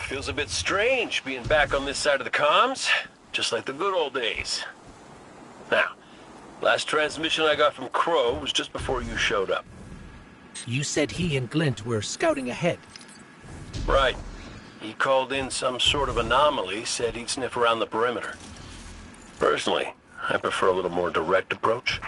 Feels a bit strange being back on this side of the comms. Just like the good old days. Now, last transmission I got from Crow was just before you showed up. You said he and Glint were scouting ahead. Right. He called in some sort of anomaly, said he'd sniff around the perimeter. Personally, I prefer a little more direct approach.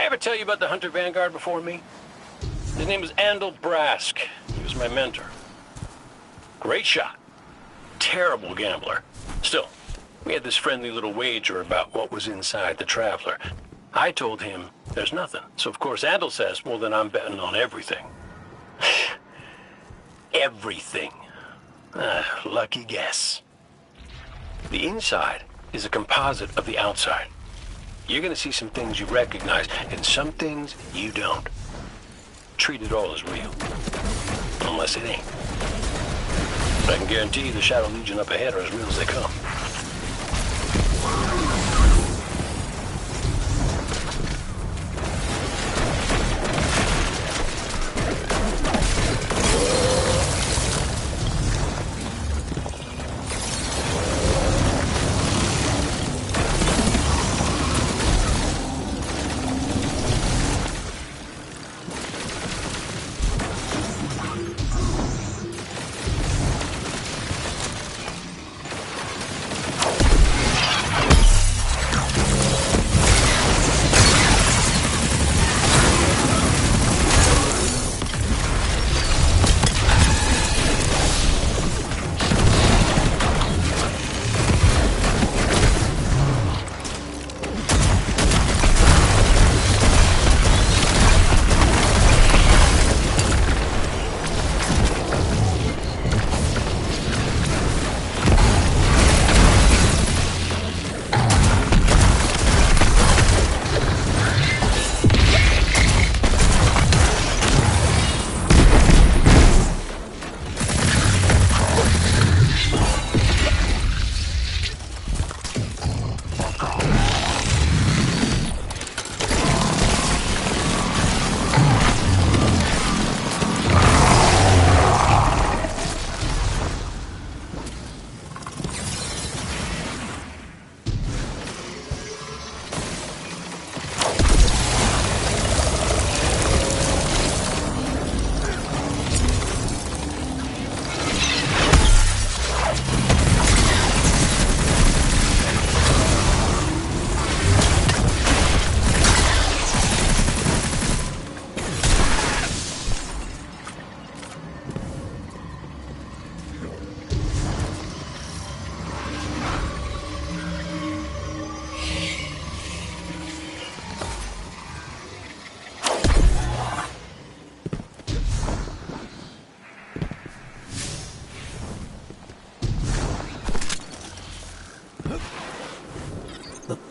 Ever tell you about the Hunter Vanguard before me? His name was Andal Brask. He was my mentor. Great shot. Terrible gambler. Still, we had this friendly little wager about what was inside the Traveler. I told him there's nothing. So of course Andal says, well then I'm betting on everything. Everything. Lucky guess. The inside is a composite of the outside. You're gonna see some things you recognize, and some things you don't. Treat it all as real. Unless it ain't. But I can guarantee you the Shadow Legion up ahead are as real as they come.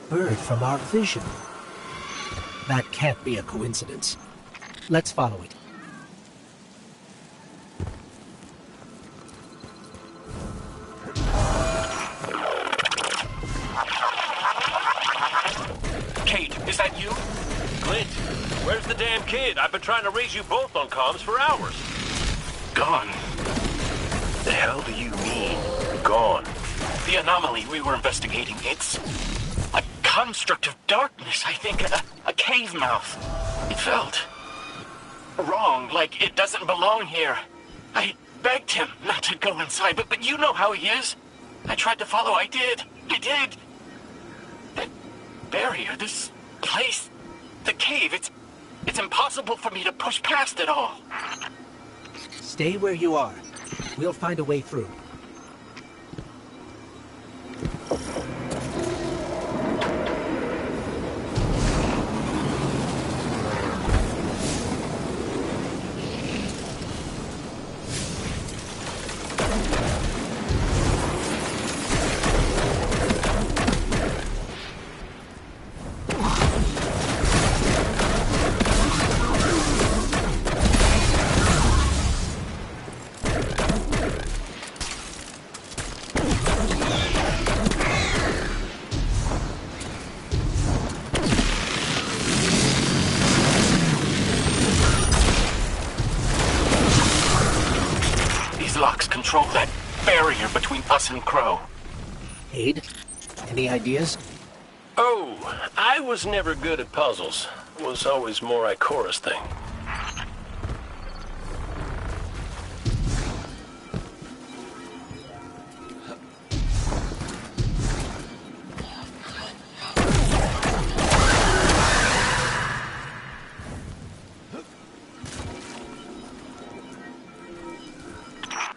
Bird from our vision. That can't be a coincidence. Let's follow it. Kate, is that you? Glint, where's the damn kid? I've been trying to raise you both on comms for hours. Gone. The hell do you mean, gone? The anomaly we were investigating, it's a construct of darkness, I think. A cave mouth. It felt wrong, like it doesn't belong here. I begged him not to go inside, but you know how he is. I tried to follow. I did. That barrier, this place, the cave, it's impossible for me to push past it all. Stay where you are. We'll find a way through. Locks control that barrier between us and Crow. Aid? Any ideas? Oh, I was never good at puzzles. It was always more Ikora's thing.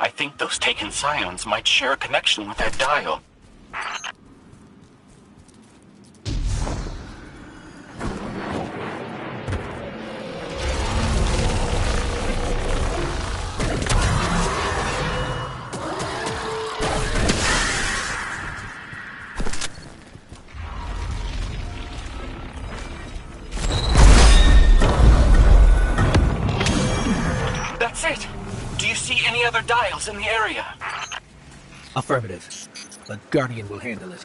I think those taken scions might share a connection with that dial. That's it! Do you see any other dials in the area? Affirmative. But Guardian will handle it.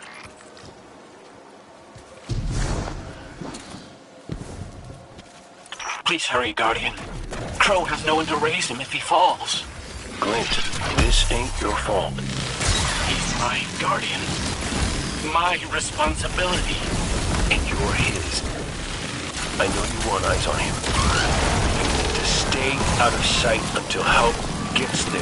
Please hurry, Guardian. Crow has no one to raise him if he falls. Glint, this ain't your fault. He's my Guardian. My responsibility. And you're his. I know you want eyes on him. You need to stay out of sight until help gets there.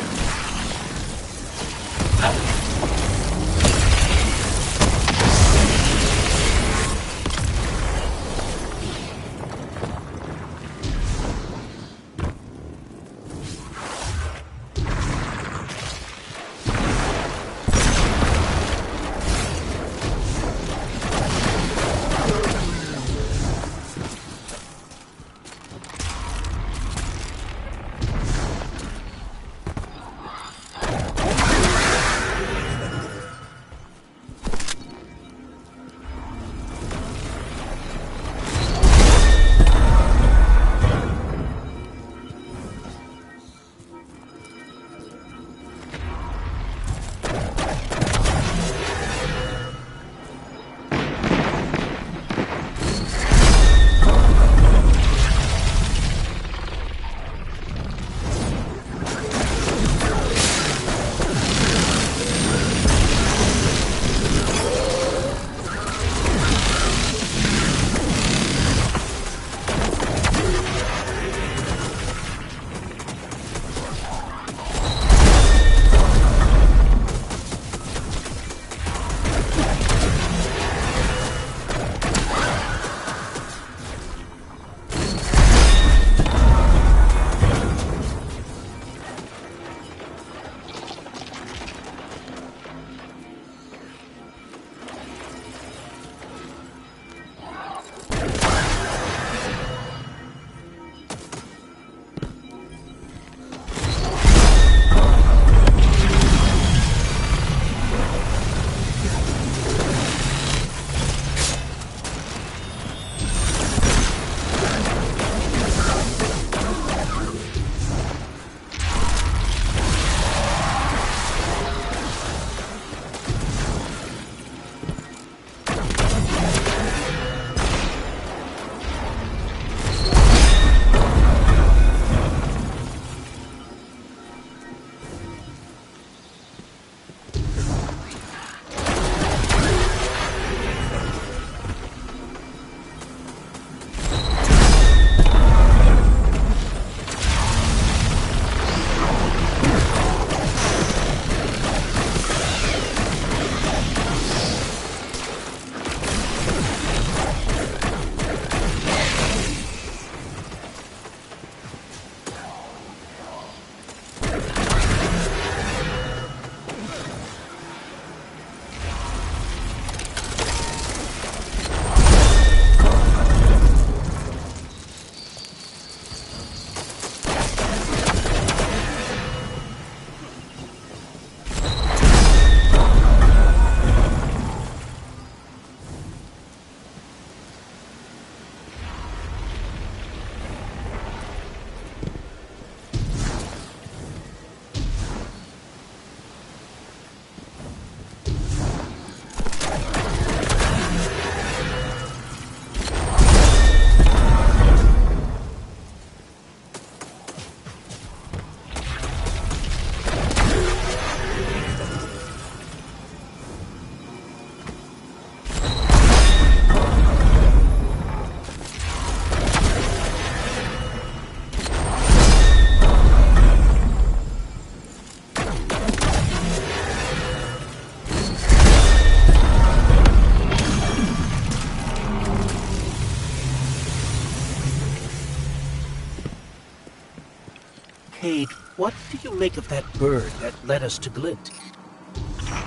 Cade, what do you make of that bird that led us to Glint?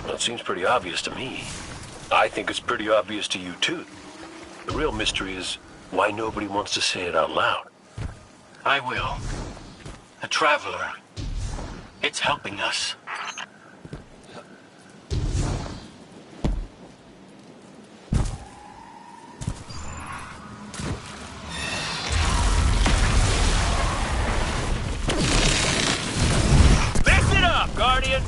Well, it seems pretty obvious to me. I think it's pretty obvious to you, too. The real mystery is why nobody wants to say it out loud. I will. A traveler. It's helping us. Mix it up, Guardian!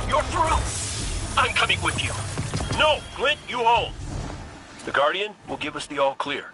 You're through! I'm coming with you. No, Glint, you hold. The Guardian will give us the all clear.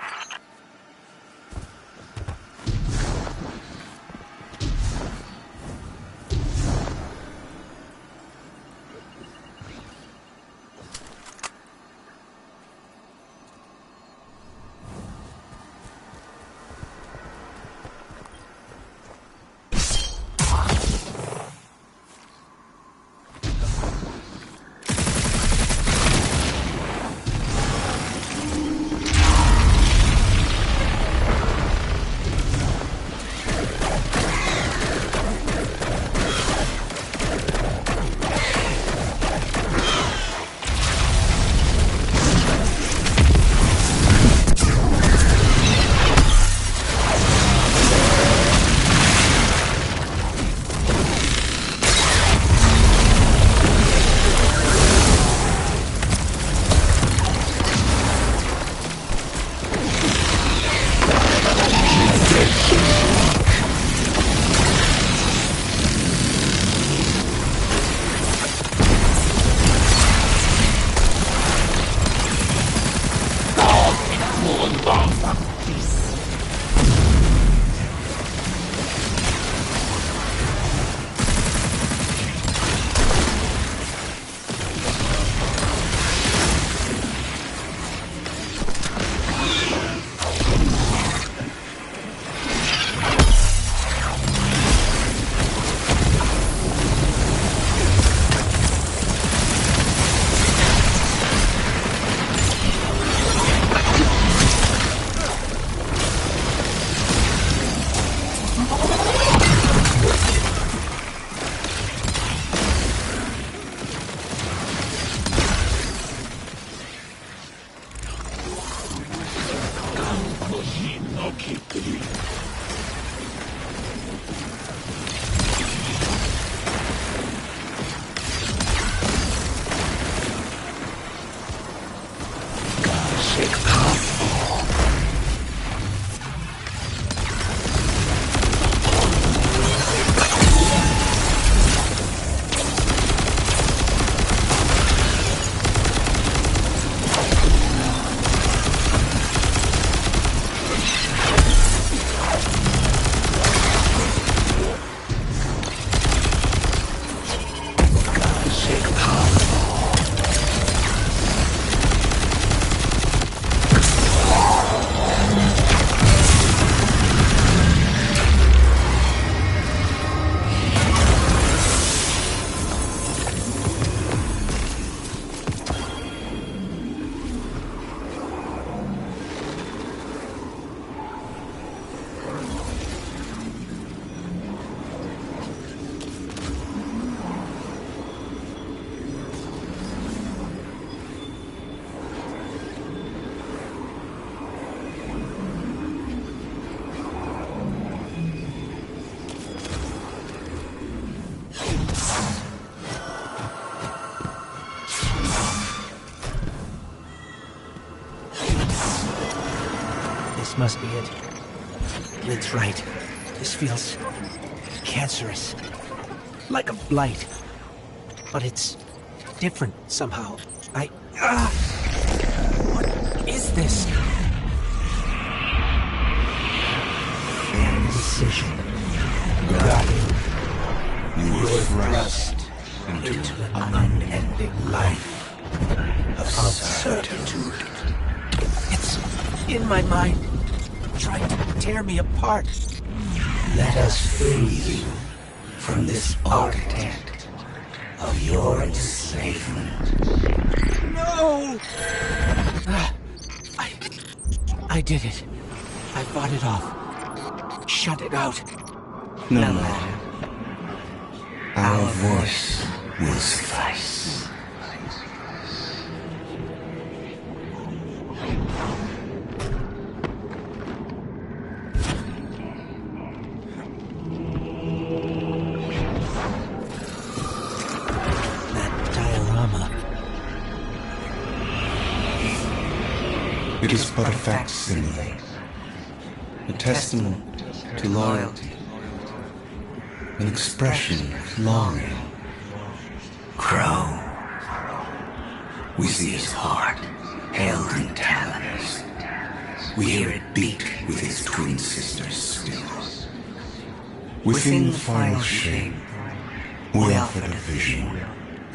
This must be it. Lid's right. This feels cancerous. Like a blight. But it's different somehow. What is this? Indecision. Guiding. You were thrust into an unending life of uncertainty. It's in my mind, trying to tear me apart. Let us free you from this architect of your enslavement. No! I did it. I fought it off. Shut it out. No matter. Our voice will suffice. That diorama. It is but a facsimile, a testament to loyalty, an expression of longing. Crow. We see his heart held in talons. We hear it beat with his twin sisters still. Within the final shape, we offered a vision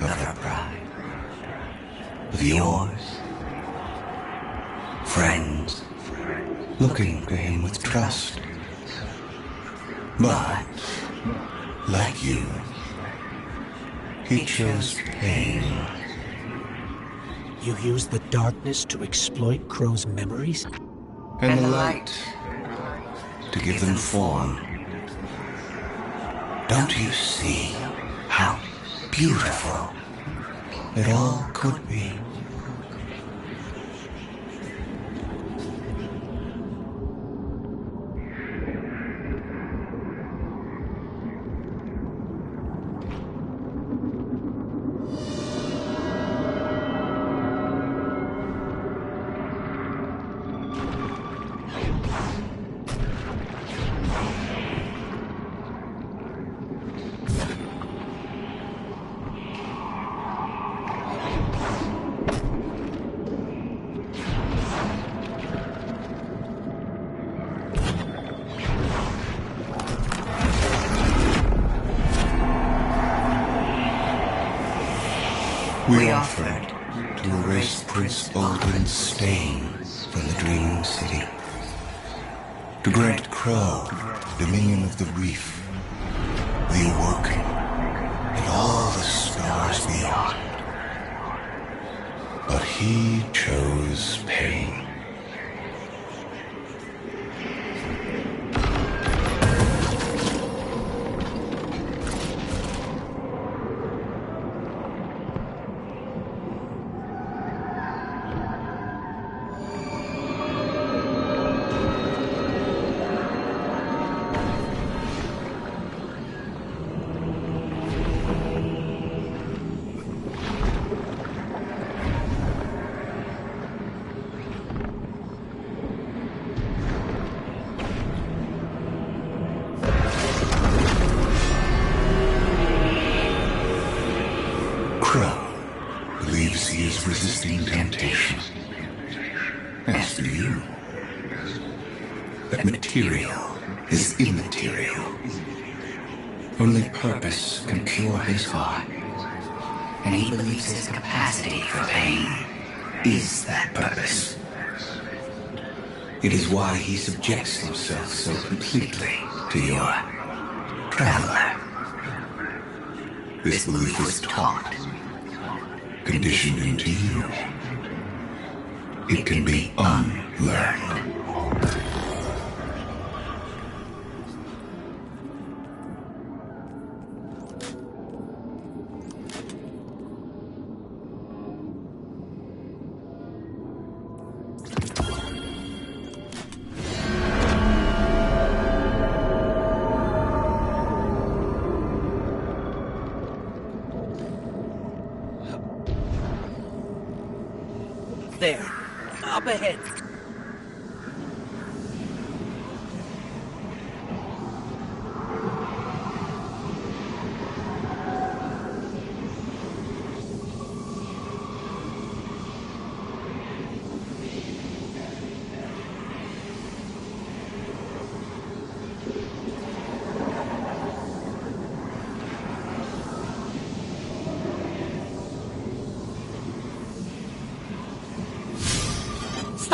of her pride. Of yours. Friends, looking to him with trust. But, like you, he chose pain. You used the darkness to exploit Crow's memories? And the light to give them form. Don't you see how beautiful it all could be? We offered to erase Prince Odin's stain from the Dreaming City. To grant Crow dominion of the reef, the Awoken, and all the stars beyond. But he chose pain. Crow believes he is resisting temptation. As do you. That material is immaterial. Only purpose can cure his heart. And he believes his capacity for pain is that purpose. It is why he subjects himself so completely to your traveler. This belief was taught, conditioned into you. It can be unlearned. There. Up ahead.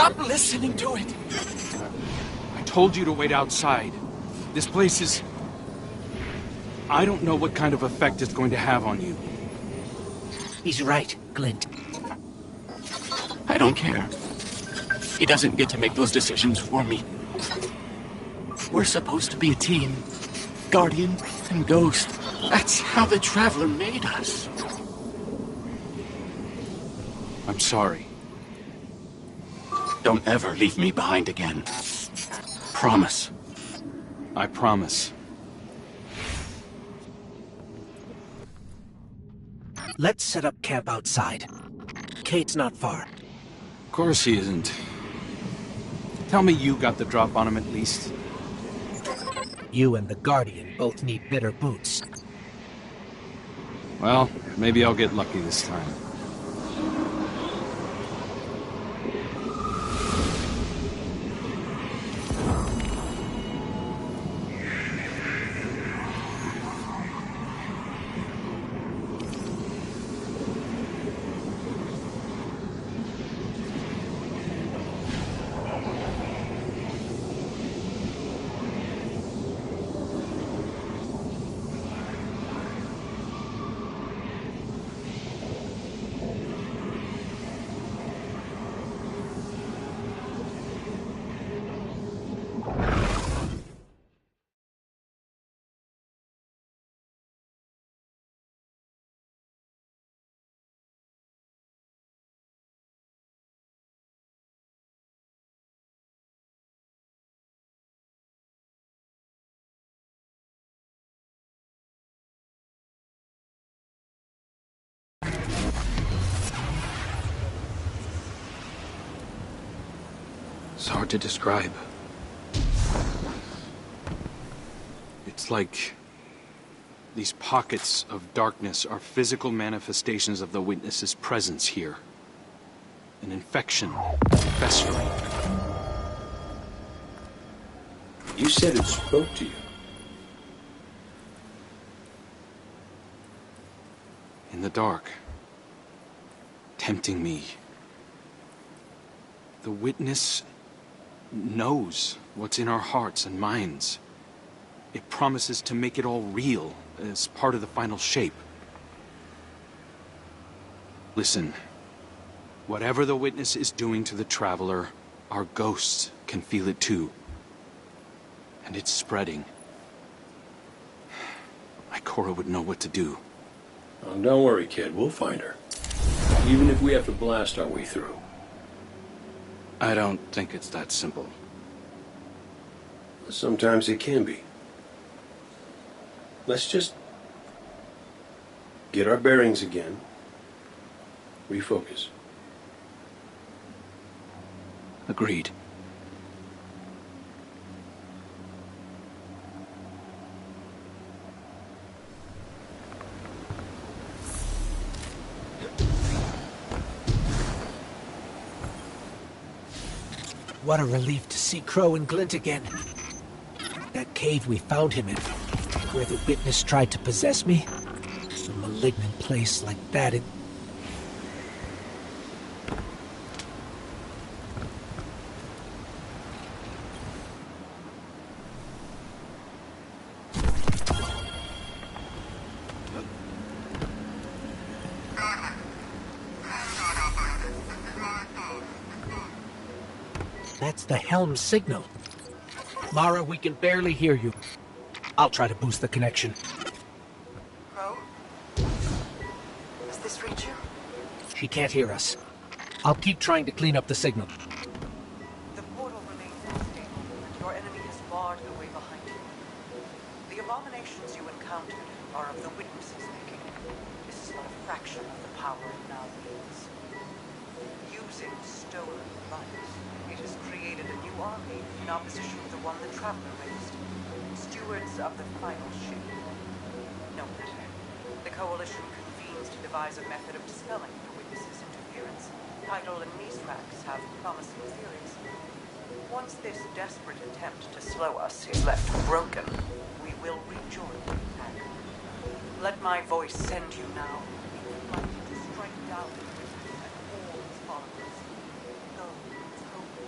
Stop listening to it! I told you to wait outside. This place is... I don't know what kind of effect it's going to have on you. He's right, Glint. I don't care. He doesn't get to make those decisions for me. We're supposed to be a team. Guardian and Ghost. That's how the Traveler made us. I'm sorry. Don't ever leave me behind again. Promise. I promise. Let's set up camp outside. Kate's not far. Of course he isn't. Tell me you got the drop on him at least. You and the Guardian both need better boots. Well, maybe I'll get lucky this time. It's hard to describe. It's like these pockets of darkness are physical manifestations of the Witness's presence here. An infection, festering. You said it spoke to you. In the dark. Tempting me. The Witness knows what's in our hearts and minds. It promises to make it all real as part of the final shape. Listen, whatever the Witness is doing to the Traveler, our ghosts can feel it too. And it's spreading. Ikora would know what to do. Oh, don't worry, kid. We'll find her. Even if we have to blast our way through. I don't think it's that simple. Sometimes it can be. Let's just get our bearings again. Refocus. Agreed. What a relief to see Crow and Glint again. That cave we found him in, where the Witness tried to possess me. A malignant place like that, it... That's the helm signal. Mara, we can barely hear you. I'll try to boost the connection. Crow? Does this reach you? She can't hear us. I'll keep trying to clean up the signal. The portal remains unstable, and your enemy has barred the way behind you. The abominations you encountered are of the Witness's making. This is but a fraction of the power it now wields. Using stolen light, it has created a new army in opposition to the one the Traveler raised. Stewards of the final ship. No matter. The Coalition convenes to devise a method of dispelling the Witness's interference. Title and Mithrax have promising theories. Once this desperate attempt to slow us is left broken, we will rejoin the attack. Let my voice send you now. Fight to strike down the Witness and all his followers. Go with hope.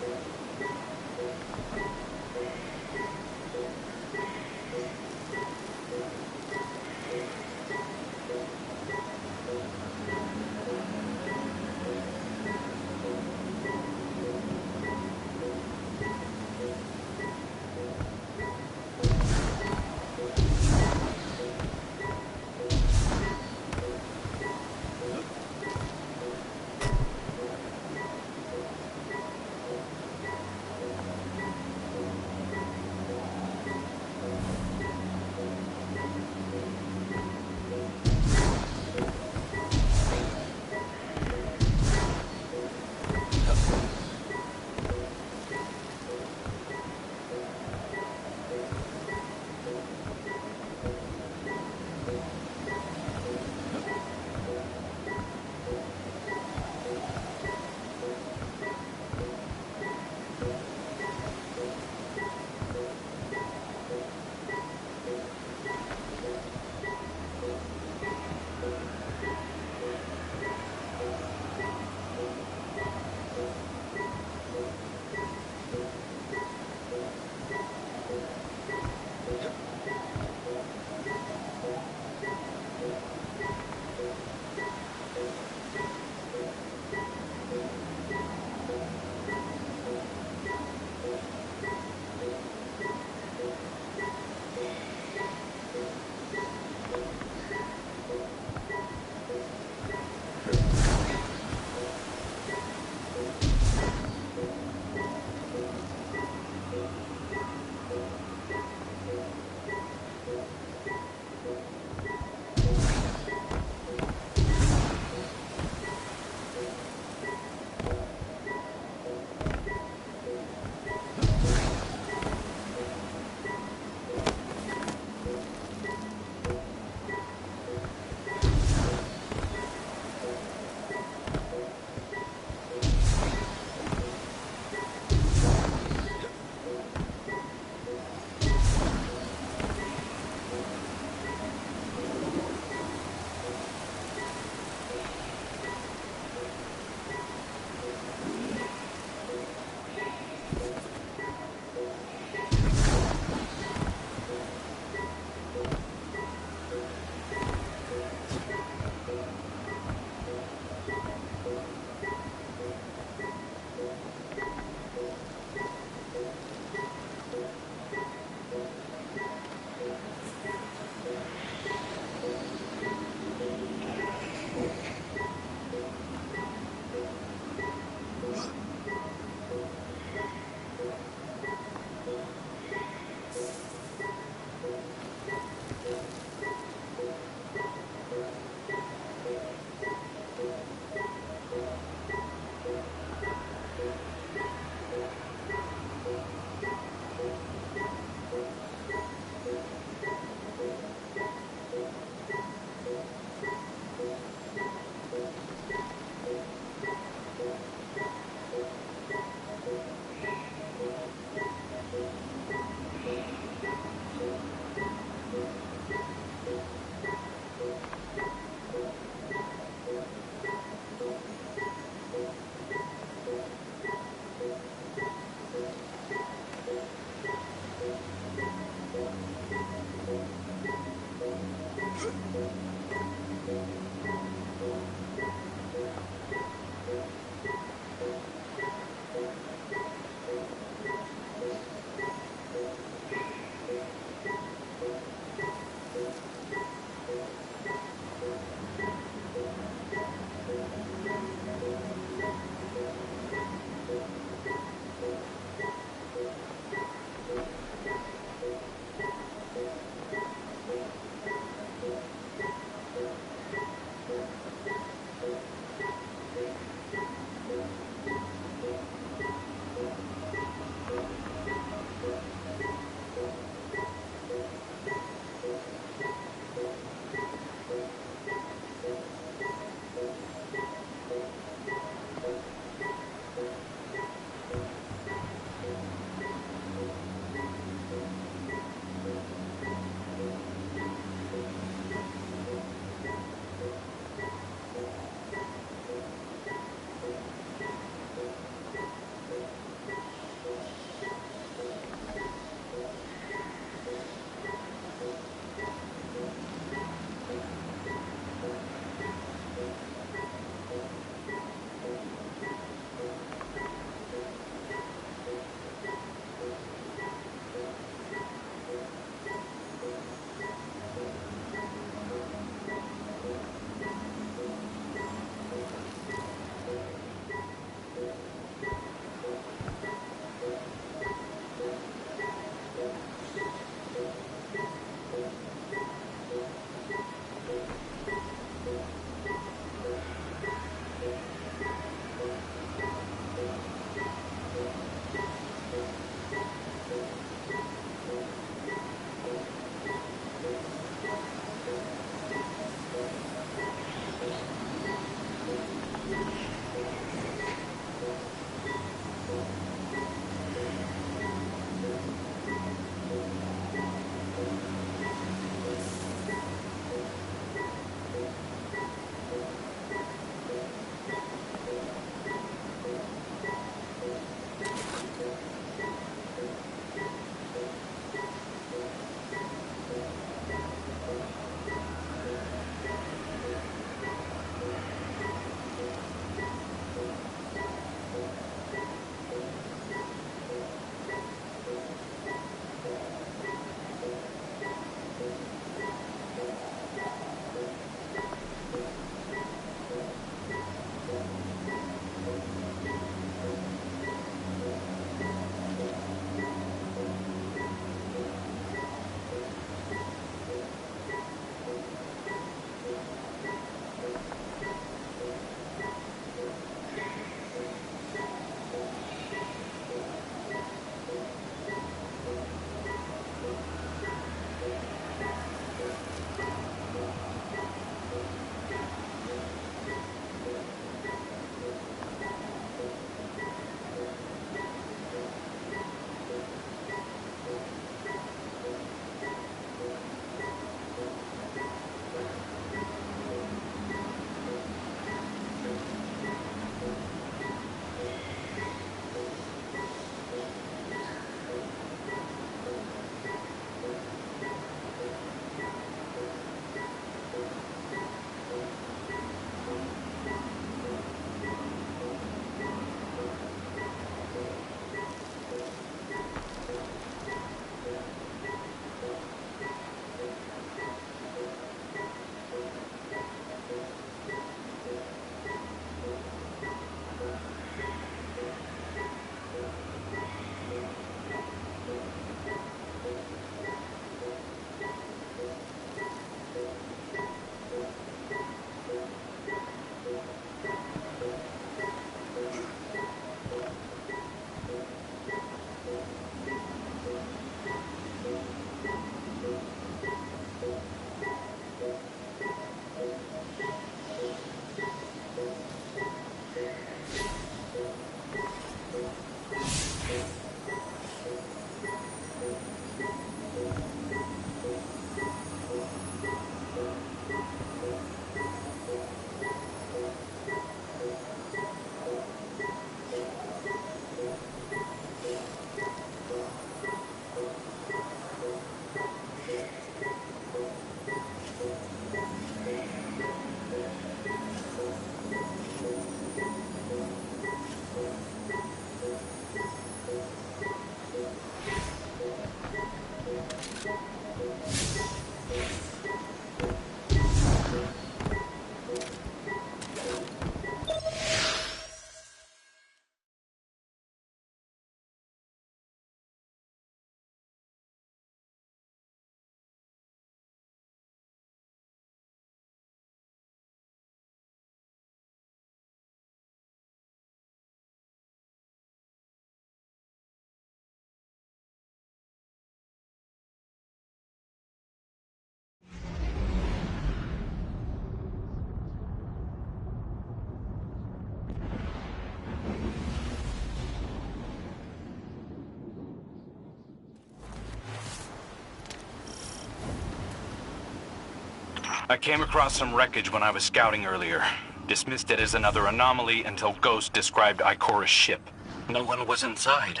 I came across some wreckage when I was scouting earlier. Dismissed it as another anomaly until Ghost described Ikora's ship. No one was inside.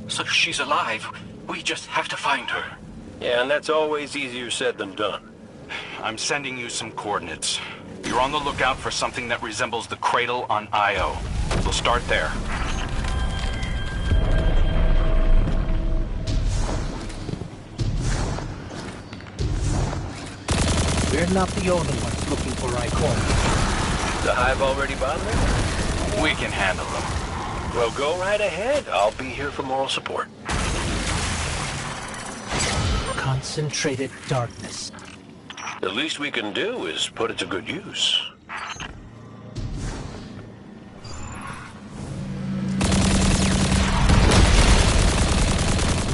So if she's alive, we just have to find her. Yeah, and that's always easier said than done. I'm sending you some coordinates. You're on the lookout for something that resembles the cradle on Io. We'll start there. We're not the only ones looking for Ikora. The Hive already bothering? We can handle them. Well, go right ahead. I'll be here for moral support. Concentrated darkness. The least we can do is put it to good use.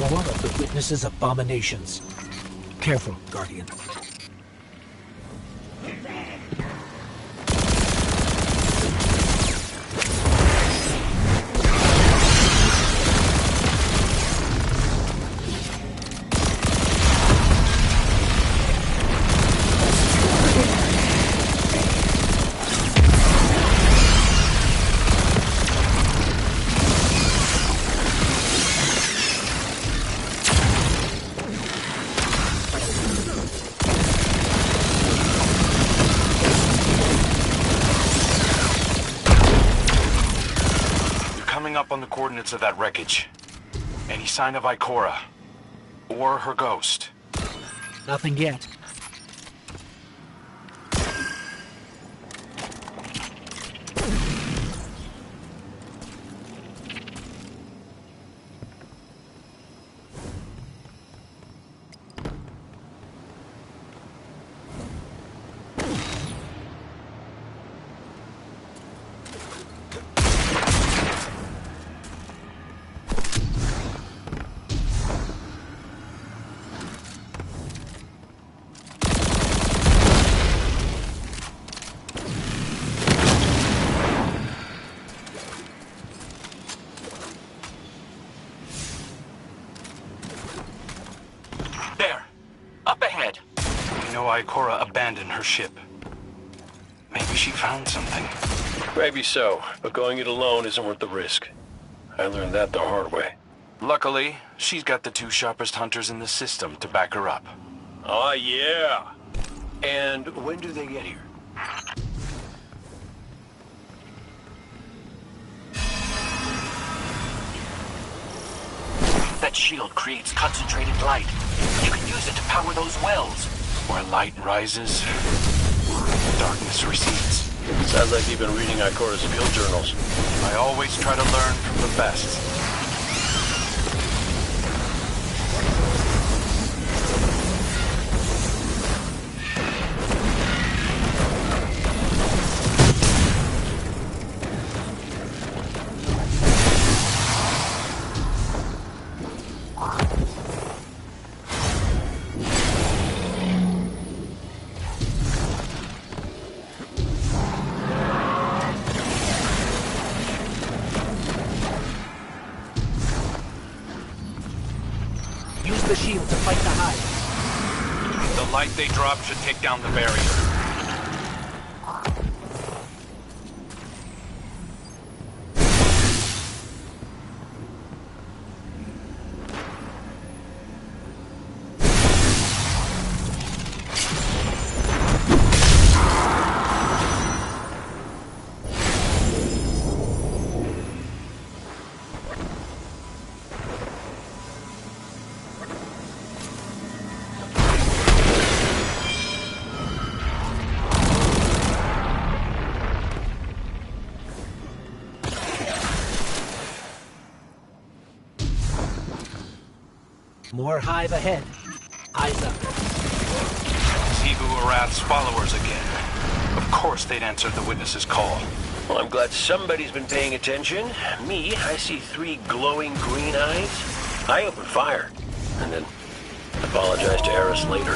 More of the witness's abominations. Careful, Guardian. Up on the coordinates of that wreckage. Any sign of Ikora? Or her ghost? Nothing yet. Ikora abandoned her ship. Maybe she found something. Maybe so, but going it alone isn't worth the risk. I learned that the hard way. Luckily, she's got the two sharpest hunters in the system to back her up. Oh, yeah. And when do they get here? That shield creates concentrated light. You can use it to power those wells. Where light rises, darkness recedes. Sounds like you've been reading Ikora's field journals. I always try to learn from the best. The shield to fight the Hive. The light they drop should take down the barrier. More Hive ahead. Eyes up. Xivu Arath's followers again. Of course they'd answer the witness's call. Well, I'm glad somebody's been paying attention. Me, I see 3 glowing green eyes. I open fire, and then apologize to Eris later.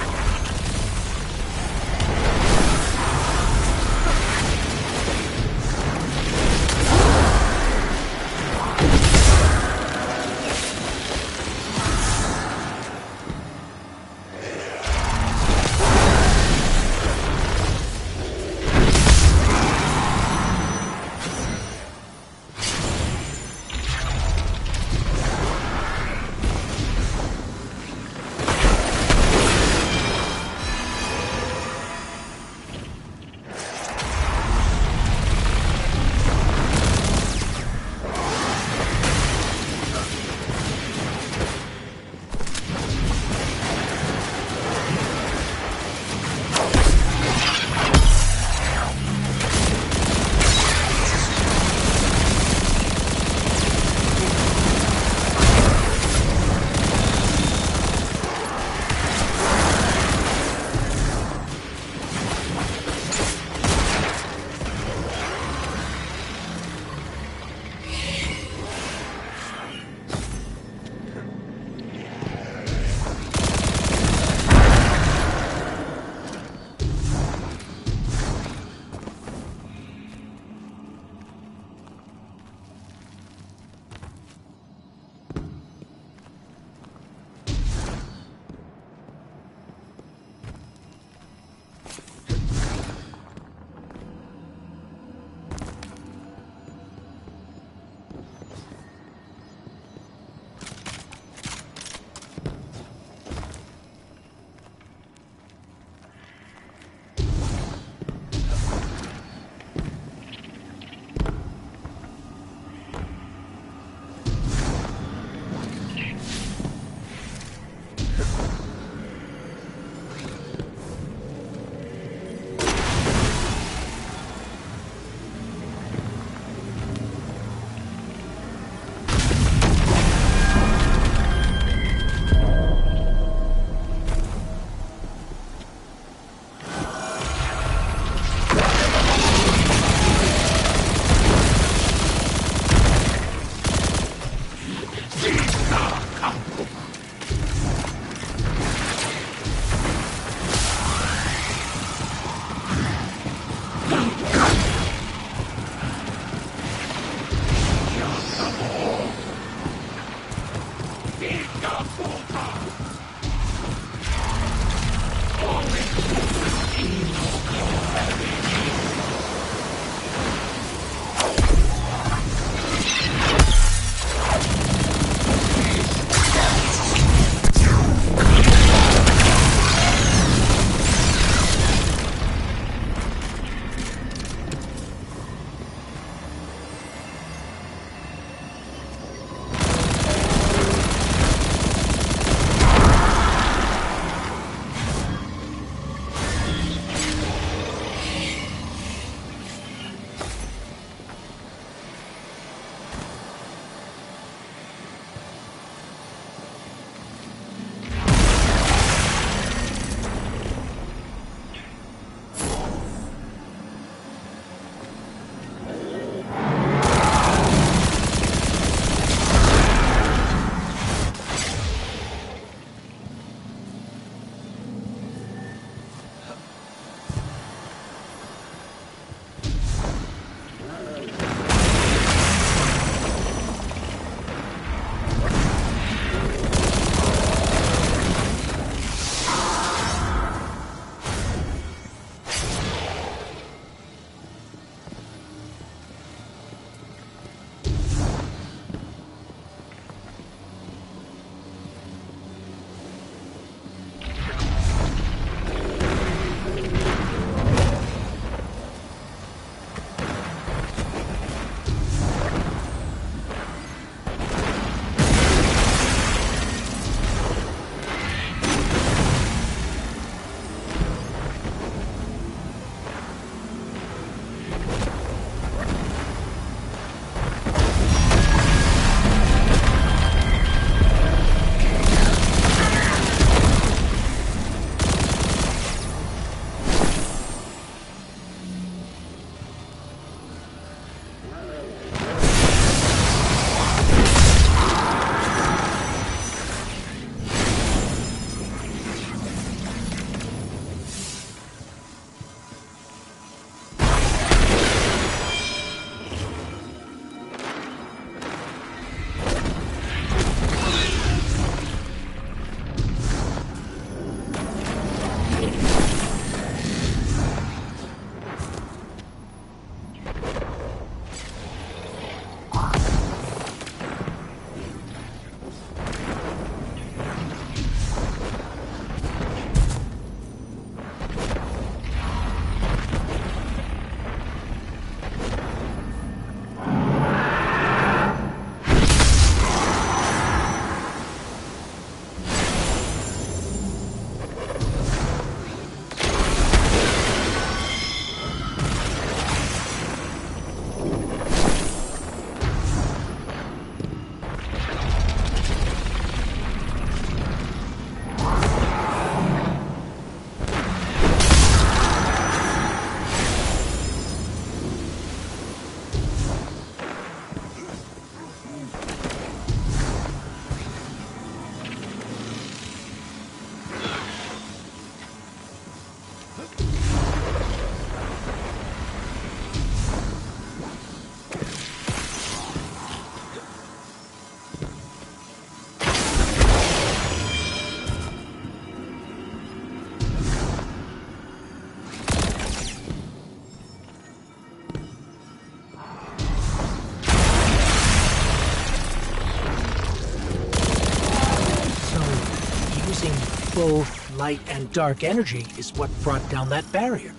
Both light and dark energy is what brought down that barrier.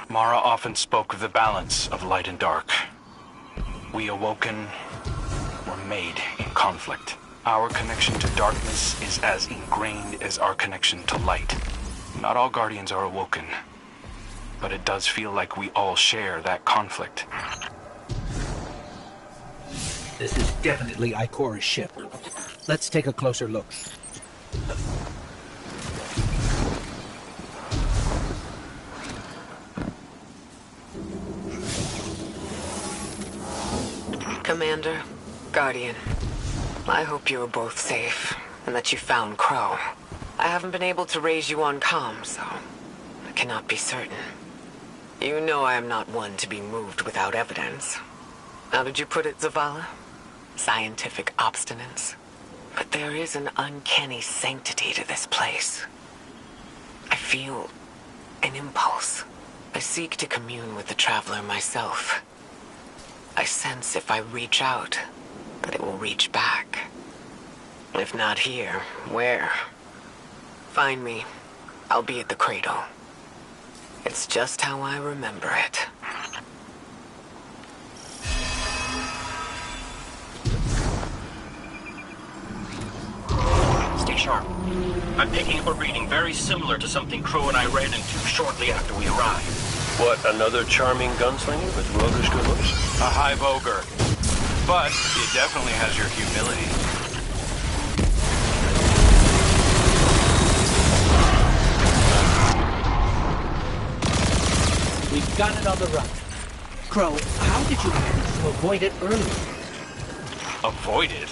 Mara often spoke of the balance of light and dark. We Awoken were made in conflict. Our connection to darkness is as ingrained as our connection to light. Not all Guardians are Awoken, but it does feel like we all share that conflict. This is definitely Ikora's ship. Let's take a closer look. Commander, Guardian, I hope you are both safe, and that you found Crow. I haven't been able to raise you on comm, so I cannot be certain. You know I am not one to be moved without evidence. How did you put it, Zavala? Scientific obstinance. But there is an uncanny sanctity to this place. I feel an impulse. I seek to commune with the Traveler myself. I sense if I reach out, that it will reach back. If not here, where? Find me. I'll be at the cradle. It's just how I remember it. Stay sharp. I'm picking up a reading very similar to something Crow and I ran into shortly after we arrived. What, another charming gunslinger with roguish good looks? A hive ogre. But it definitely has your humility. We've got it on the run. Crow, how did you manage to avoid it earlier? Avoid it?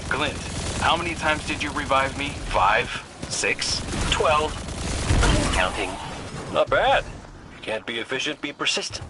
Glint, how many times did you revive me? 5? 6? 12. Counting. Not bad. Can't be efficient, be persistent.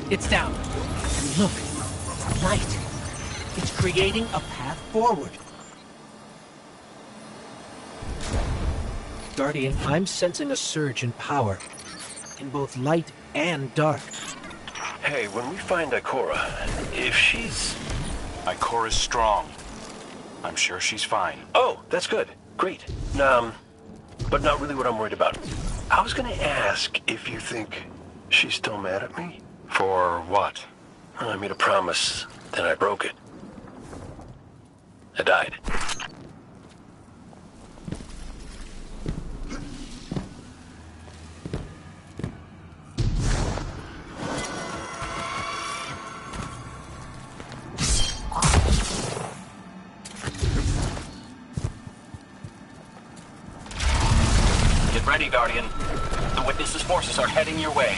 It's down. And look, light. It's creating a path forward. Guardian, I'm sensing a surge in power. In both light and dark. Hey, when we find Ikora, if she's... Ikora's strong. I'm sure she's fine. Oh, that's good. Great. But not really what I'm worried about. I was gonna ask if you think she's still mad at me? For what? I made a promise, then I broke it. I died. Get ready, Guardian. The Witness's forces are heading your way.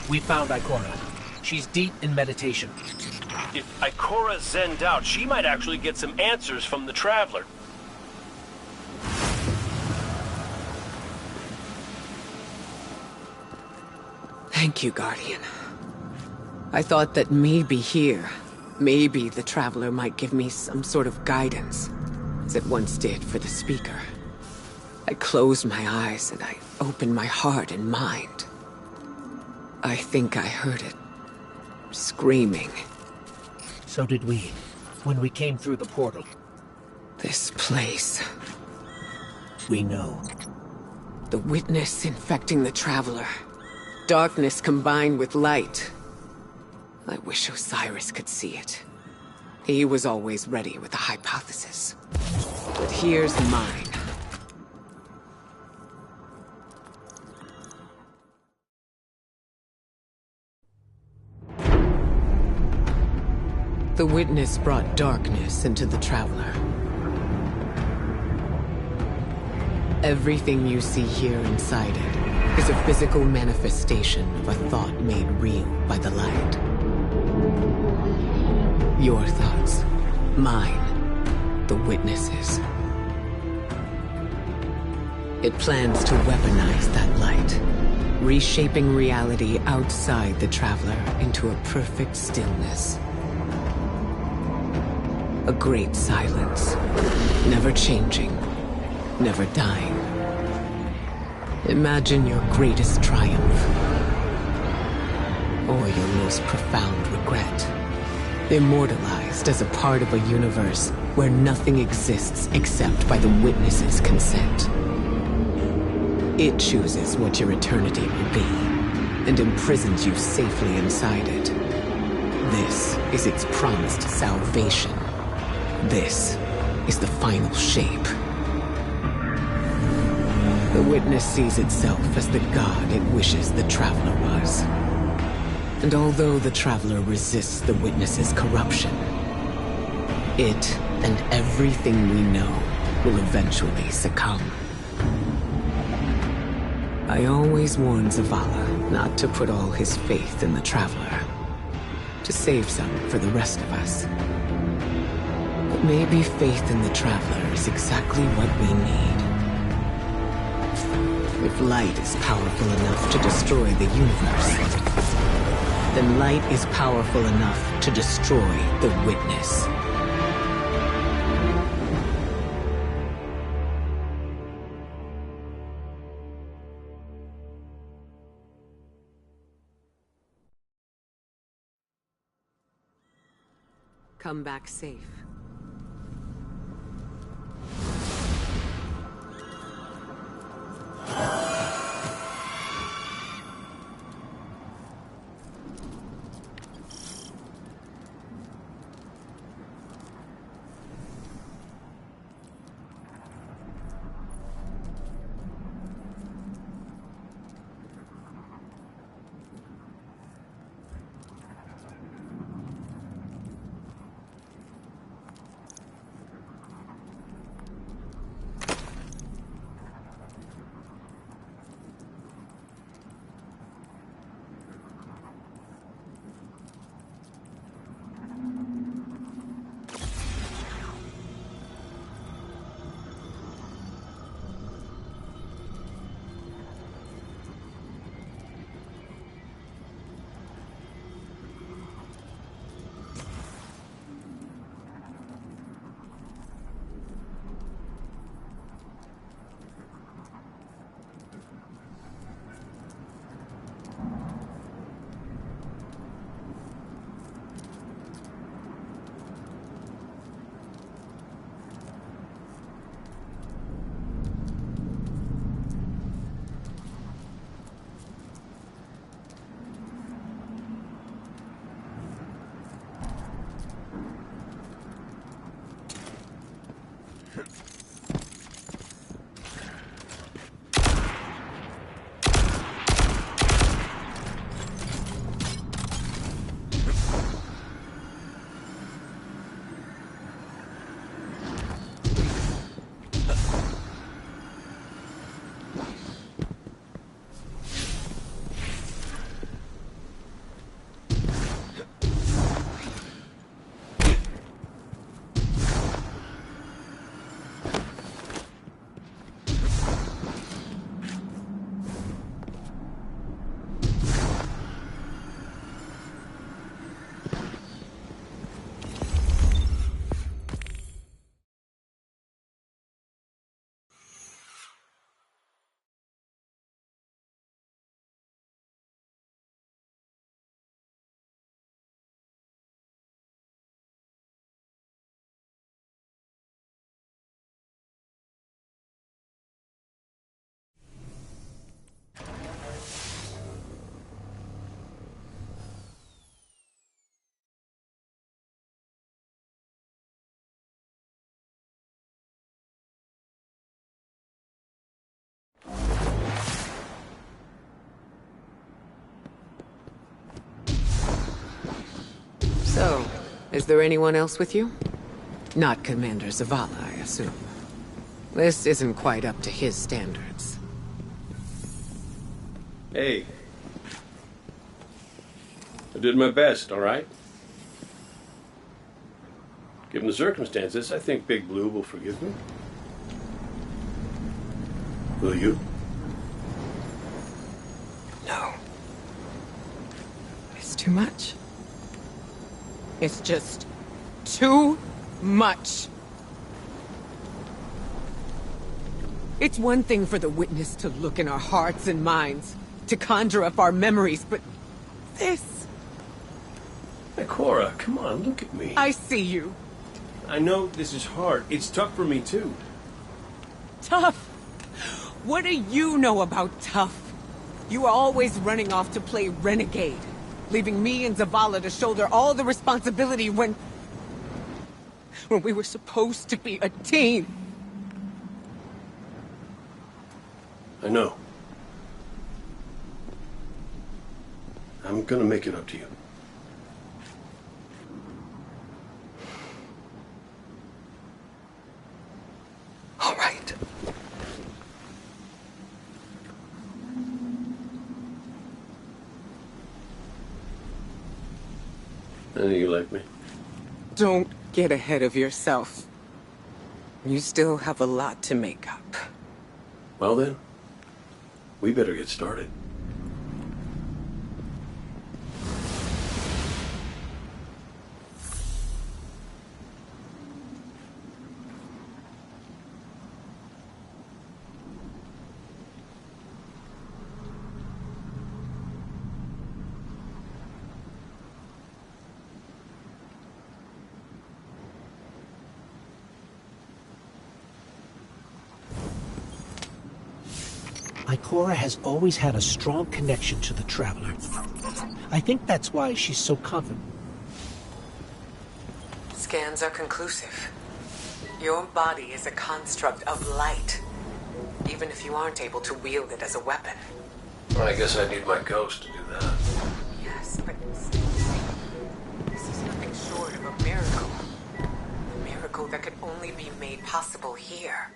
We found Ikora. She's deep in meditation. If Ikora zenned out, she might actually get some answers from the Traveler. Thank you, Guardian. I thought that maybe here, maybe the Traveler might give me some sort of guidance, as it once did for the Speaker. I closed my eyes and I opened my heart and mind. I think I heard it. Screaming. So did we, when we came through the portal. This place. We know. The Witness infecting the Traveler. Darkness combined with light. I wish Osiris could see it. He was always ready with a hypothesis. But here's mine. The Witness brought darkness into the Traveler. Everything you see here inside it is a physical manifestation of a thought made real by the light. Your thoughts, mine, the Witness's. It plans to weaponize that light, reshaping reality outside the Traveler into a perfect stillness. A great silence, never changing, never dying. Imagine your greatest triumph, or your most profound regret. Immortalized as a part of a universe where nothing exists except by the Witness's consent. It chooses what your eternity will be, and imprisons you safely inside it. This is its promised salvation. This is the final shape. The Witness sees itself as the god it wishes the Traveler was. And although the Traveler resists the Witness's corruption, it and everything we know will eventually succumb. I always warned Zavala not to put all his faith in the Traveler, to save some for the rest of us. But maybe faith in the Traveler is exactly what we need. If light is powerful enough to destroy the universe, then light is powerful enough to destroy the Witness. Come back safe. So, is there anyone else with you? Not Commander Zavala, I assume. This isn't quite up to his standards. Hey. I did my best, all right? Given the circumstances, I think Big Blue will forgive me. Will you? No. It's too much. It's just too much. It's one thing for the Witness to look in our hearts and minds, to conjure up our memories, but this... Hey, Cora, come on, look at me. I see you. I know this is hard. It's tough for me, too. Tough? What do you know about tough? You are always running off to play renegade, leaving me and Zavala to shoulder all the responsibility when... when we were supposed to be a team. I know. I'm gonna make it up to you. All right. I know you like me. Don't get ahead of yourself. You still have a lot to make up. Well then, we better get started. Ikora has always had a strong connection to the Traveler. I think that's why she's so confident. Scans are conclusive. Your body is a construct of light, even if you aren't able to wield it as a weapon. Well, I guess I need my ghost to do that. Yes, but this is nothing short of a miracle. A miracle that could only be made possible here,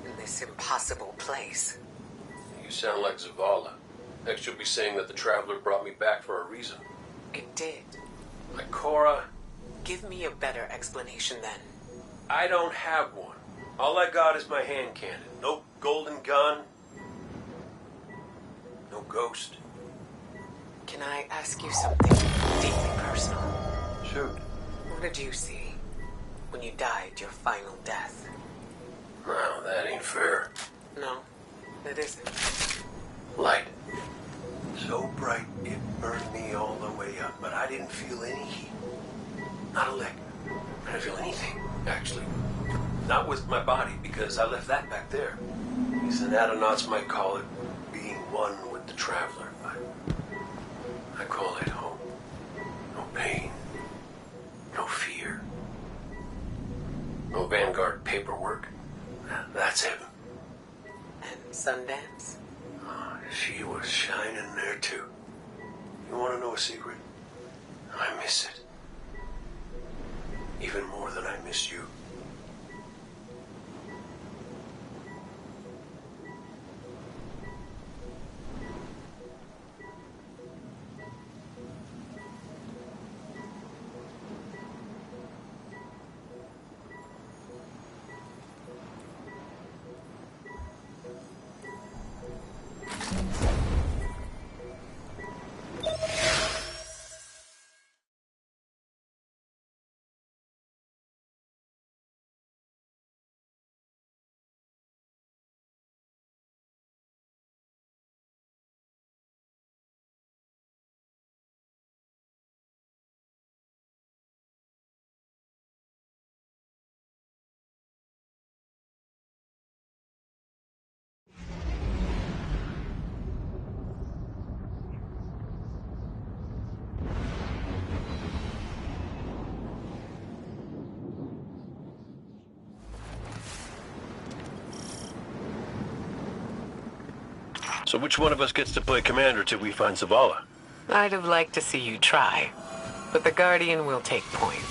in this impossible place. You sound like Zavala. Next you'll be saying that the Traveler brought me back for a reason. It did. Ikora, Give me a better explanation then. I don't have one. All I got is my hand cannon. No golden gun. No ghost. Can I ask you something deeply personal? Shoot. What did you see when you died your final death? No, that ain't fair. No, it isn't. Light. So bright it burned me all the way up, but I didn't feel any heat. Not a lick. I didn't feel anything, actually. Not with my body, because I left that back there. These anatronauts might call it being one with the Traveler, but I call it home. No pain. No fear. No Vanguard paperwork. That's heaven. And Sundance? Oh, she was shining there too. You want to know a secret? I miss it. Even more than I miss you. So which one of us gets to play commander till we find Zavala? I'd have liked to see you try, but the Guardian will take point.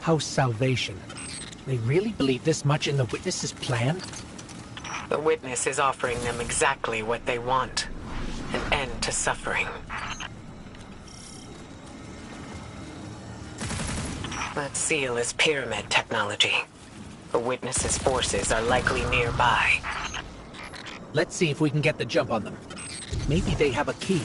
House Salvation. They really believe this much in the Witness's plan? The Witness is offering them exactly what they want. An end to suffering. That seal is pyramid technology. The Witness's forces are likely nearby. Let's see if we can get the jump on them. Maybe they have a key.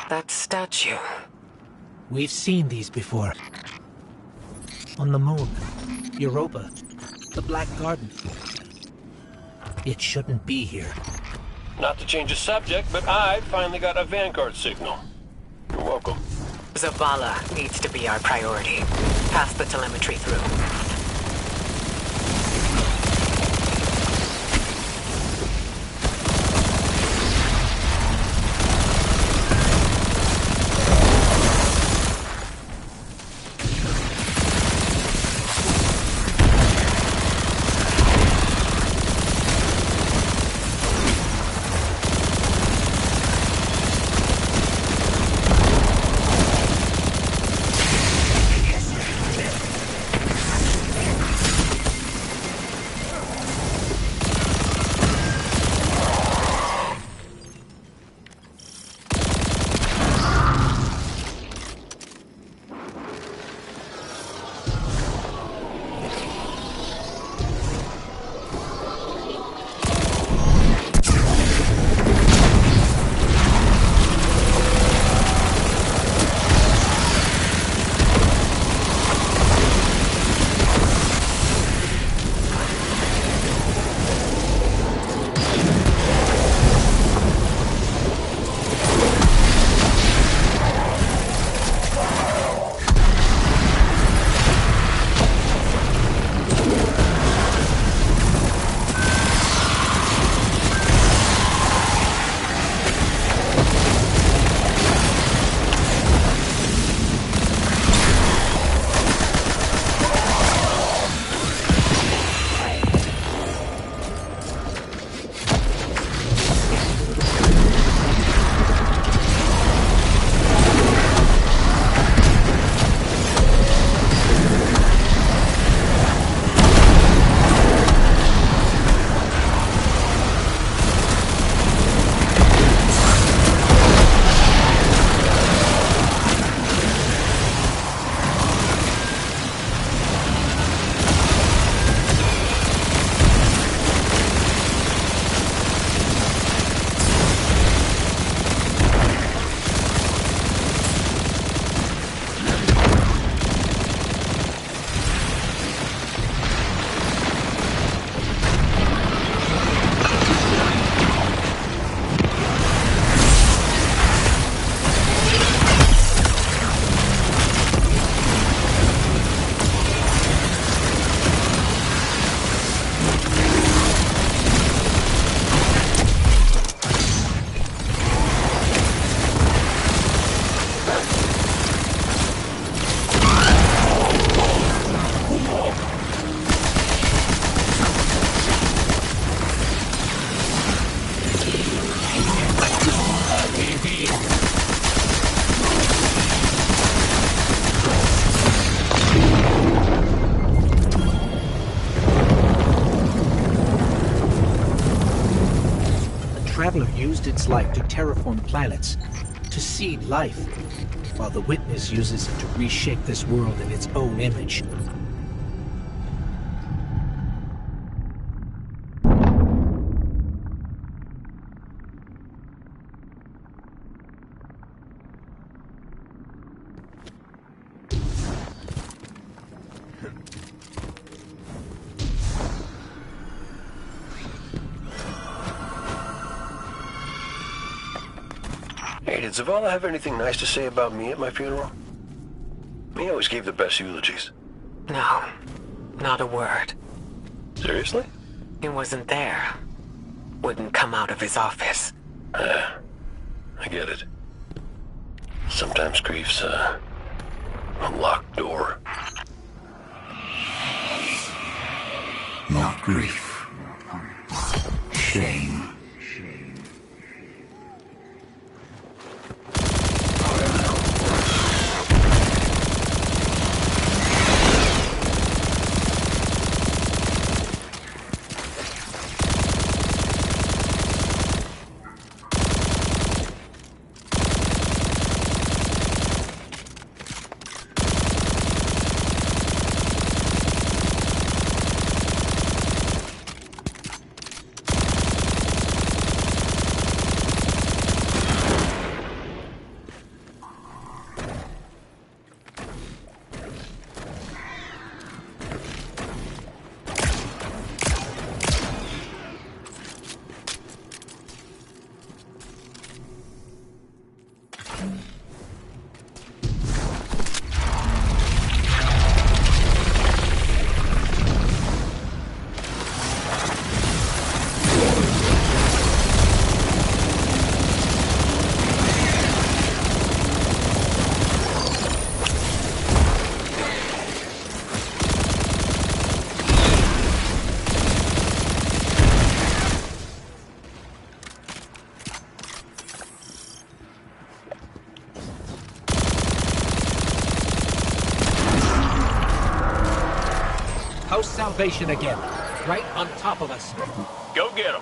That statue. We've seen these before. On the moon, Europa, the Black Garden. It shouldn't be here. Not to change the subject, but I finally got a Vanguard signal. You're welcome. Zavala needs to be our priority. Pass the telemetry through. Traveler used its light to terraform planets, to seed life, while the Witness uses it to reshape this world in its own image. Hey, did Zavala have anything nice to say about me at my funeral? He always gave the best eulogies. No, not a word. Seriously? He wasn't there. Wouldn't come out of his office. I get it. Sometimes grief's a locked door. Not grief. Shame. House Salvation again, right on top of us. Go get him.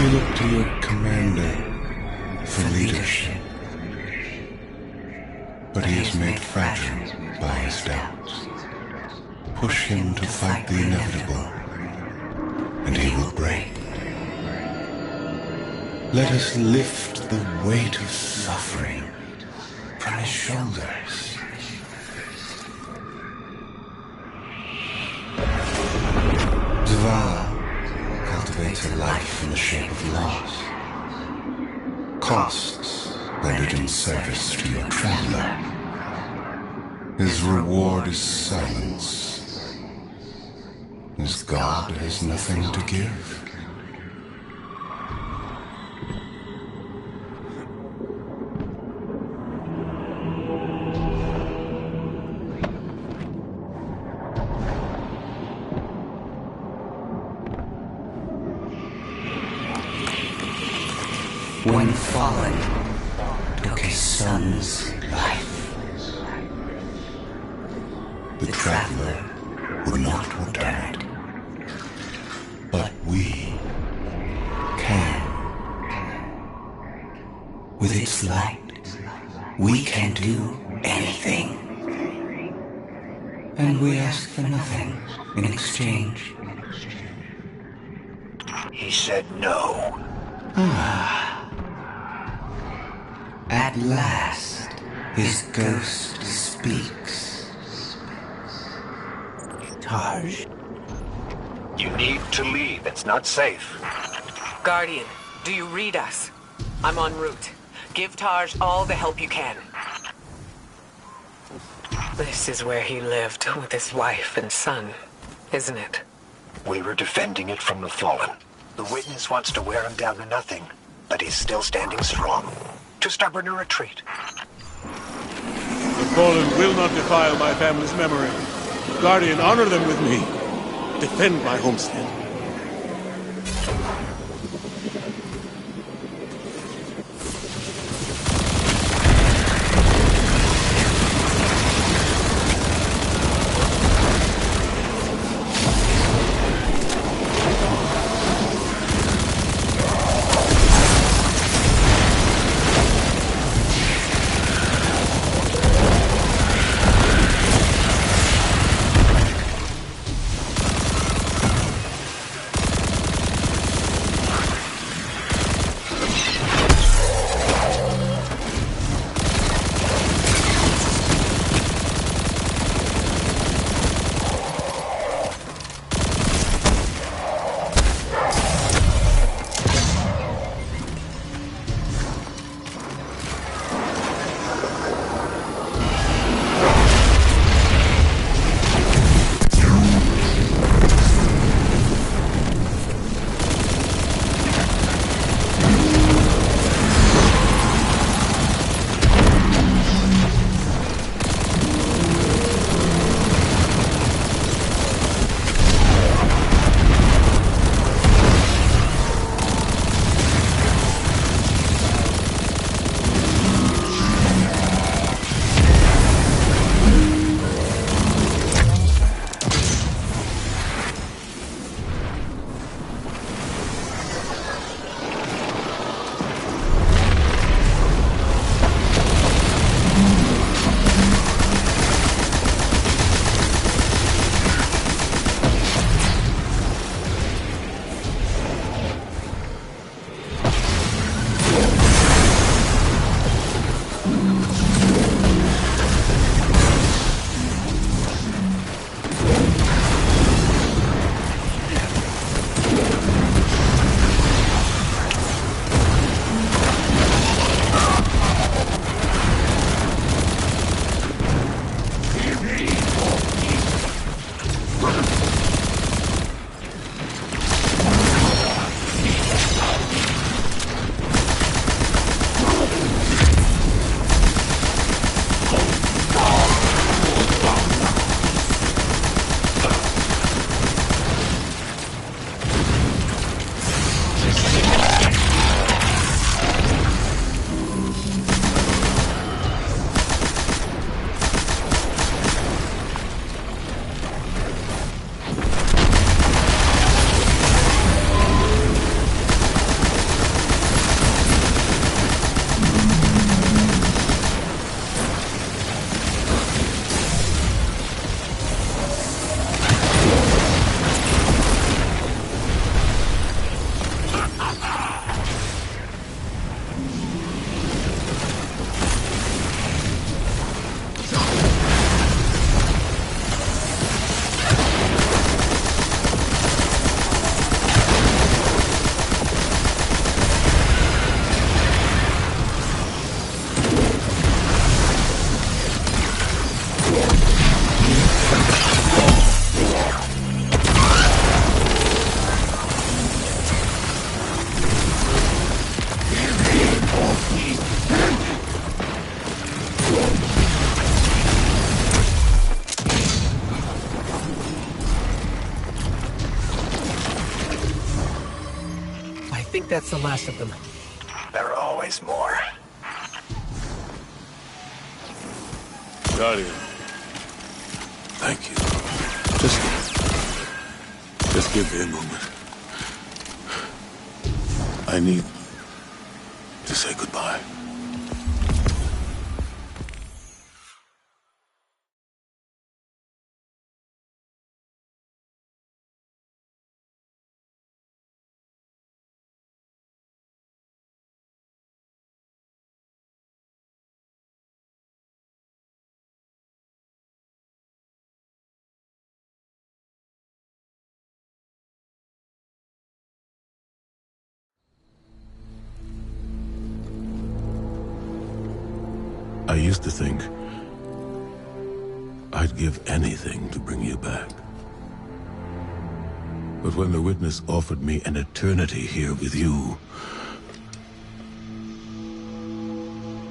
You look to your commander for leadership. But he is made fragile by his doubts. Push him to fight the inevitable, and he will break. Let us lift the weight of suffering from his shoulders. Zavala cultivates a life in the shape of loss. Costs rendered in service to your traveler. His reward is silence. His God has nothing to give. When fallen took his son's life, the traveler would not return it. But we can. With its light, we can do anything. And we ask for nothing in exchange. He said no. At last, his ghost speaks. Taj. You need to leave. It's not safe. Guardian, do you read us? I'm en route. Give Taj all the help you can. This is where he lived with his wife and son, isn't it? We were defending it from the Fallen. The Witness wants to wear him down to nothing, but he's still standing strong. Too stubborn to retreat. The Fallen will not defile my family's memory. Guardian, honor them with me. Defend my homestead. I think that's the last of them. There are always more. Guardian. Thank you. Just give me a moment. I need to say goodbye. I used to think I'd give anything to bring you back. But when the Witness offered me an eternity here with you,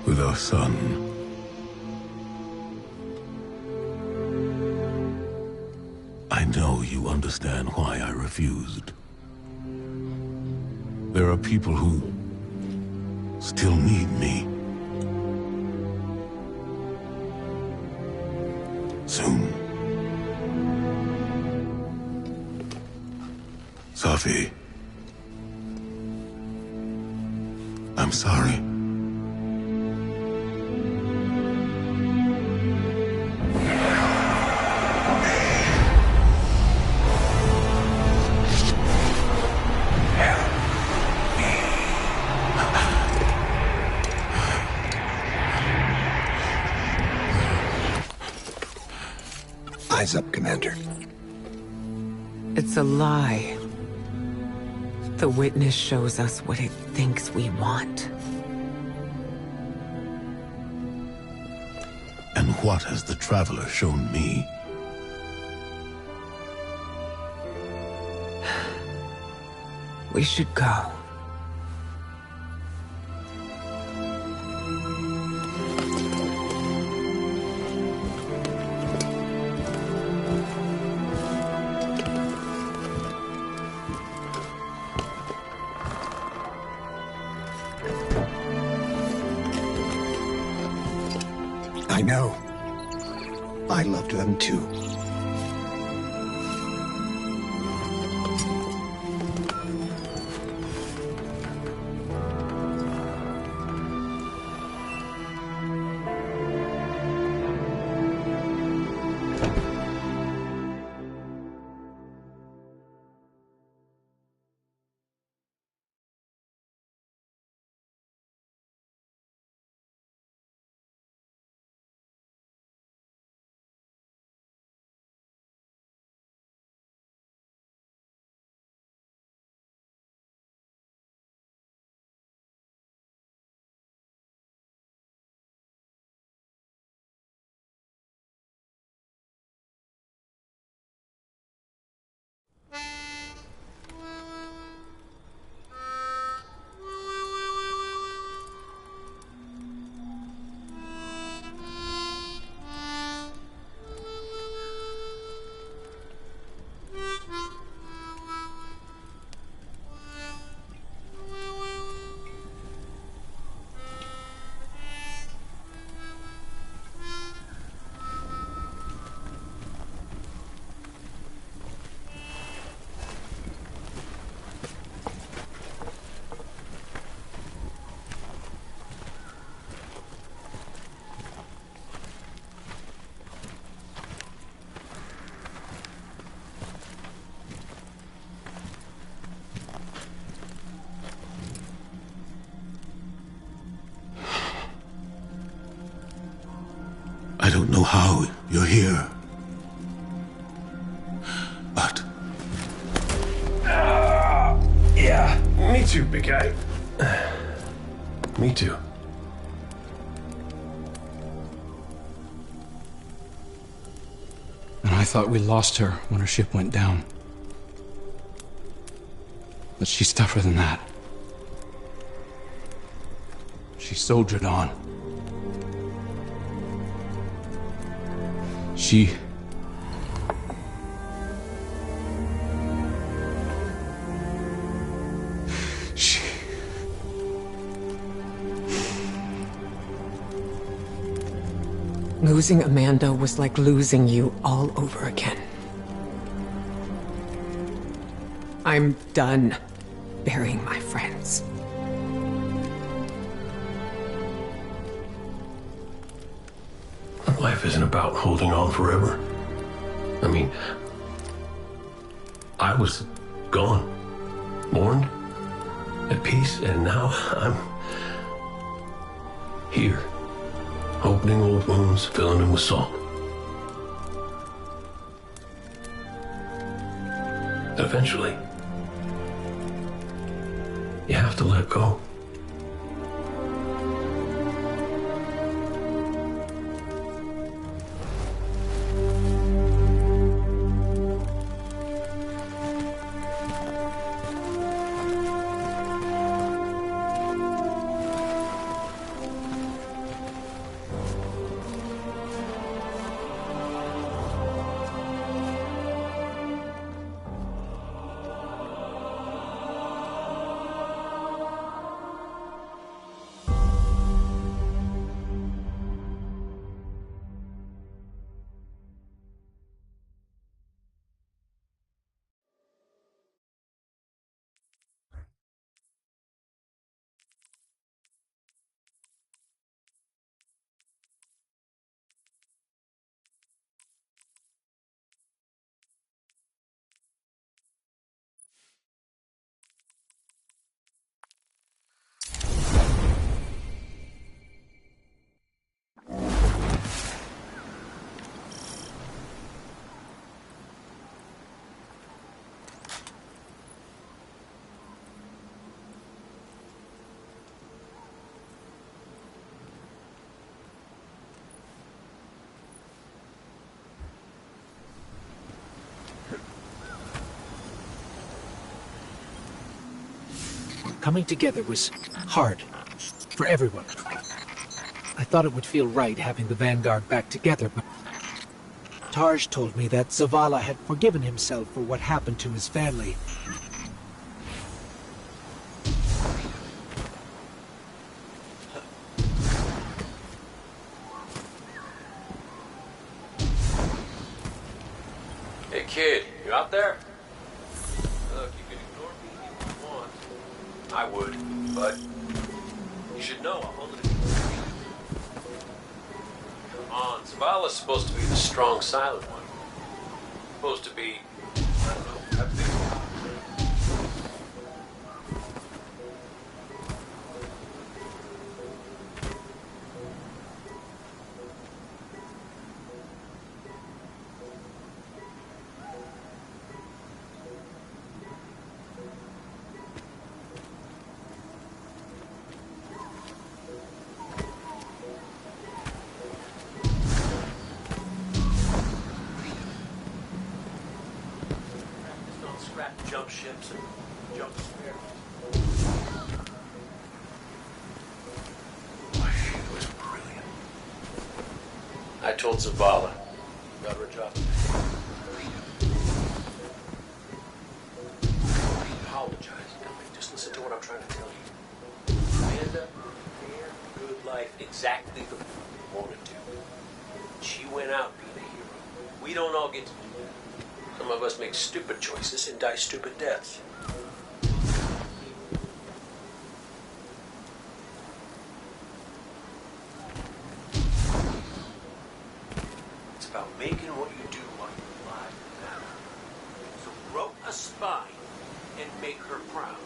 with our son, I know you understand why I refused. There are people who still need me. Soon. Safi. I'm sorry. Eyes up, Commander. It's a lie. The Witness shows us what it thinks we want. And what has the Traveler shown me? We should go. I know. I loved them too. I don't know how you're here. But... Yeah, me too, big guy. Me too. And I thought we lost her when her ship went down. But she's tougher than that. She soldiered on. Losing Amanda was like losing you all over again. I'm done burying my friends. Life isn't about holding on forever. I mean, I was gone, mourned, at peace, and now I'm here, opening old wounds, filling them with salt. Eventually, you have to let go. Coming together was hard for everyone. I thought it would feel right having the Vanguard back together, but Tarj told me that Zavala had forgiven himself for what happened to his family. Hey kid, you out there? Look, you can ignore me if you want. I would, but you should know I'll hold it against you. Come on, Zavala's supposed to be the strong, silent one. Supposed to be, I don't know, that big one. Jump ships and jump sparrows. It was brilliant. I told Zavala. Got her a job. Apologize. Just listen to what I'm trying to tell you. Amanda, fair, good life, exactly the way we wanted to. She went out being a hero. We don't all get to do that. Some of us make stupid choices and die stupid deaths. It's about making what you do while you're alive matter. So grow a spine and make her proud.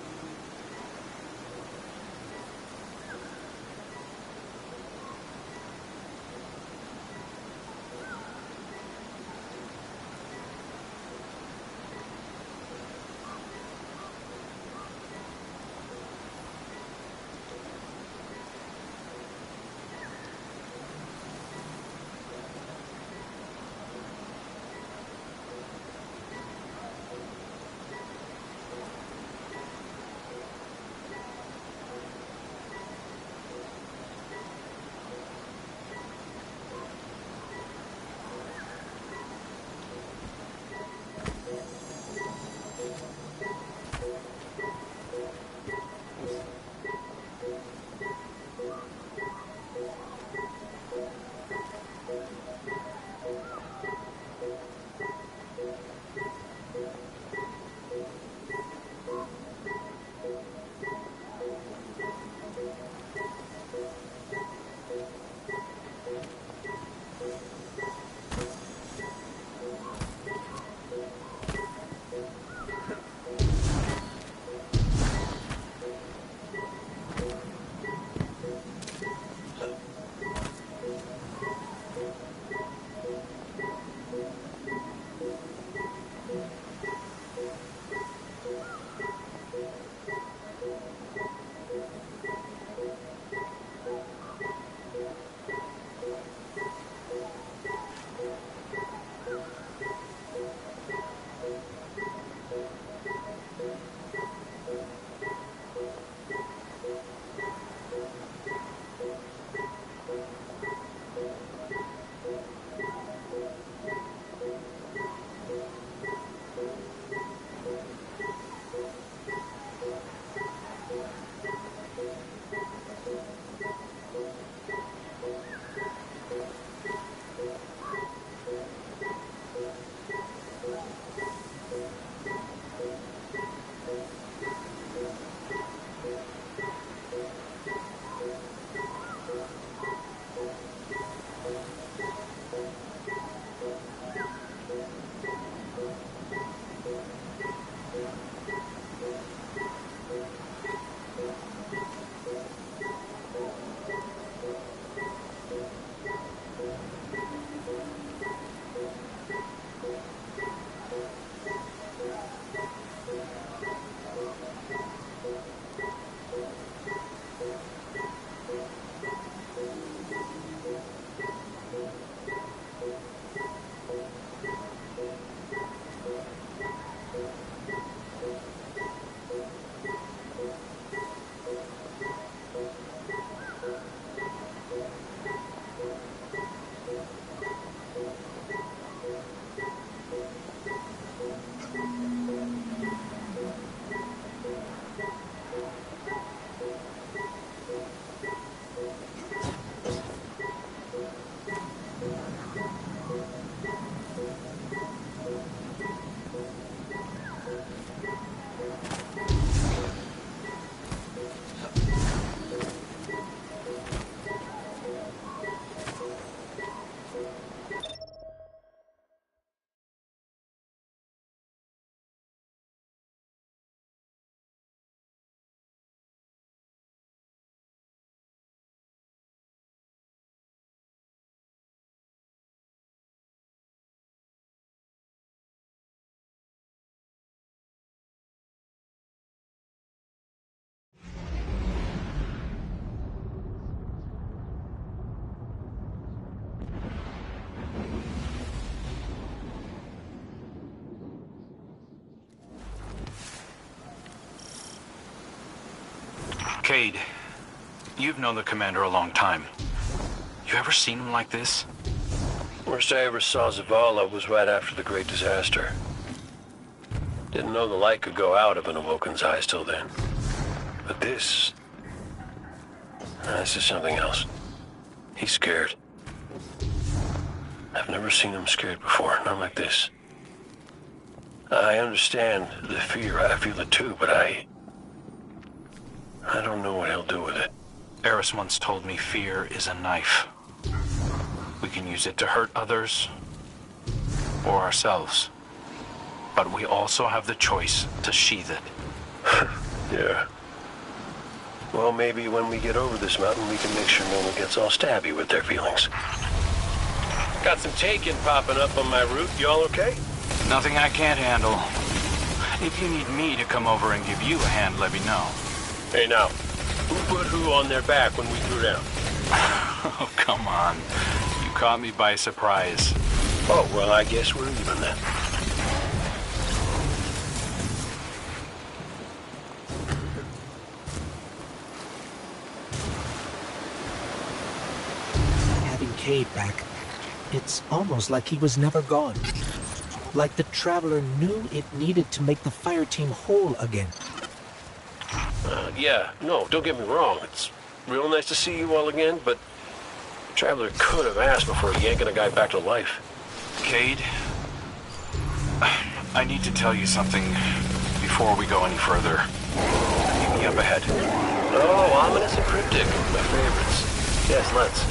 Cade, you've known the commander a long time. You ever seen him like this? Worst I ever saw Zavala was right after the Great Disaster. Didn't know the light could go out of an Awoken's eyes till then. But this is something else. He's scared. I've never seen him scared before, not like this. I understand the fear, I feel it too, but I don't know what he'll do with it. Eris once told me fear is a knife. We can use it to hurt others or ourselves. But we also have the choice to sheath it. Yeah. Well, maybe when we get over this mountain, we can make sure no one gets all stabby with their feelings. Got some taken popping up on my route. Y'all okay? Nothing I can't handle. If you need me to come over and give you a hand, let me know. Hey, now, who put who on their back when we threw down? Oh, come on. You caught me by surprise. Oh, well, I guess we're even then. Having Cade back, it's almost like he was never gone. Like the Traveler knew it needed to make the fire team whole again. Yeah, no, don't get me wrong. It's real nice to see you all again, but Traveler could have asked before yanking a guy back to life. Cade, I need to tell you something before we go any further. Meet me up ahead. Oh, ominous and cryptic. My favorites. Yes, let's.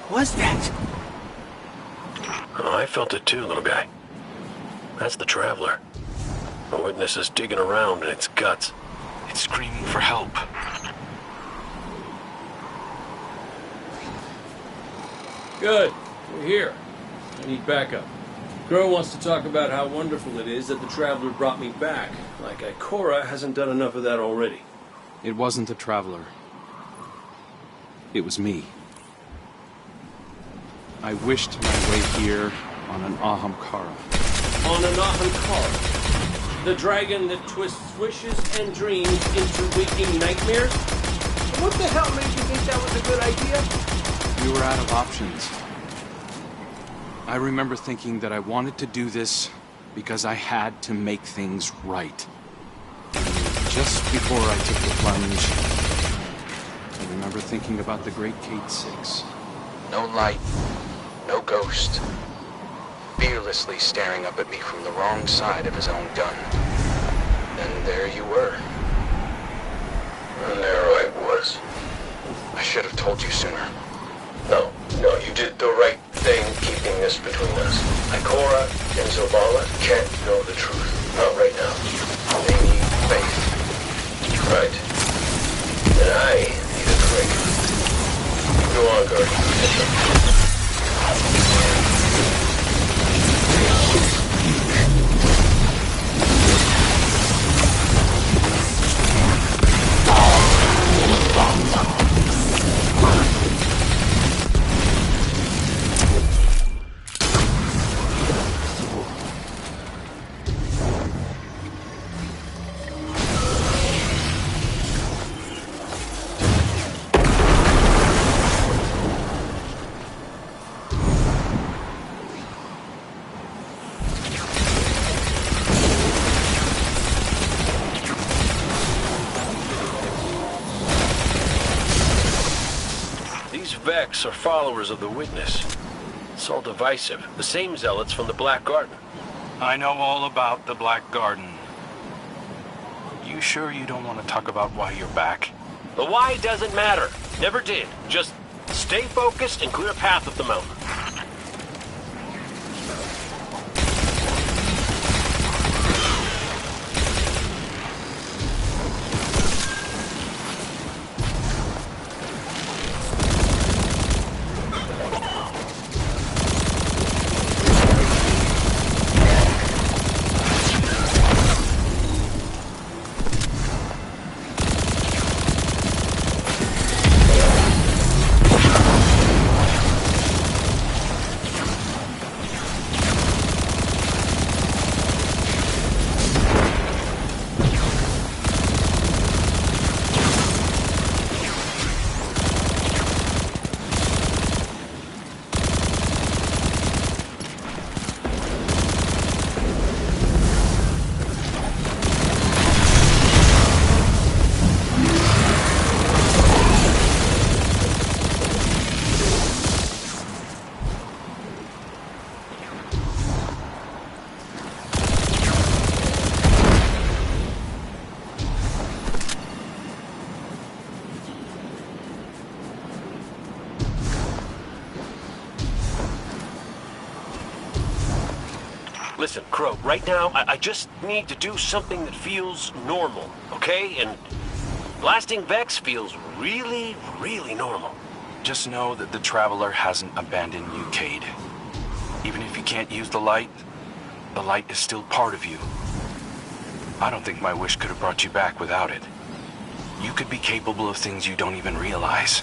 Was that? Oh, I felt it too, little guy. That's the Traveler. The witness is digging around in its guts. It's screaming for help. Good. We're here. I need backup. Crow wants to talk about how wonderful it is that the Traveler brought me back. Like Ikora hasn't done enough of that already. It wasn't the Traveler. It was me. I wished my way here on an Ahamkara. On an Ahamkara? The dragon that twists wishes and dreams into waking nightmares? What the hell made you think that was a good idea? We were out of options. I remember thinking that I wanted to do this because I had to make things right. Just before I took the plunge, I remember thinking about the Great Cade 6. No light, no ghost. Fearlessly staring up at me from the wrong side of his own gun. And there you were. And there I was. I should have told you sooner. No, you did the right thing keeping this between us. Ikora and Zavala can't know the truth. Not right now. They need faith. Right. And I need a drink. Go on, Guardian. These Vex are followers of the Witness. It's all divisive. The same zealots from the Black Garden. I know all about the Black Garden. You sure you don't want to talk about why you're back? The why doesn't matter. Never did. Just stay focused and clear a path up the mountain. Listen, Crow, right now, I just need to do something that feels normal, okay? And blasting Vex feels really, really normal. Just know that the Traveler hasn't abandoned you, Cade. Even if you can't use the light is still part of you. I don't think my wish could have brought you back without it. You could be capable of things you don't even realize.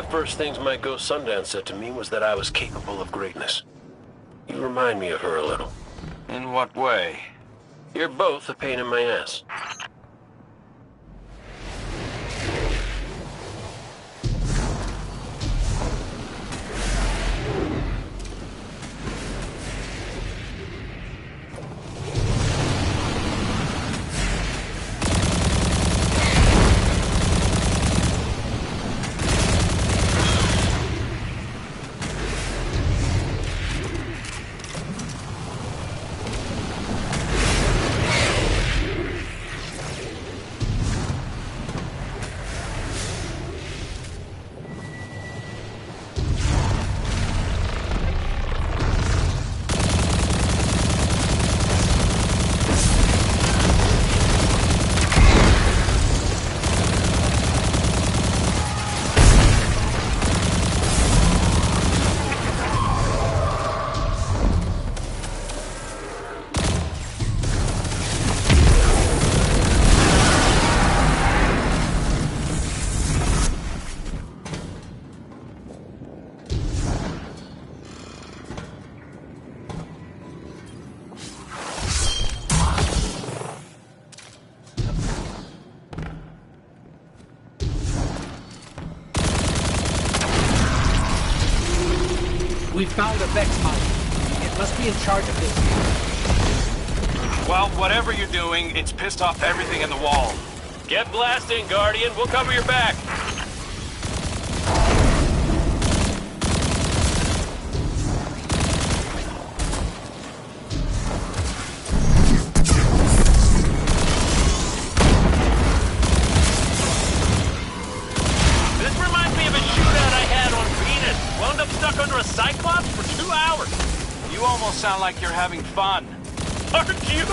first things my ghost Sundance said to me was that I was capable of greatness. You remind me of her a little. In what way? You're both a pain in my ass. We found a Vex mine. It must be in charge of this. Well, whatever you're doing, it's pissed off everything in the wall. Get blasting, Guardian. We'll cover your back. This reminds me of a shootout I had on Venus. Wound up stuck under a Cyclops for 2 hours. You almost sound like you're having fun. Aren't you?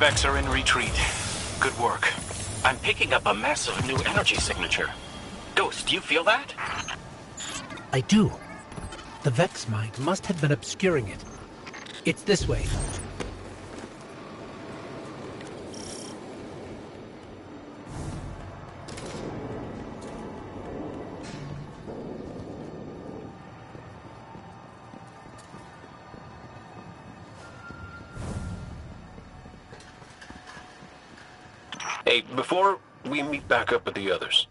Vex are in retreat. Good work. I'm picking up a massive new energy signature. Ghost, do you feel that? I do. The Vex mind must have been obscuring it. It's this way. Hey, before we meet back up with the others,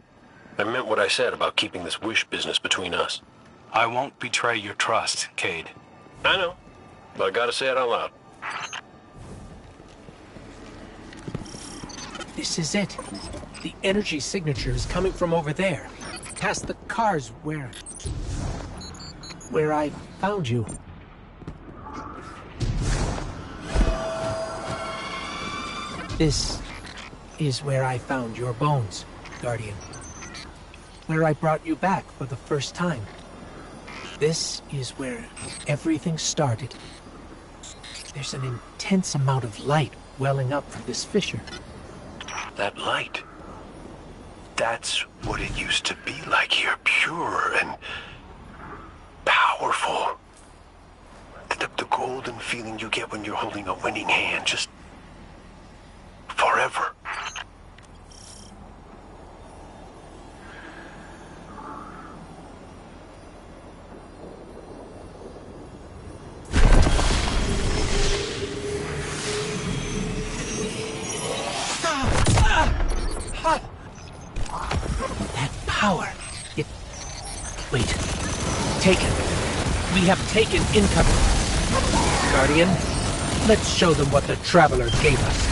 I meant what I said about keeping this wish business between us. I won't betray your trust, Cade. I know, but I gotta say it out loud. This is it. The energy signature is coming from over there, past the cars where I found you. This is where I found your bones, Guardian. Where I brought you back for the first time. This is where everything started. There's an intense amount of light welling up from this fissure. That light. That's what it used to be like here. Pure and powerful. The golden feeling you get when you're holding a winning hand. Just forever. That power. Wait. Taken. We have taken incoming. Guardian, let's show them what the Traveler gave us.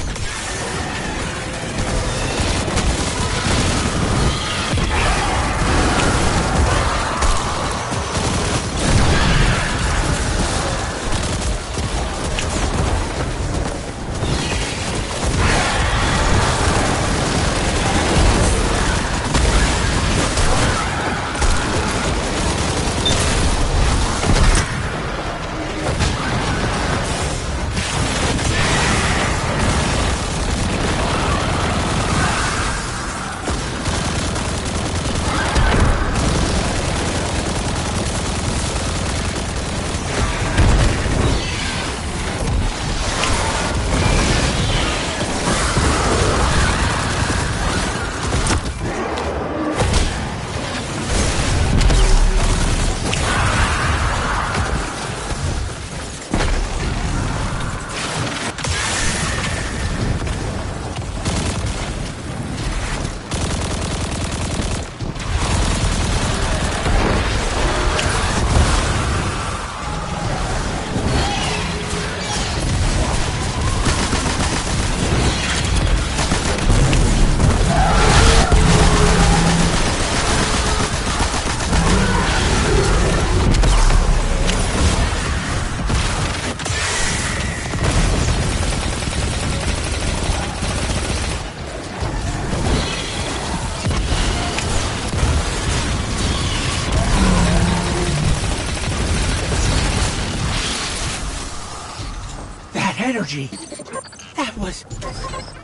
Energy.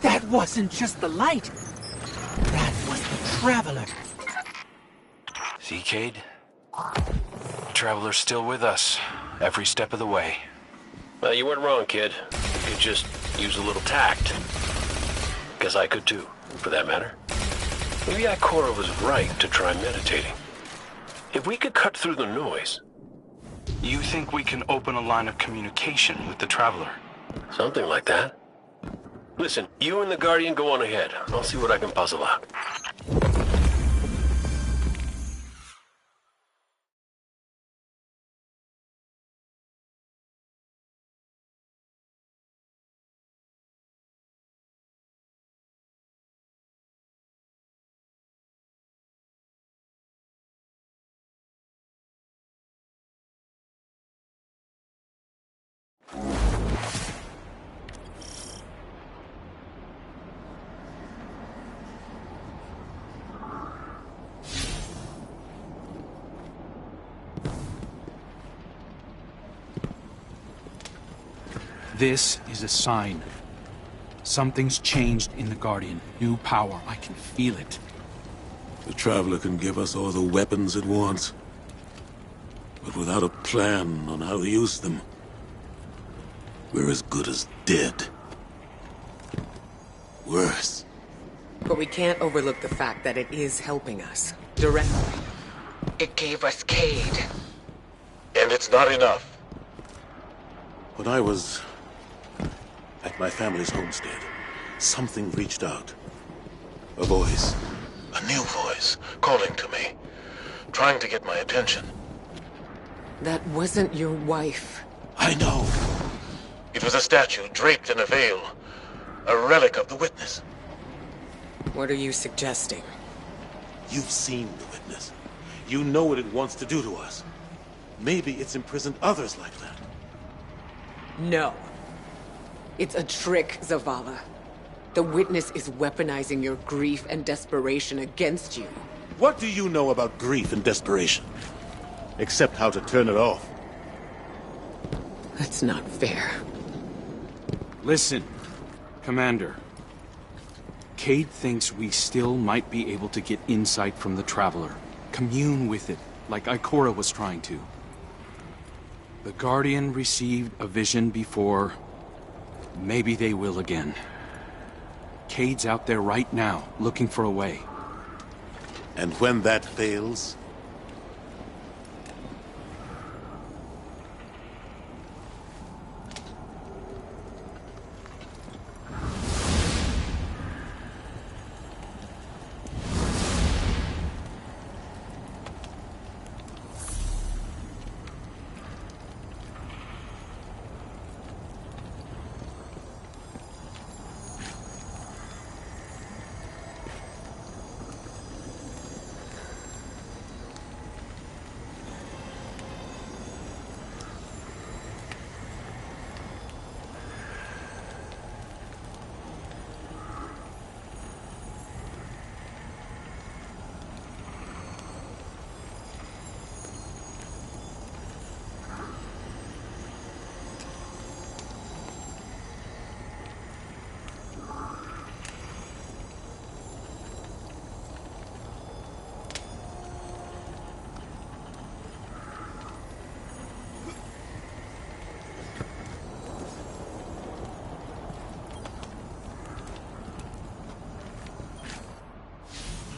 That wasn't just the light. That was the Traveler. See, Cade? The Traveler's still with us, every step of the way. Well, you weren't wrong, kid. You could just use a little tact. Guess I could too, for that matter. Maybe Ikora was right to try meditating. If we could cut through the noise... You think we can open a line of communication with the Traveler? Something like that. Listen, you and the Guardian go on ahead. I'll see what I can puzzle out. This is a sign. Something's changed in the Guardian. New power. I can feel it. The Traveler can give us all the weapons it wants. But without a plan on how to use them, we're as good as dead. Worse. But we can't overlook the fact that it is helping us. Directly. It gave us Cade. And it's not enough. When I was at my family's homestead, something reached out. A voice. A new voice, calling to me, trying to get my attention. That wasn't your wife. I know. It was a statue draped in a veil, a relic of the Witness. What are you suggesting? You've seen the Witness. You know what it wants to do to us. Maybe it's imprisoned others like that. No. It's a trick, Zavala. The Witness is weaponizing your grief and desperation against you. What do you know about grief and desperation? Except how to turn it off. That's not fair. Listen, Commander. Cade thinks we still might be able to get insight from the Traveler. Commune with it, like Ikora was trying to. The Guardian received a vision before. Maybe they will again. Cade's out there right now, looking for a way. And when that fails?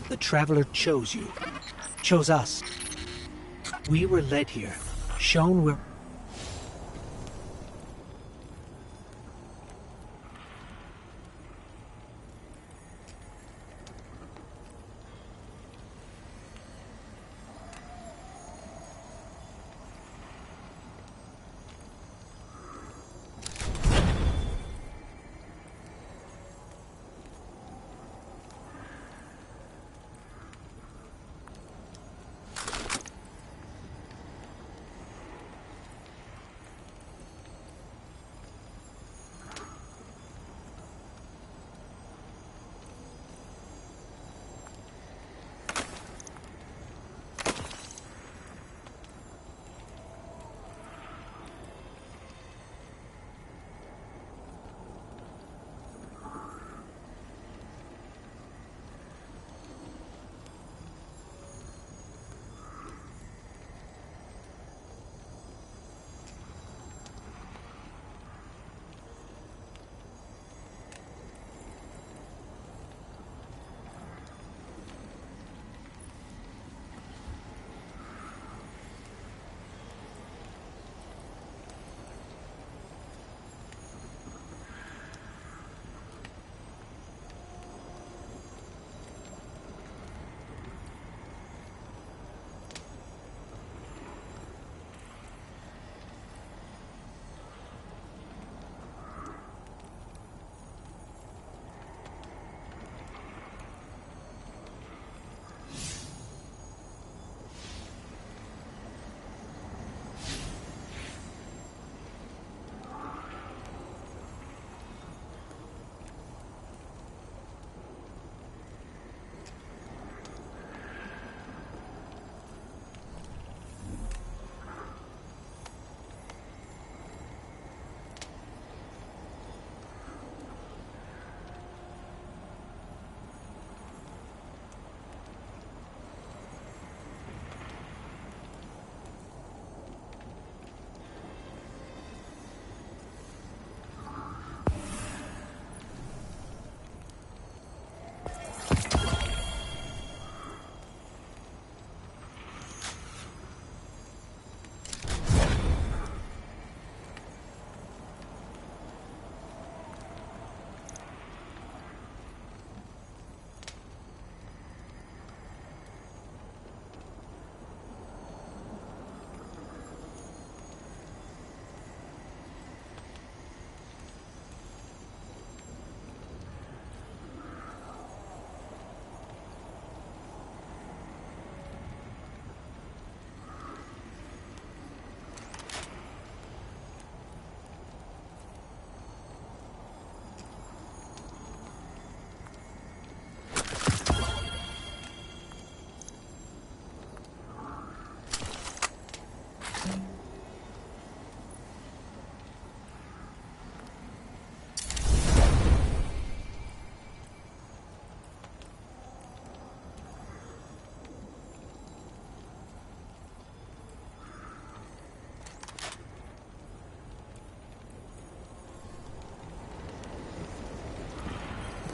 The Traveler chose you. Chose us. We were led here. Shown where...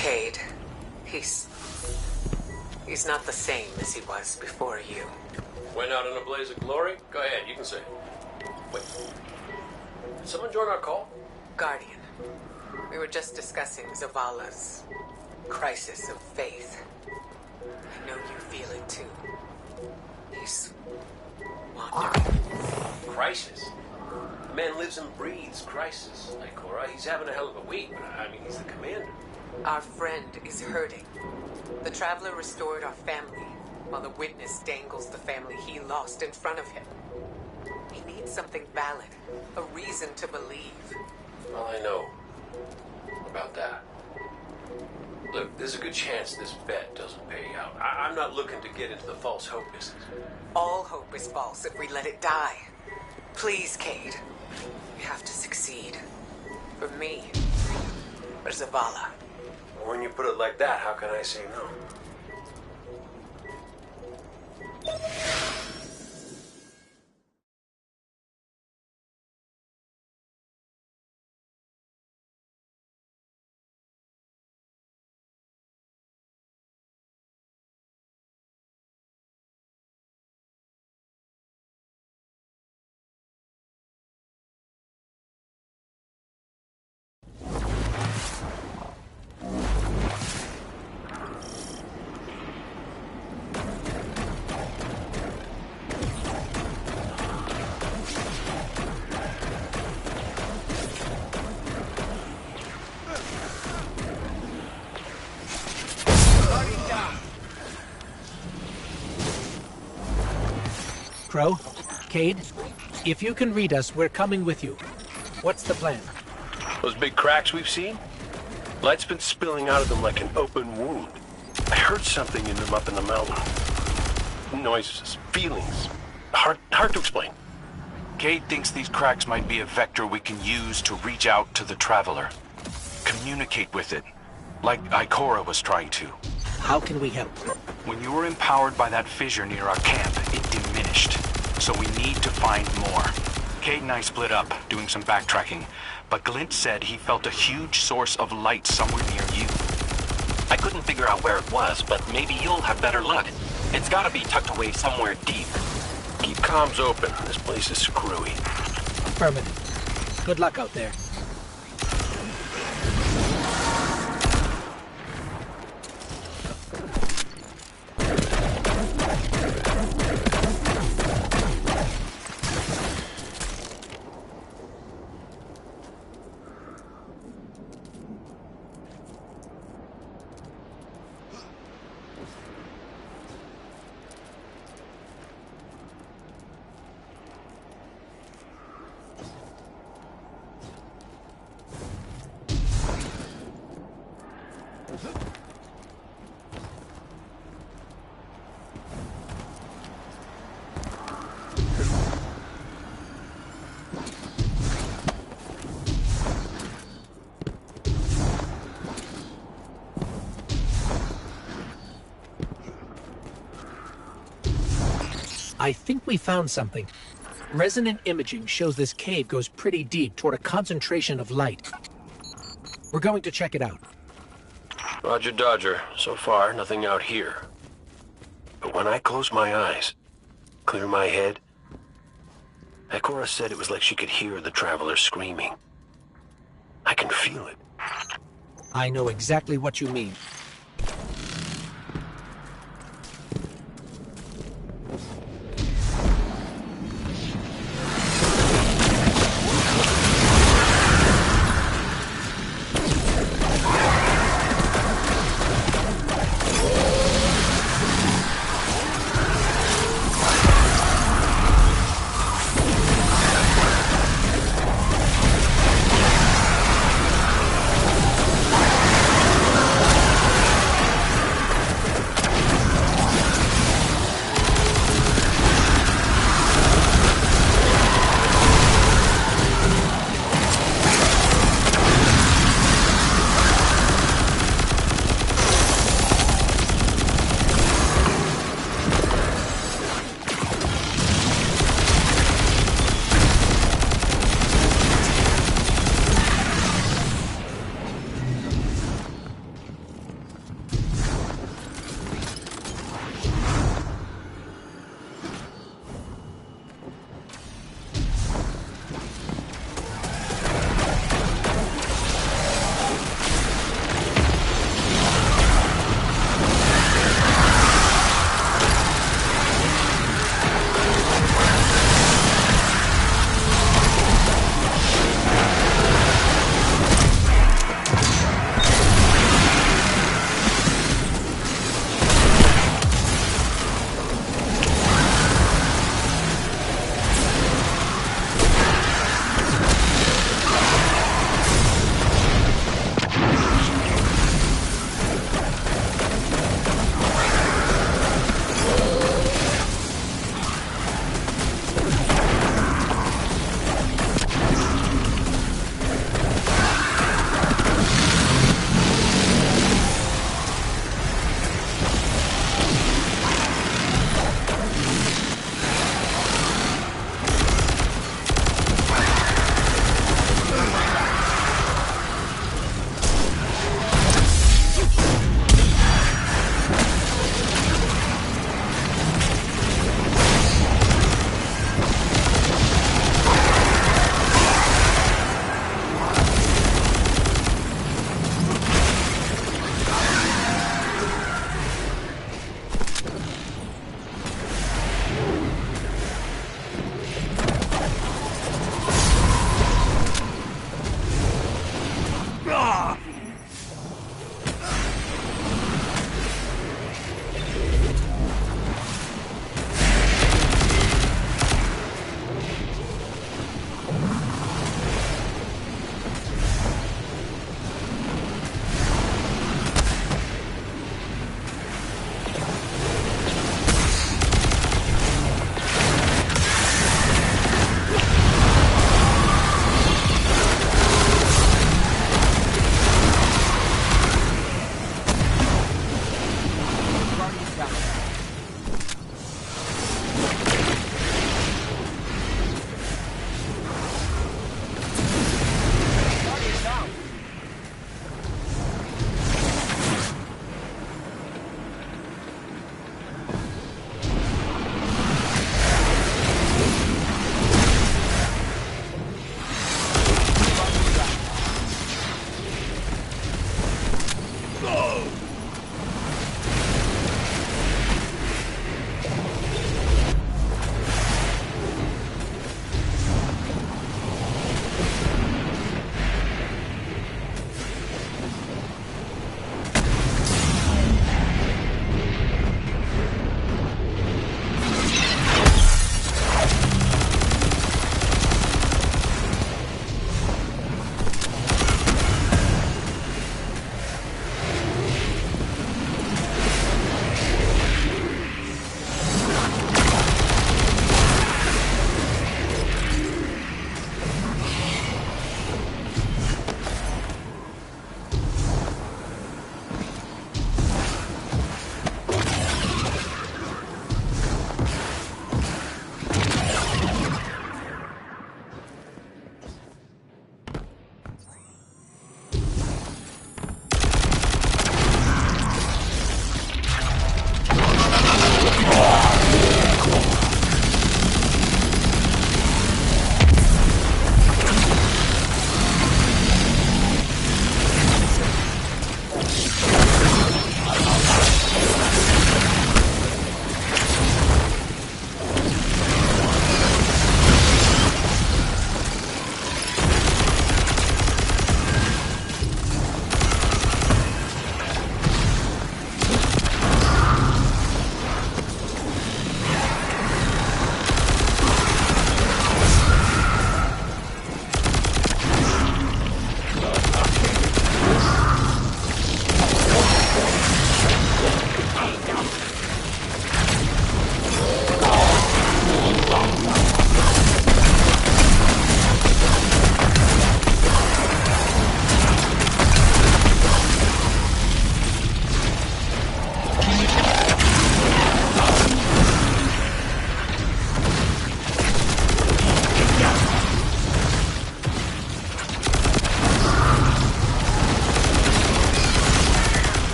Cade, he's not the same as he was before you. Went out in a blaze of glory? Go ahead, you can say. Wait. Did someone join our call? Guardian, we were just discussing Zavala's crisis of faith. I know you feel it too. He's wandering. Crisis? The man lives and breathes crisis, Ikora. He's having a hell of a week, but I mean, he's the commander. Our friend is hurting. The Traveler restored our family, while the Witness dangles the family he lost in front of him. He needs something valid, a reason to believe. Well, I know about that. Look, there's a good chance this bet doesn't pay out. I'm not looking to get into the false hope business. All hope is false if we let it die. Please, Cade. We have to succeed. For me. For Zavala. When you put it like that, how can I say no? Crow, Cade, if you can read us, we're coming with you. What's the plan? Those big cracks we've seen? Light's been spilling out of them like an open wound. I heard something in them up in the mountain. Noises, feelings. Hard to explain. Cade thinks these cracks might be a vector we can use to reach out to the Traveler. Communicate with it, like Ikora was trying to. How can we help? When you were empowered by that fissure near our camp, it diminished. So we need to find more. Cade and I split up, doing some backtracking, but Glint said he felt a huge source of light somewhere near you. I couldn't figure out where it was, but maybe you'll have better luck. It's gotta be tucked away somewhere deep. Keep comms open. This place is screwy. Affirmative. Good luck out there. I think we found something. Resonant imaging shows this cave goes pretty deep toward a concentration of light. We're going to check it out. Roger Dodger. So far, nothing out here. But when I close my eyes, clear my head, Ikora said it was like she could hear the Traveler screaming. I can feel it. I know exactly what you mean.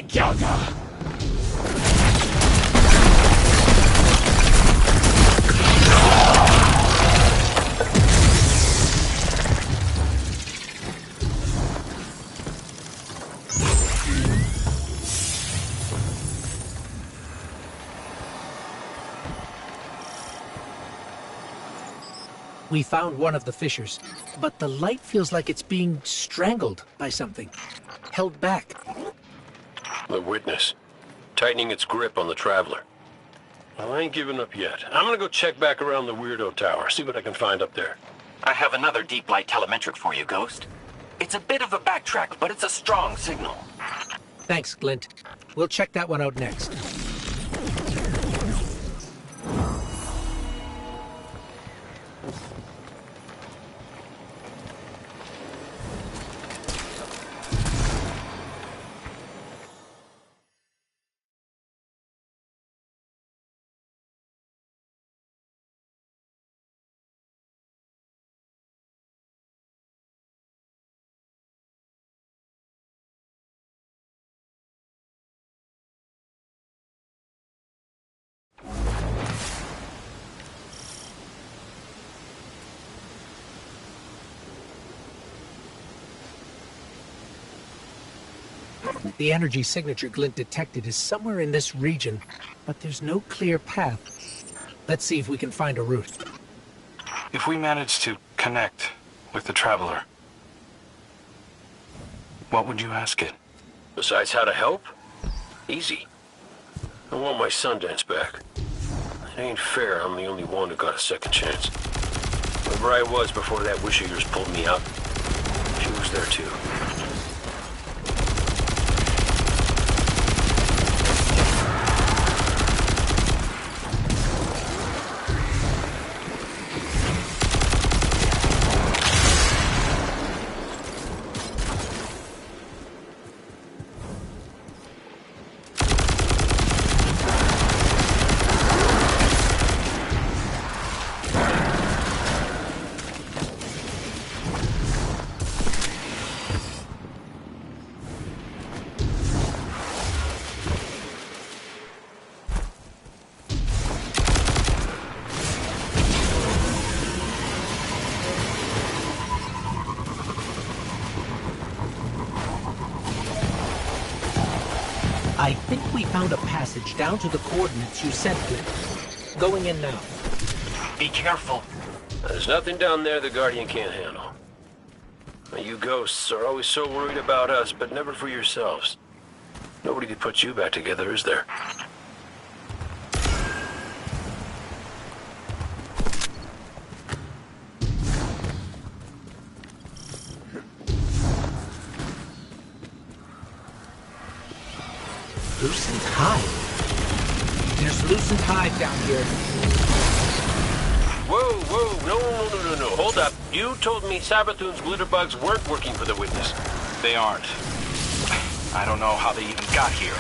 together! We found one of the fissures, but the light feels like it's being strangled by something. Held back. The witness. Tightening its grip on the Traveler. Well, I ain't giving up yet. I'm gonna go check back around the Weirdo Tower, see what I can find up there. I have another deep light telemetric for you, Ghost. It's a bit of a backtrack, but it's a strong signal. Thanks, Glint. We'll check that one out next. The energy signature Glint detected is somewhere in this region, but there's no clear path. Let's see if we can find a route. If we manage to connect with the Traveler, what would you ask it? Besides how to help? Easy. I want my Sundance back. It ain't fair I'm the only one who got a second chance. Wherever I was before that wish of yours pulled me out, she was there too. I think we found a passage down to the coordinates you sent, Glint. Going in now. Be careful. There's nothing down there the Guardian can't handle. Now, you ghosts are always so worried about us, but never for yourselves. Nobody to put you back together, is there? Lucent Hive. There's Lucent Hive down here. Whoa, no, hold up. You told me Sabathun's glitterbugs weren't working for the Witness. They aren't. I don't know how they even got here.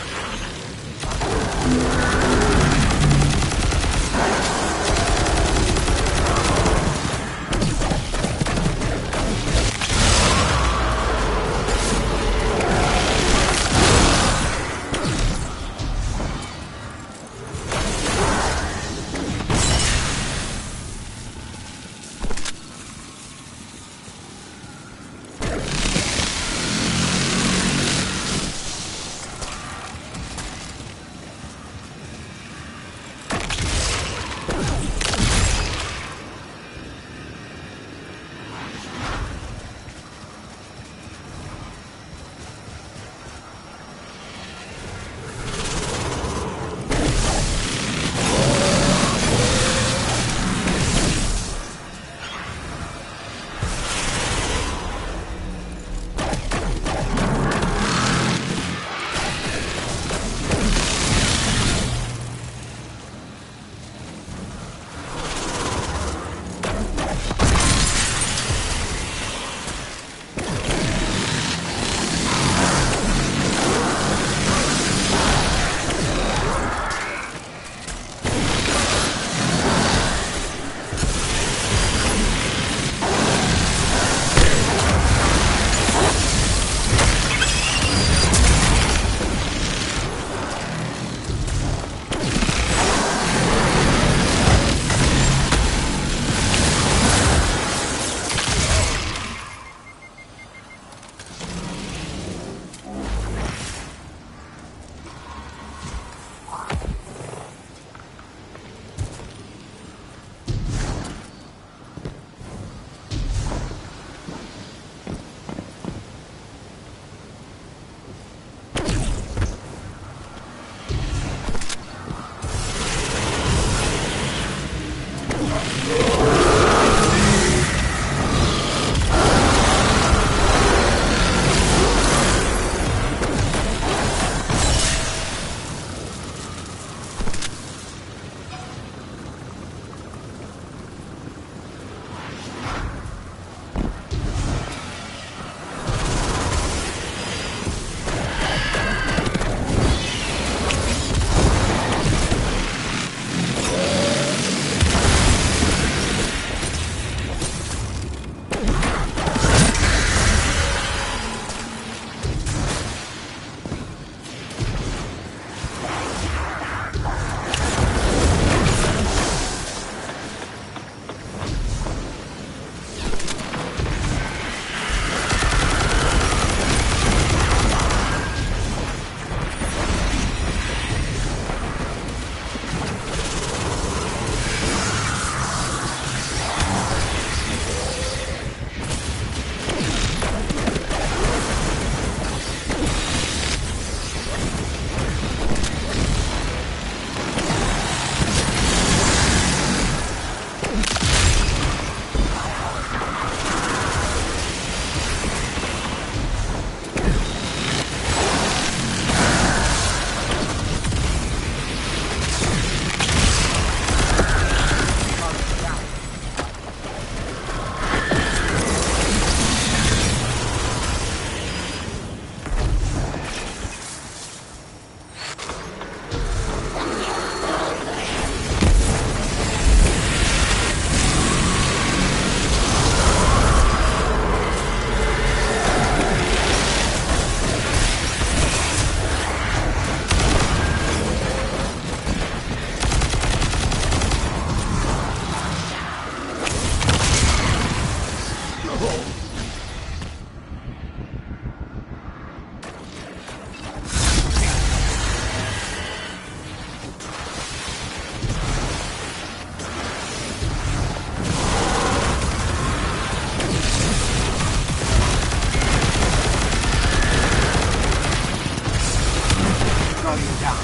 Guardian down.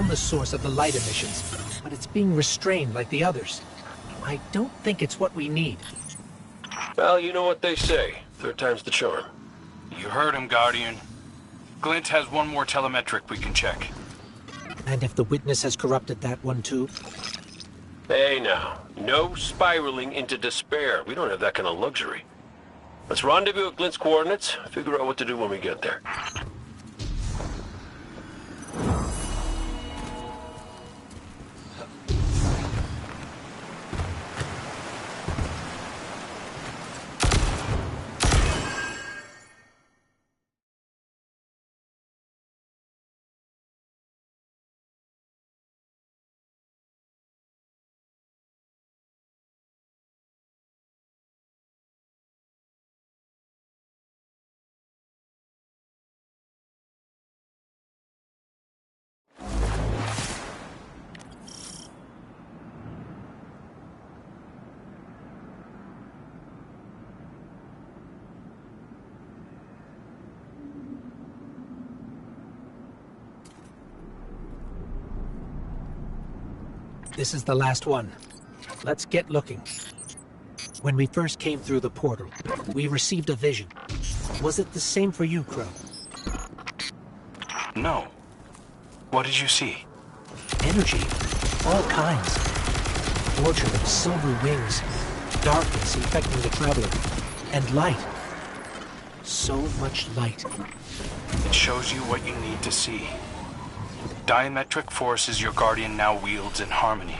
The source of the light emissions, but it's being restrained like the others. I don't think it's what we need. Well, you know what they say. Third time's the charm. You heard him, Guardian. Glint has one more telemetric we can check. And if the witness has corrupted that one too? Hey now, no spiraling into despair. We don't have that kind of luxury. Let's rendezvous at Glint's coordinates, figure out what to do when we get there. This is the last one. Let's get looking. When we first came through the portal, we received a vision. Was it the same for you, Crow? No. What did you see? Energy. All kinds. Orchard of silver wings. Darkness infecting the traveler. And light. So much light. It shows you what you need to see. Diametric forces your Guardian now wields in harmony.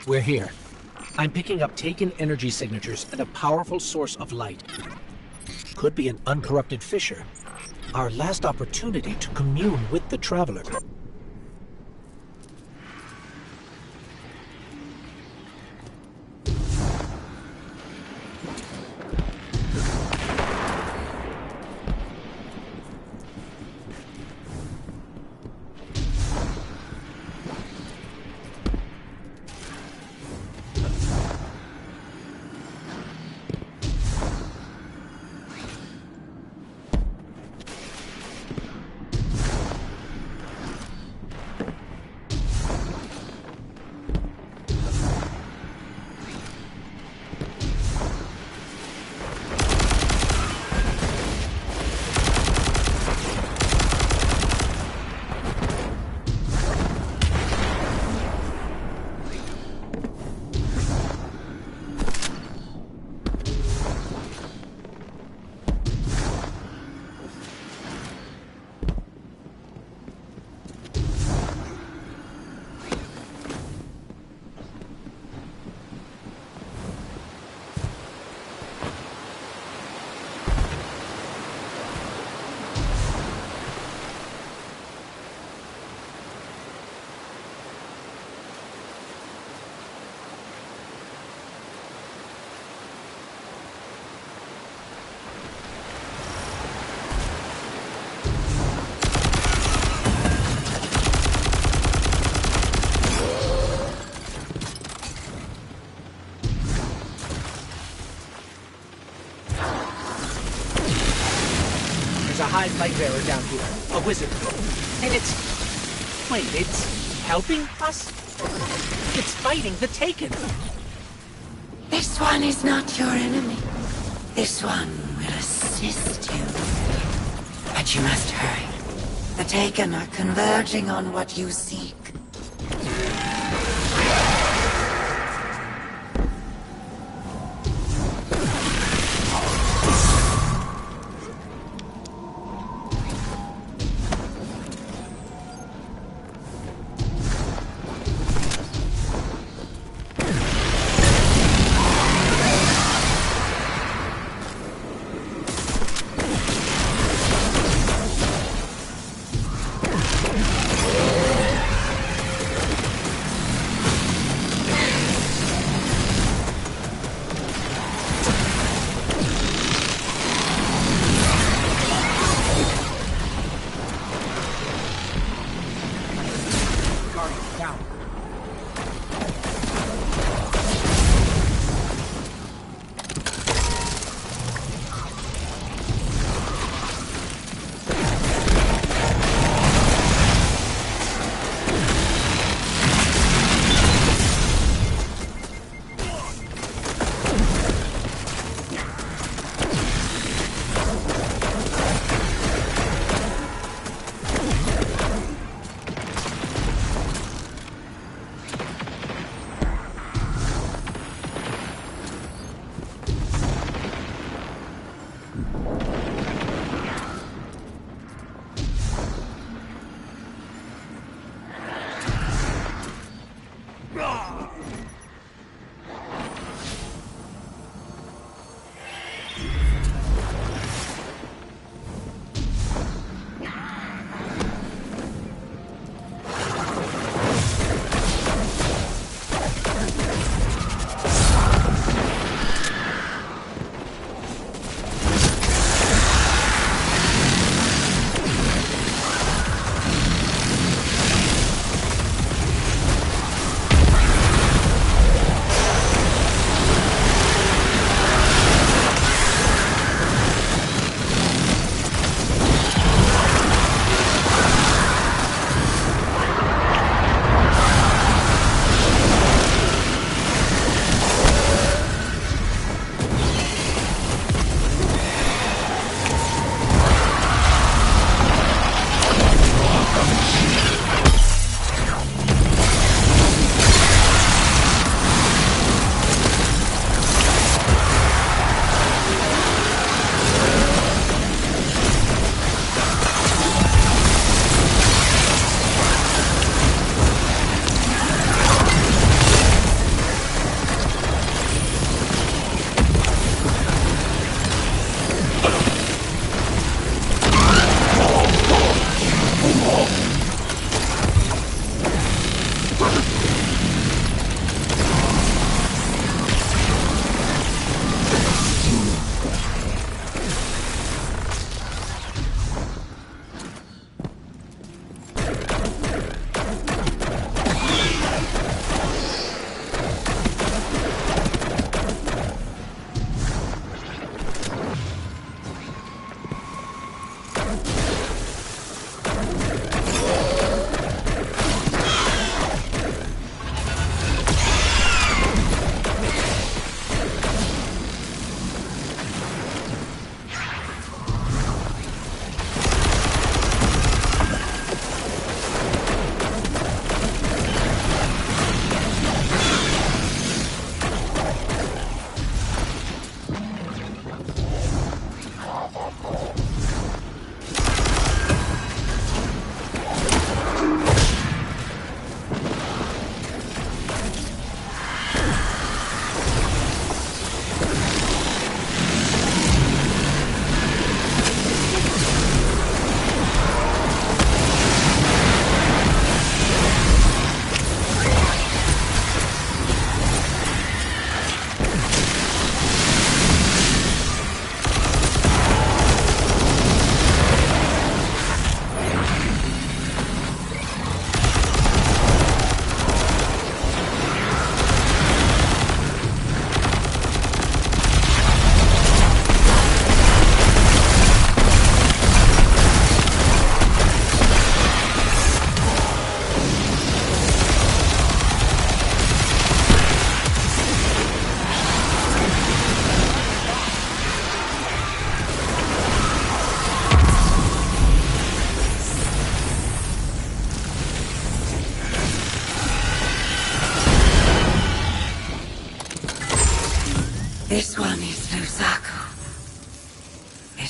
We're here. I'm picking up taken energy signatures and a powerful source of light. Could be an uncorrupted fissure. Our last opportunity to commune with the Traveler. There's a high light bearer down here, a wizard. And it's... Wait, it's helping us? It's fighting the Taken. This one is not your enemy. This one will assist you. But you must hurry. The Taken are converging on what you seek.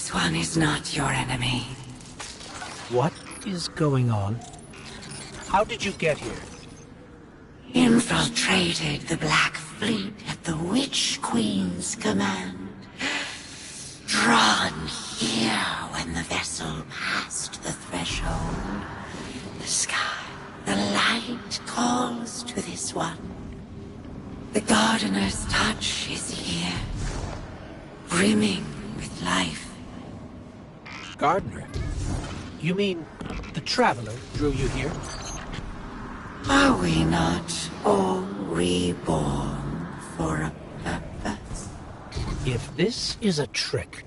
This one is not your enemy. What is going on? How did you get here? Infiltrated the Black Fleet at the Witch Queen's command. Drawn here when the vessel passed the threshold. The sky, the light calls to this one. The Gardener's touch is here, brimming with life. Gardener? You mean the Traveler drew you here? Are we not all reborn for a purpose? If this is a trick...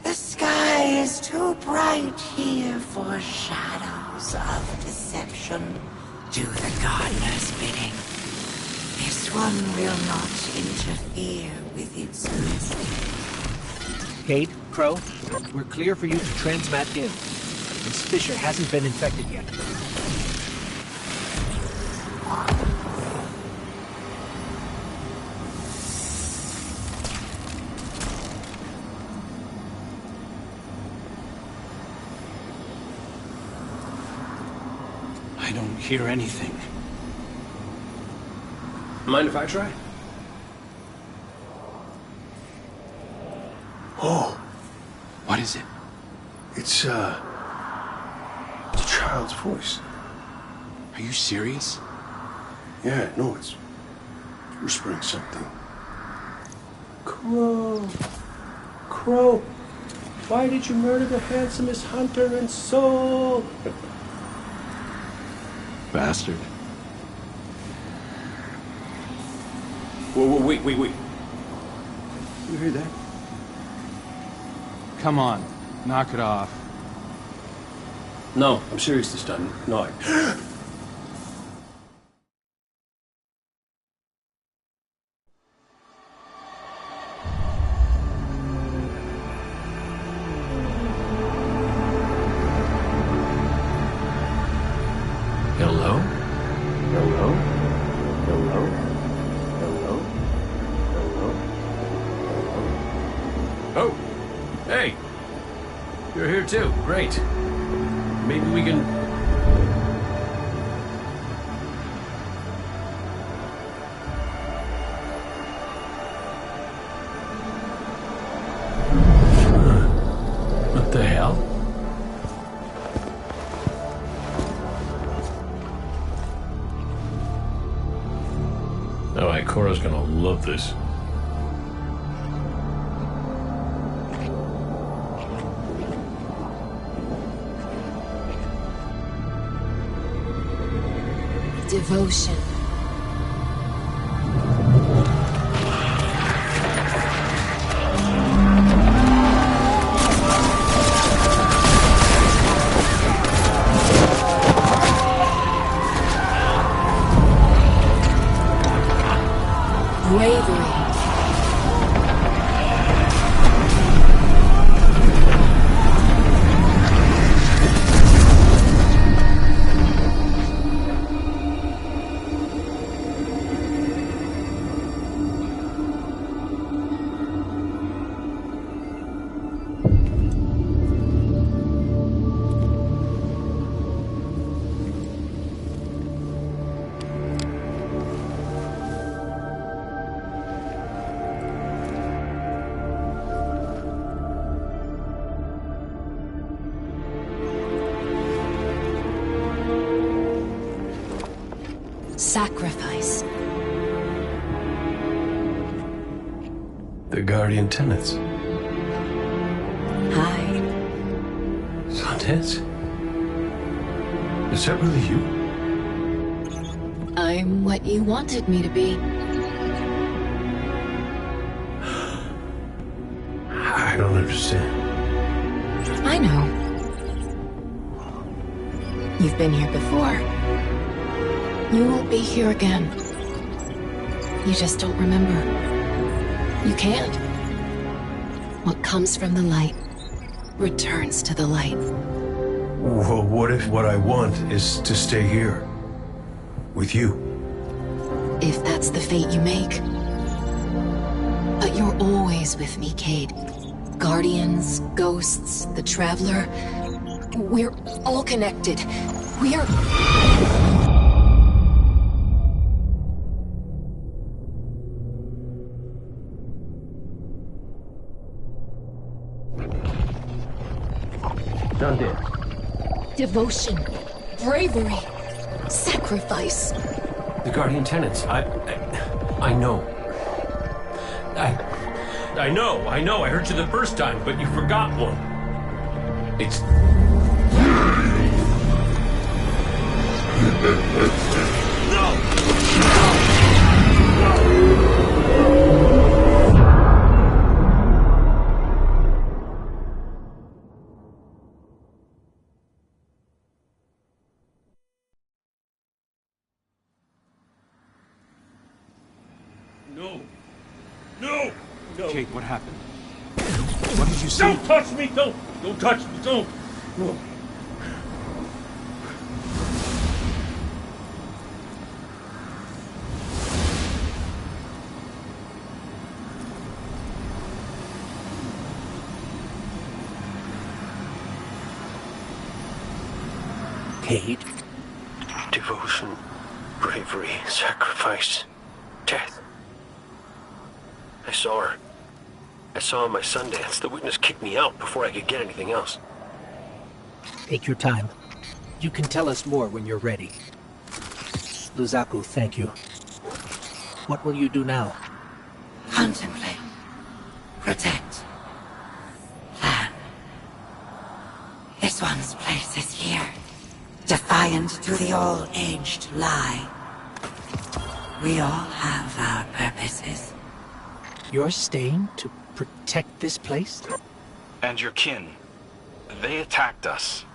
The sky is too bright here for shadows of deception. Do the Gardener's bidding. This one will not interfere with its mission. Cade, Crow, we're clear for you to transmat in. Miss Fisher hasn't been infected yet. I don't hear anything. Mind if I try? Oh, What is it? it's a child's voice. Are you serious? Yeah, no, it's whispering something. Crow. Crow. Why did you murder the handsomest hunter in Seoul? Bastard. Whoa, wait. You hear that? Come on, knock it off. No, I'm serious this time. No, Hello? Hello? Hello? Hello? Hello? Oh, hey. You're here too. Great. Maybe we can... What the hell? Oh, Ikora's gonna love this. Devotion. Bravery. Sacrifice. The Guardian tenants. Hi. Sundance? Is that really you? I'm what you wanted me to be. I don't understand. I know. You've been here before. You won't be here again. You just don't remember. You can't. What comes from the light returns to the light. Well, what if what I want is to stay here? With you? If that's the fate you make. But you're always with me, Cade. Guardians, ghosts, the Traveler. We're all connected. We're... Done deal. Devotion, bravery, sacrifice. The Guardian tenants. I know. I know. I heard you the first time, but you forgot one. It's... No! Kate, what happened? What did you see? Don't touch me! Don't touch me! Don't! No. Cade? Devotion, bravery, sacrifice, death. I saw her. I saw her on my Sundance. The witness kicked me out before I could get anything else. Take your time. You can tell us more when you're ready. Luzaku, thank you. What will you do now? Contemplate. Protect. Plan. This one's place is here. Defiant to the all-aged lie. We all have our purposes. You're staying to protect this place? And your kin. They attacked us.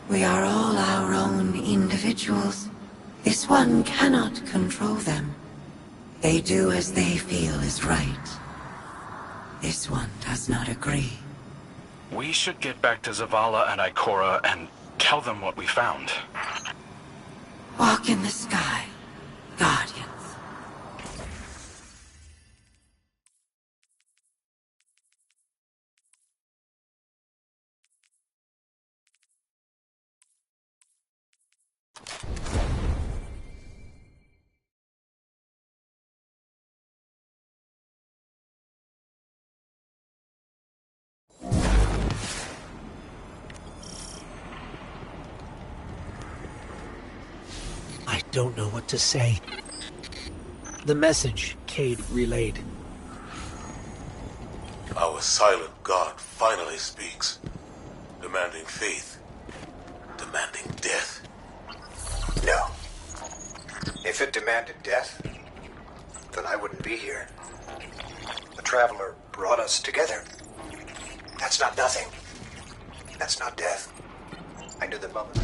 We are all our own individuals. This one cannot control them. They do as they feel is right. This one does not agree. We should get back to Zavala and Ikora and tell them what we found. Walk in the sky, Guardians. I don't know what to say. The message Cade relayed. Our silent god finally speaks, demanding faith, demanding death. No. If it demanded death, then I wouldn't be here. The Traveler brought us together. That's not nothing. That's not death. I knew the moment.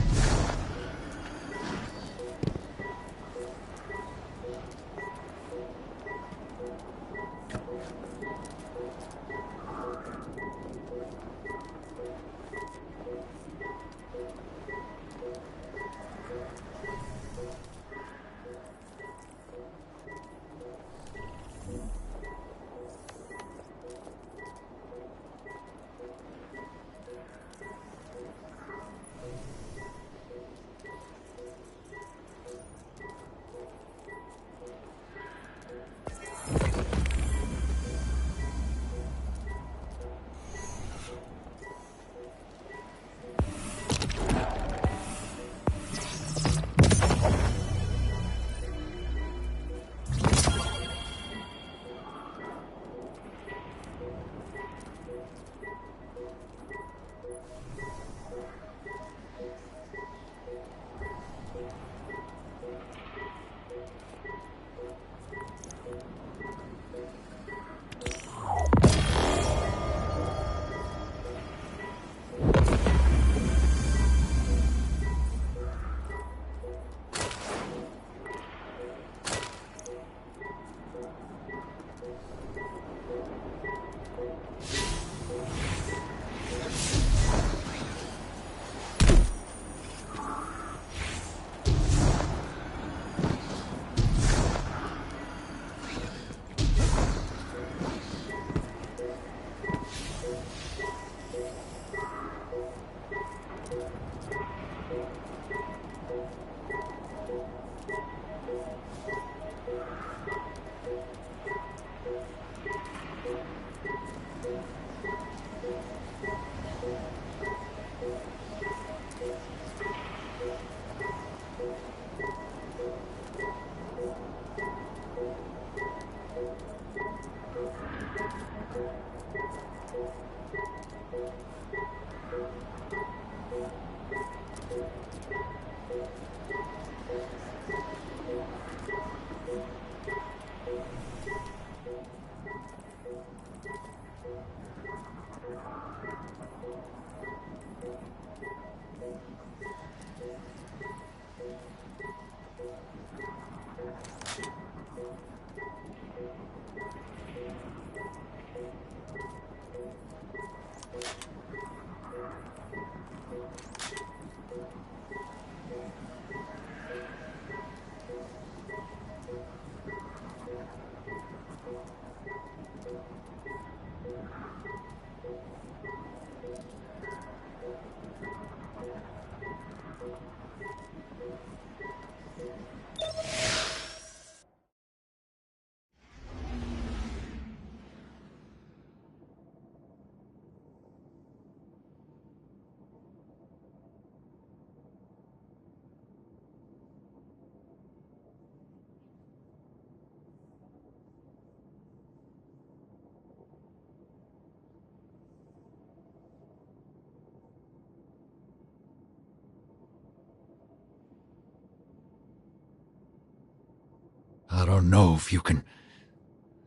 I don't know if you can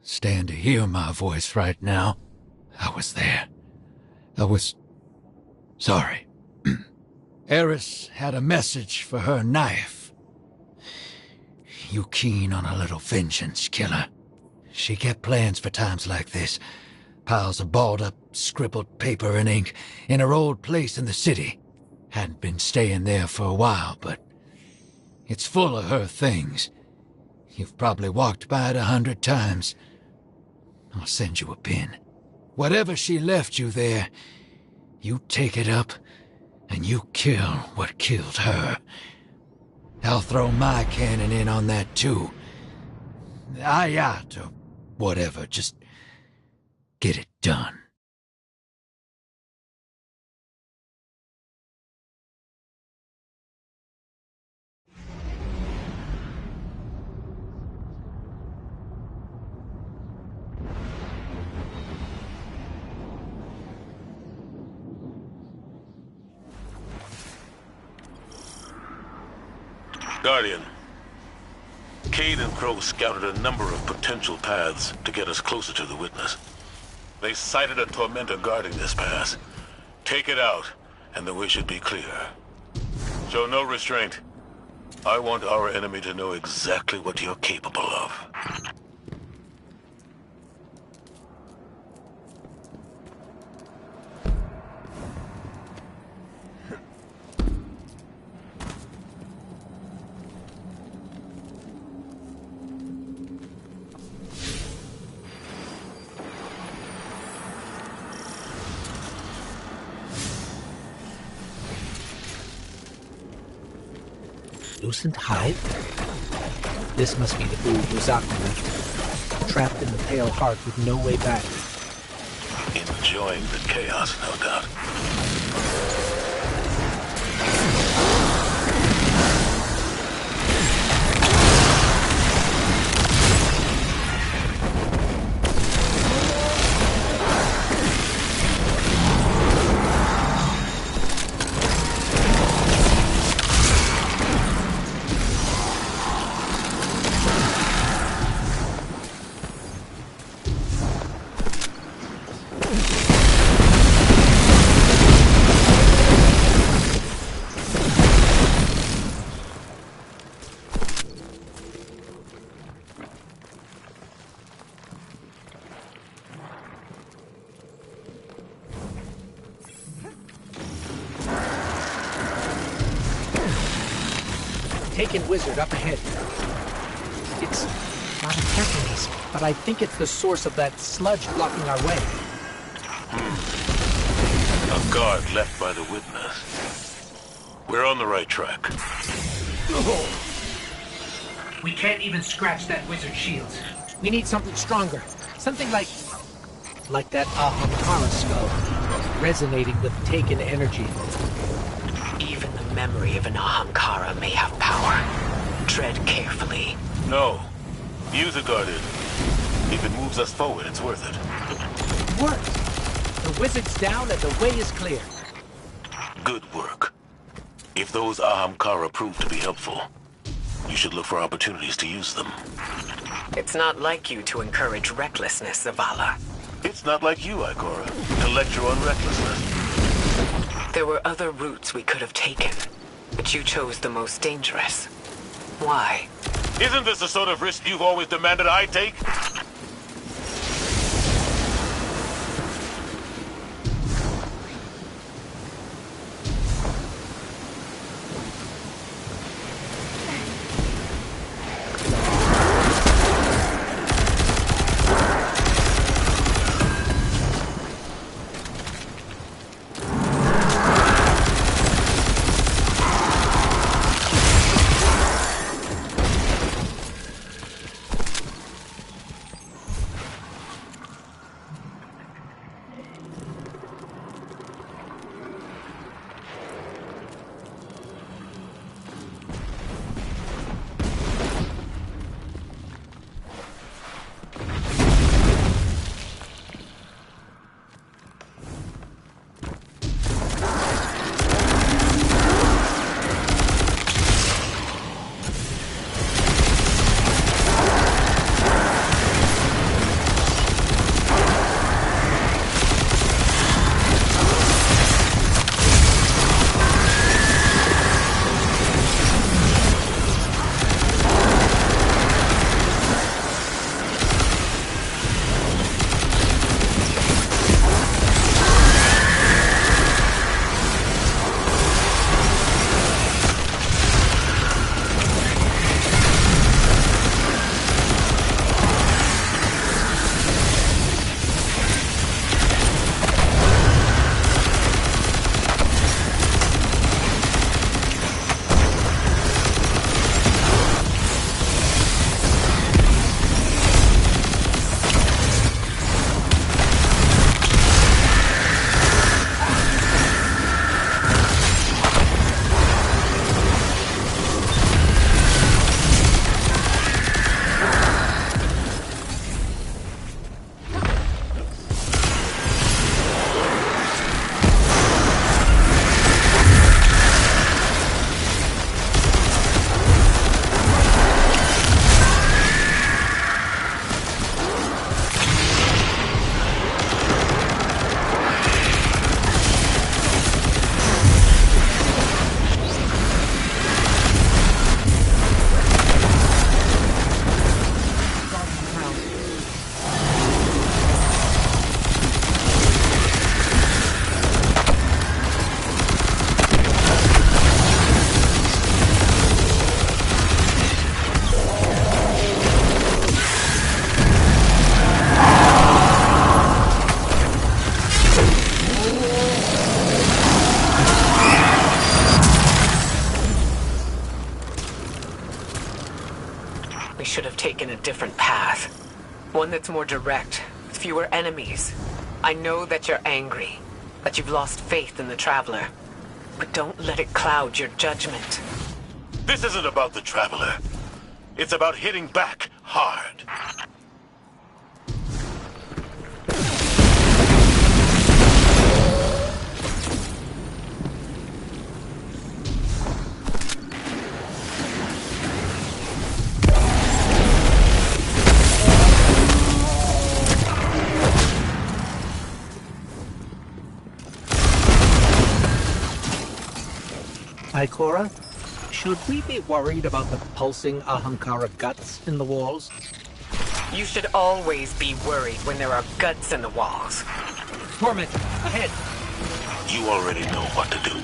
stand to hear my voice right now. I was there. I was sorry. Eris had a message for her knife. You keen on a little vengeance, killer? She kept plans for times like this. Piles of balled up, scribbled paper and ink in her old place in the city. Hadn't been staying there for a while, but it's full of her things. You've probably walked by it 100 times. I'll send you a pin. Whatever she left you there, you take it up and you kill what killed her. I'll throw my cannon in on that too. Ayat or whatever, just get it done. Guardian, Cade and Crow scouted a number of potential paths to get us closer to the Witness. They sighted a Tormentor guarding this pass. Take it out, and the way should be clear. Show no restraint. I want our enemy to know exactly what you're capable of. Lucent hide? This must be the food Ruzaki left. Trapped in the Pale Heart with no way back. Enjoying the chaos, no doubt. Taken wizard up ahead. It's not a Tetramis, but I think it's the source of that sludge blocking our way. A guard left by the Witness. We're on the right track. We can't even scratch that wizard's shields. We need something stronger. Something like that Ahamkara skull, resonating with taken energy. Even the memory of an Ahamkara may have power. Tread carefully. No. Use it, Guardian. If it moves us forward, it's worth it. Worth? The wizard's down and the way is clear. Good work. If those Ahamkara prove to be helpful, you should look for opportunities to use them. It's not like you to encourage recklessness, Zavala. It's not like you, Ikora, to lecture on recklessness. There were other routes we could have taken, but you chose the most dangerous. Why? Isn't this the sort of risk you've always demanded I take? We should have taken a different path. One that's more direct, with fewer enemies. I know that you're angry, that you've lost faith in the Traveler. But don't let it cloud your judgment. This isn't about the Traveler. It's about hitting back hard. Ikora, should we be worried about the pulsing Ahamkara guts in the walls? You should always be worried when there are guts in the walls. Torment, ahead! You already know what to do.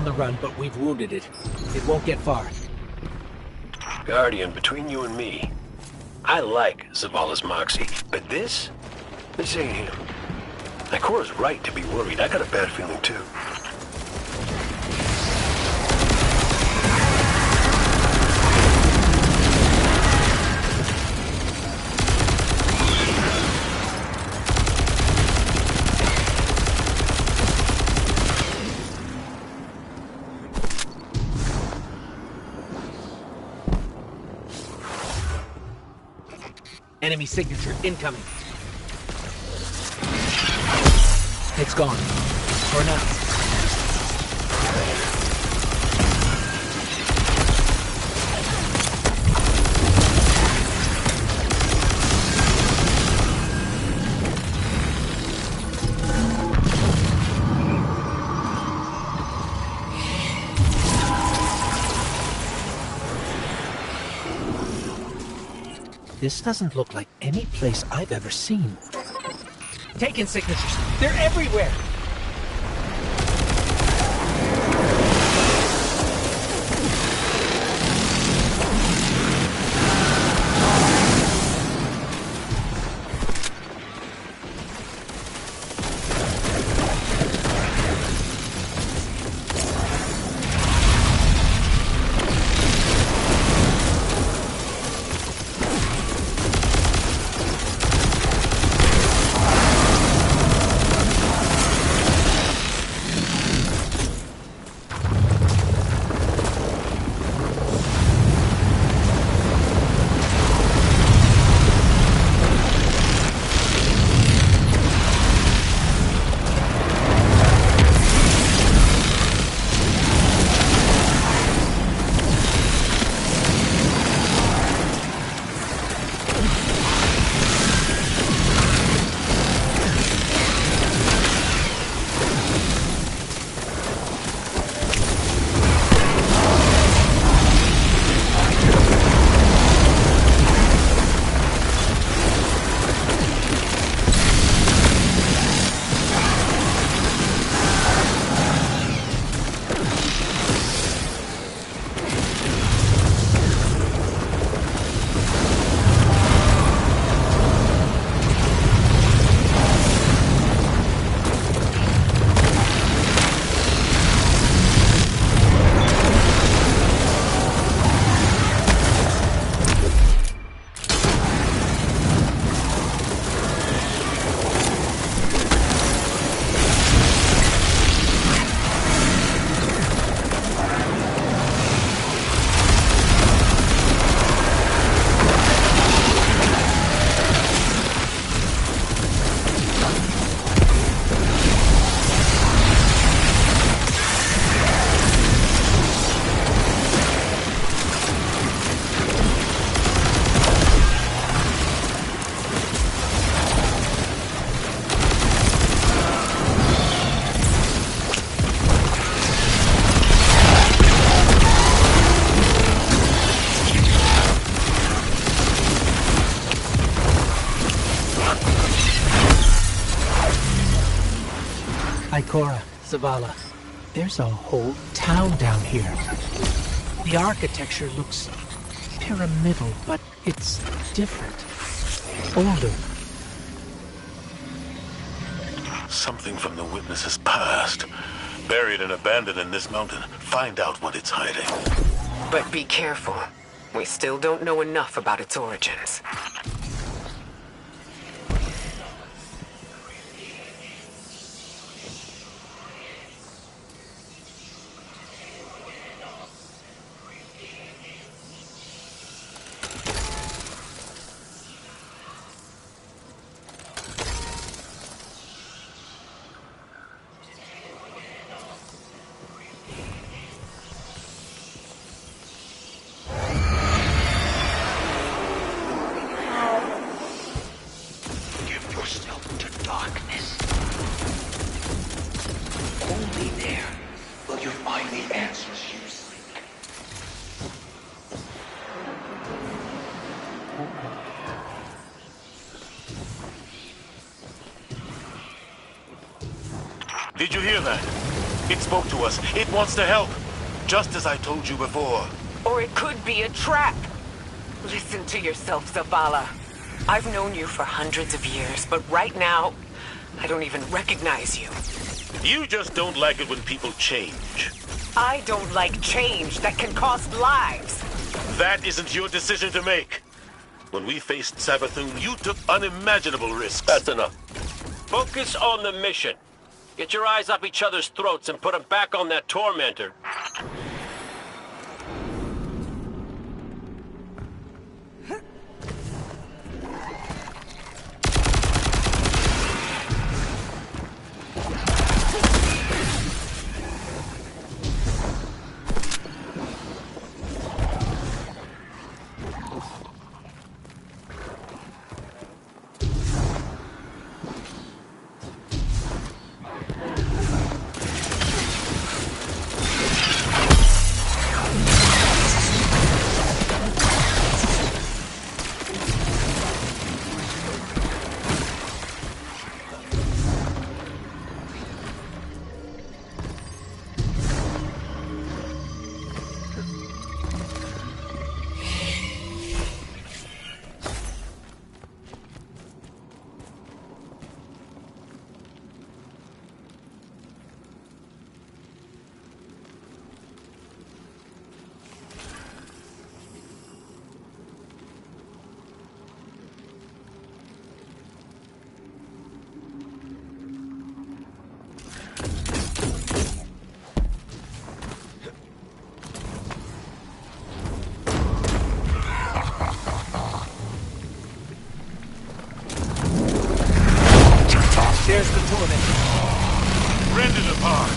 the run, but we've wounded it. It won't get far. Guardian, between you and me, I like Zavala's moxie, but this ain't him. Ikora's right to be worried. I got a bad feeling, too. Enemy signature incoming. It's gone. For now. This doesn't look like any place I've ever seen. Taken signatures. They're everywhere. Ikora, Zavala, there's a whole town down here. The architecture looks pyramidal, but it's different. Older. Something from the Witness's past. Buried and abandoned in this mountain. Find out what it's hiding. But be careful. We still don't know enough about its origins. Did you hear that? It spoke to us. It wants to help. Just as I told you before. Or it could be a trap. Listen to yourself, Zavala. I've known you for hundreds of years, but right now, I don't even recognize you. You just don't like it when people change. I don't like change that can cost lives. That isn't your decision to make. When we faced Savathun, you took unimaginable risks. That's enough. Focus on the mission. Get your eyes up each other's throats and put them back on that tormentor. There's the torment. Rend it apart.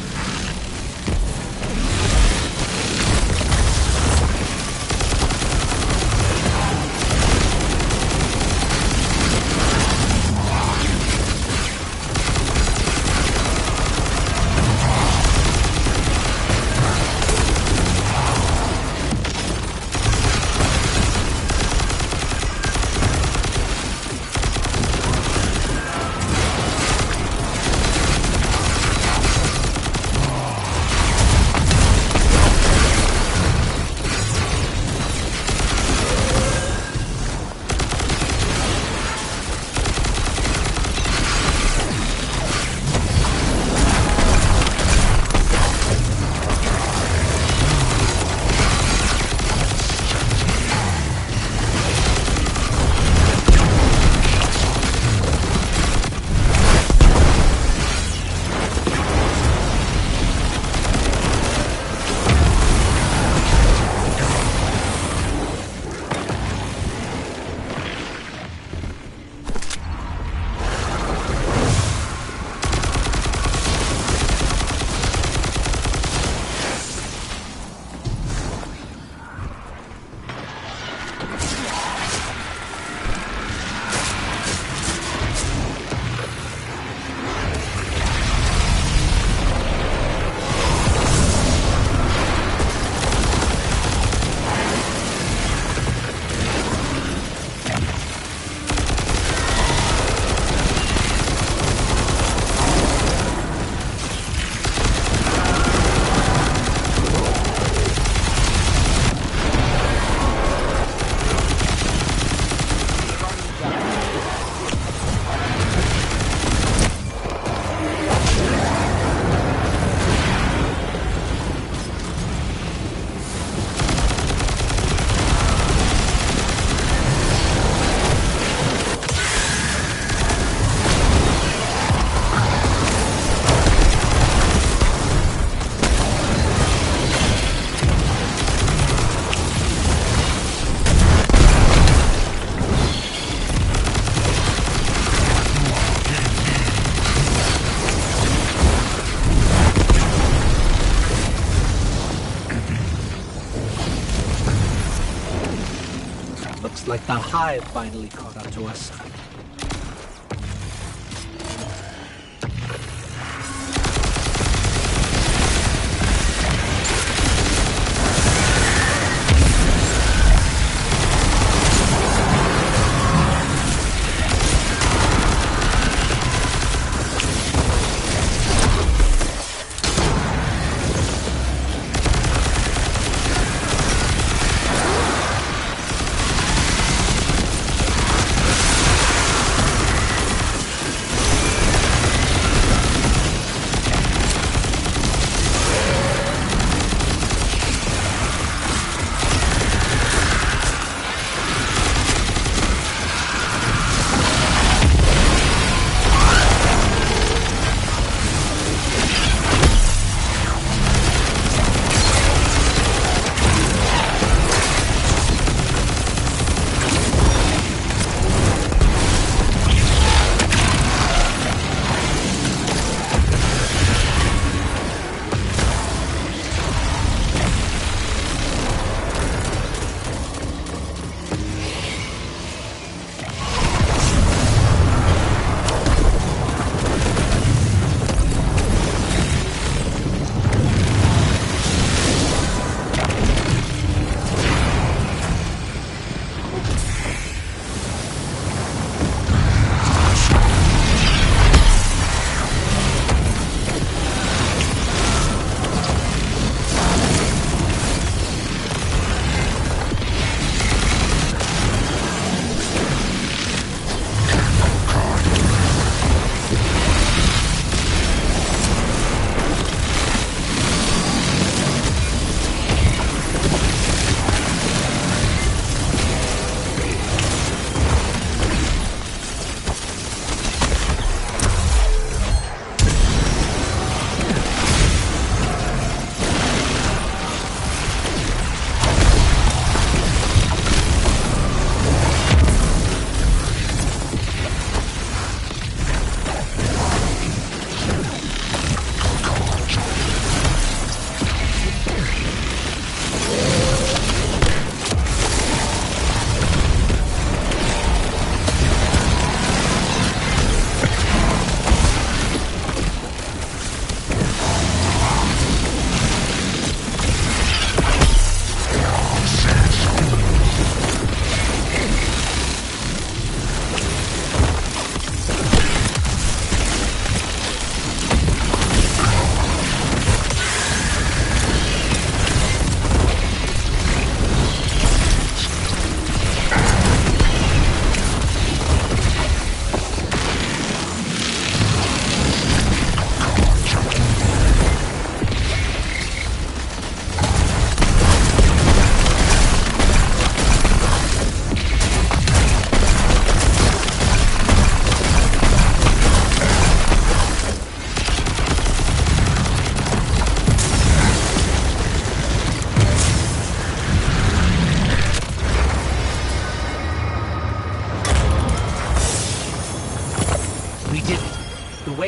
Like the hive finally caught up to us.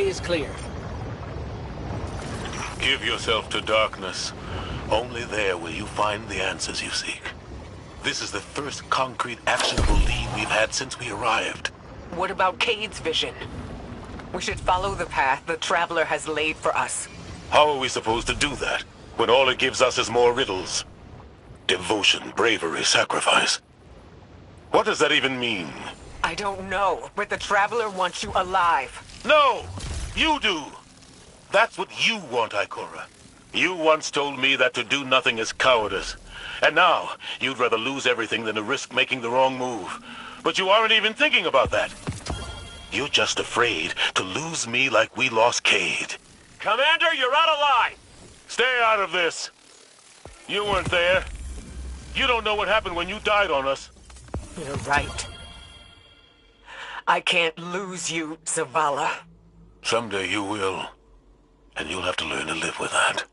way is clear. Give yourself to darkness. Only there will you find the answers you seek. This is the first concrete, actionable lead we've had since we arrived. What about Cade's vision? We should follow the path the Traveler has laid for us. How are we supposed to do that, when all it gives us is more riddles? Devotion, bravery, sacrifice. What does that even mean? I don't know, but the Traveler wants you alive. No! You do! That's what you want, Ikora. You once told me that to do nothing is cowardice. And now, you'd rather lose everything than to risk making the wrong move. But you aren't even thinking about that. You're just afraid to lose me like we lost Cade. Commander, you're out of line! Stay out of this. You weren't there. You don't know what happened when you died on us. You're right. I can't lose you, Zavala. Someday you will. And you'll have to learn to live with that.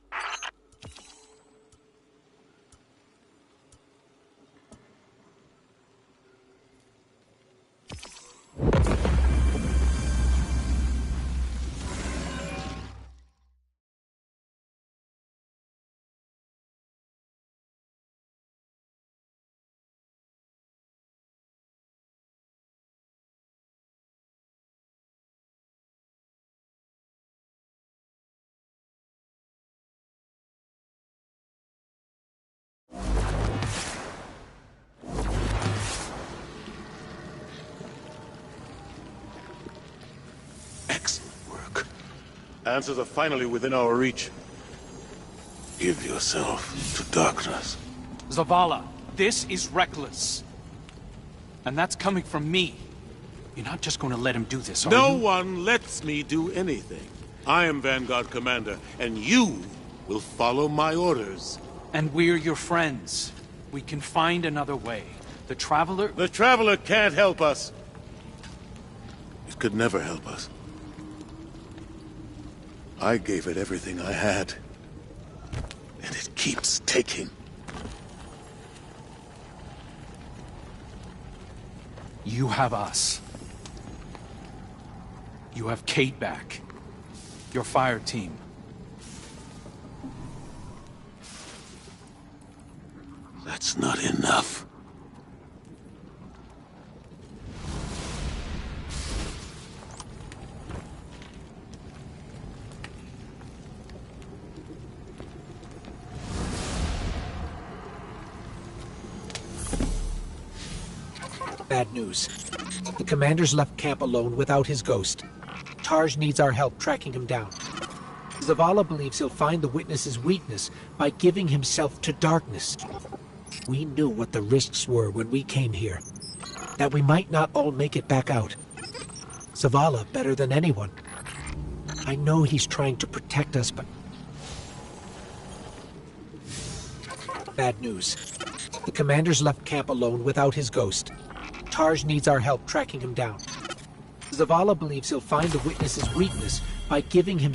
Answers are finally within our reach. Give yourself to darkness. Zavala, this is reckless. And that's coming from me. You're not just going to let him do this, are you? No one lets me do anything. I am Vanguard Commander, and you will follow my orders. And we're your friends. We can find another way. The Traveler... The Traveler can't help us. It could never help us. I gave it everything I had. And it keeps taking. You have us. You have Cade back. Your fire team. That's not enough. Bad news. The commander's left camp alone without his ghost. Tarj needs our help tracking him down. Zavala believes he'll find the witness's weakness by giving himself to darkness. We knew what the risks were when we came here. That we might not all make it back out. Zavala better than anyone. I know he's trying to protect us, but... Bad news. The commander's left camp alone without his ghost. Tarj needs our help tracking him down. Zavala believes he'll find the witness's weakness by giving him...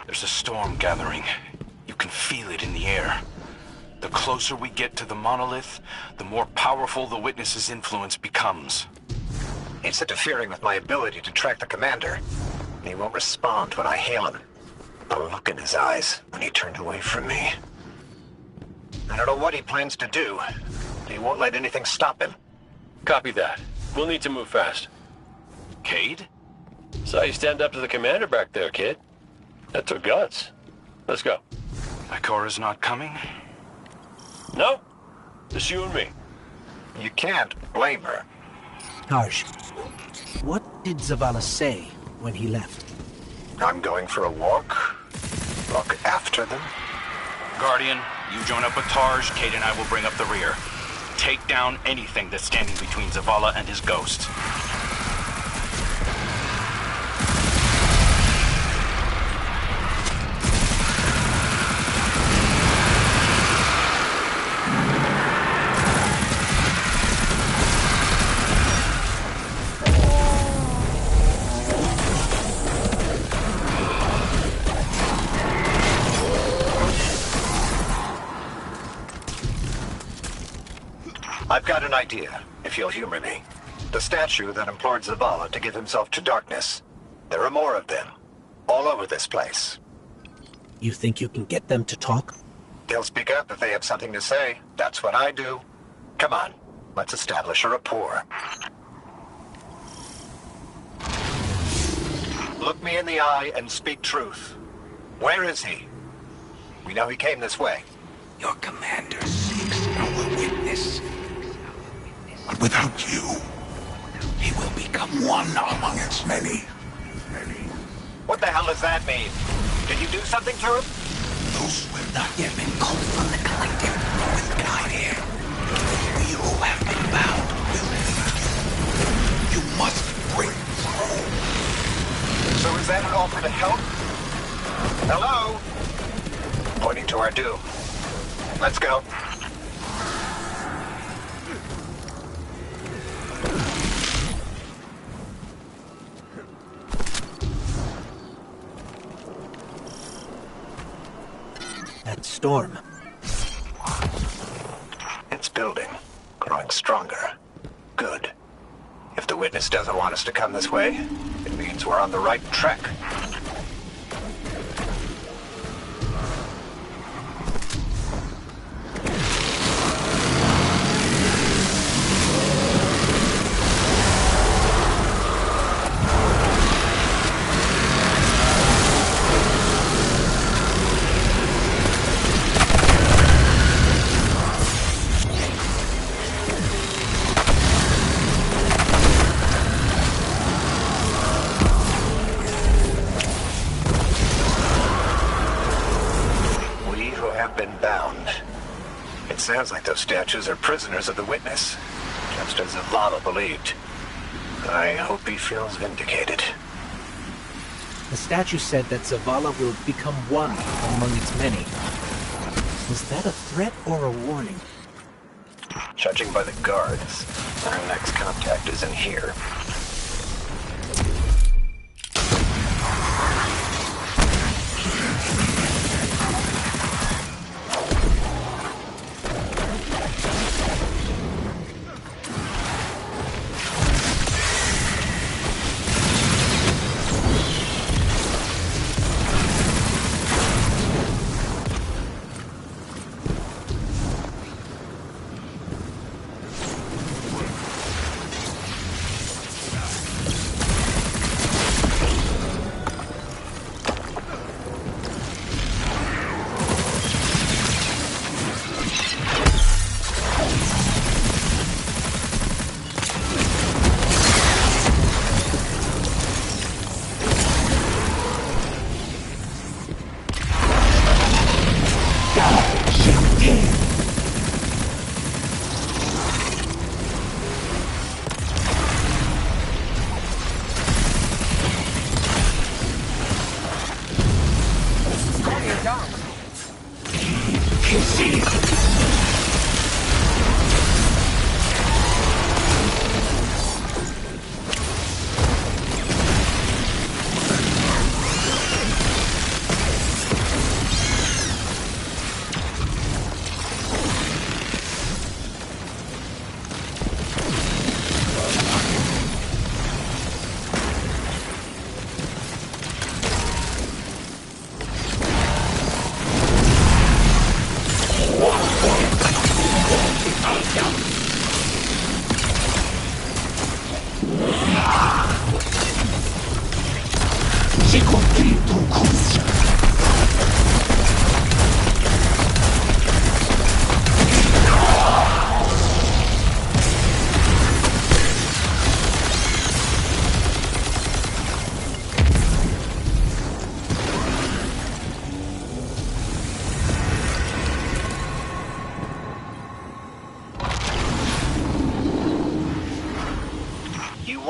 There's a storm gathering. You can feel it in the air. The closer we get to the monolith, the more powerful the Witness's influence becomes. It's interfering with my ability to track the commander. He won't respond when I hail him. The look in his eyes when he turned away from me. I don't know what he plans to do. He won't let anything stop him. Copy that. We'll need to move fast. Cayde? Saw you stand up to the commander back there, kid. That took guts. Let's go. Ikora's not coming? No. Just you and me. You can't blame her. Tarj, what did Zavala say when he left? I'm going for a walk. Look after them. Guardian, you join up with Tarj, Cayde and I will bring up the rear. Take down anything that's standing between Zavala and his ghost. I've got an idea, if you'll humor me. The statue that implored Zavala to give himself to darkness. There are more of them, all over this place. You think you can get them to talk? They'll speak up if they have something to say. That's what I do. Come on, let's establish a rapport. Look me in the eye and speak truth. Where is he? We know he came this way. Your commander seeks our witness. But without you, he will become one among its many. What the hell does that mean? Did you do something to him? Those who have not yet been called from the collective will guide him. We who have been bound will lead you. You must bring through. So is that an offer to help? Hello? Pointing to our doom. Let's go. That storm. It's building, growing stronger. Good. If the Witness doesn't want us to come this way, it means we're on the right track. Sounds like those statues are prisoners of the Witness, just as Zavala believed. I hope he feels vindicated. The statue said that Zavala will become one among its many. Was that a threat or a warning? Judging by the guards, our next contact is in here.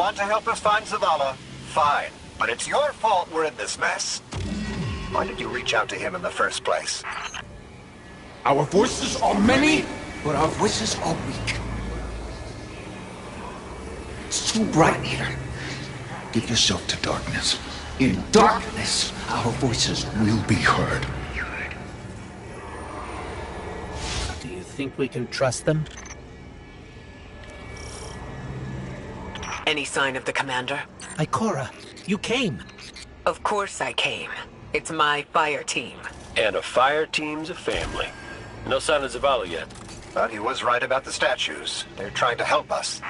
want to help us find Zavala, fine. But it's your fault we're in this mess. Why did you reach out to him in the first place? Our voices are many, but our voices are weak. It's too bright here. Give yourself to darkness. In darkness, our voices will be heard. Do you think we can trust them? Any sign of the commander? Ikora, you came. Of course I came. It's my fire team. And a fire team's a family. No sign of Zavala yet. But he was right about the statues. They're trying to help us.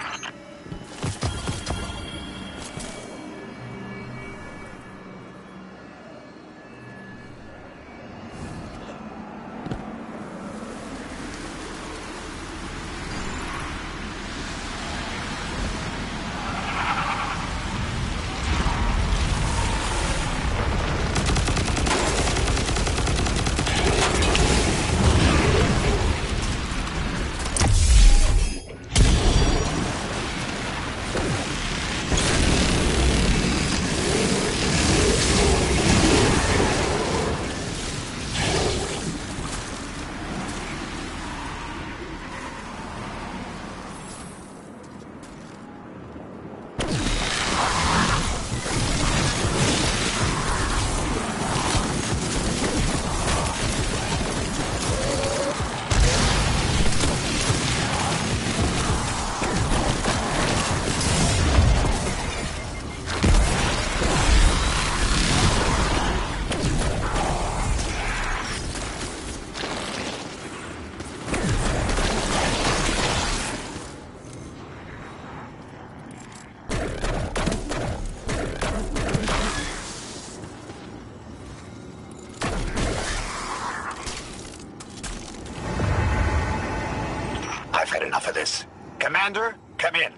I've had enough of this. Commander, come in.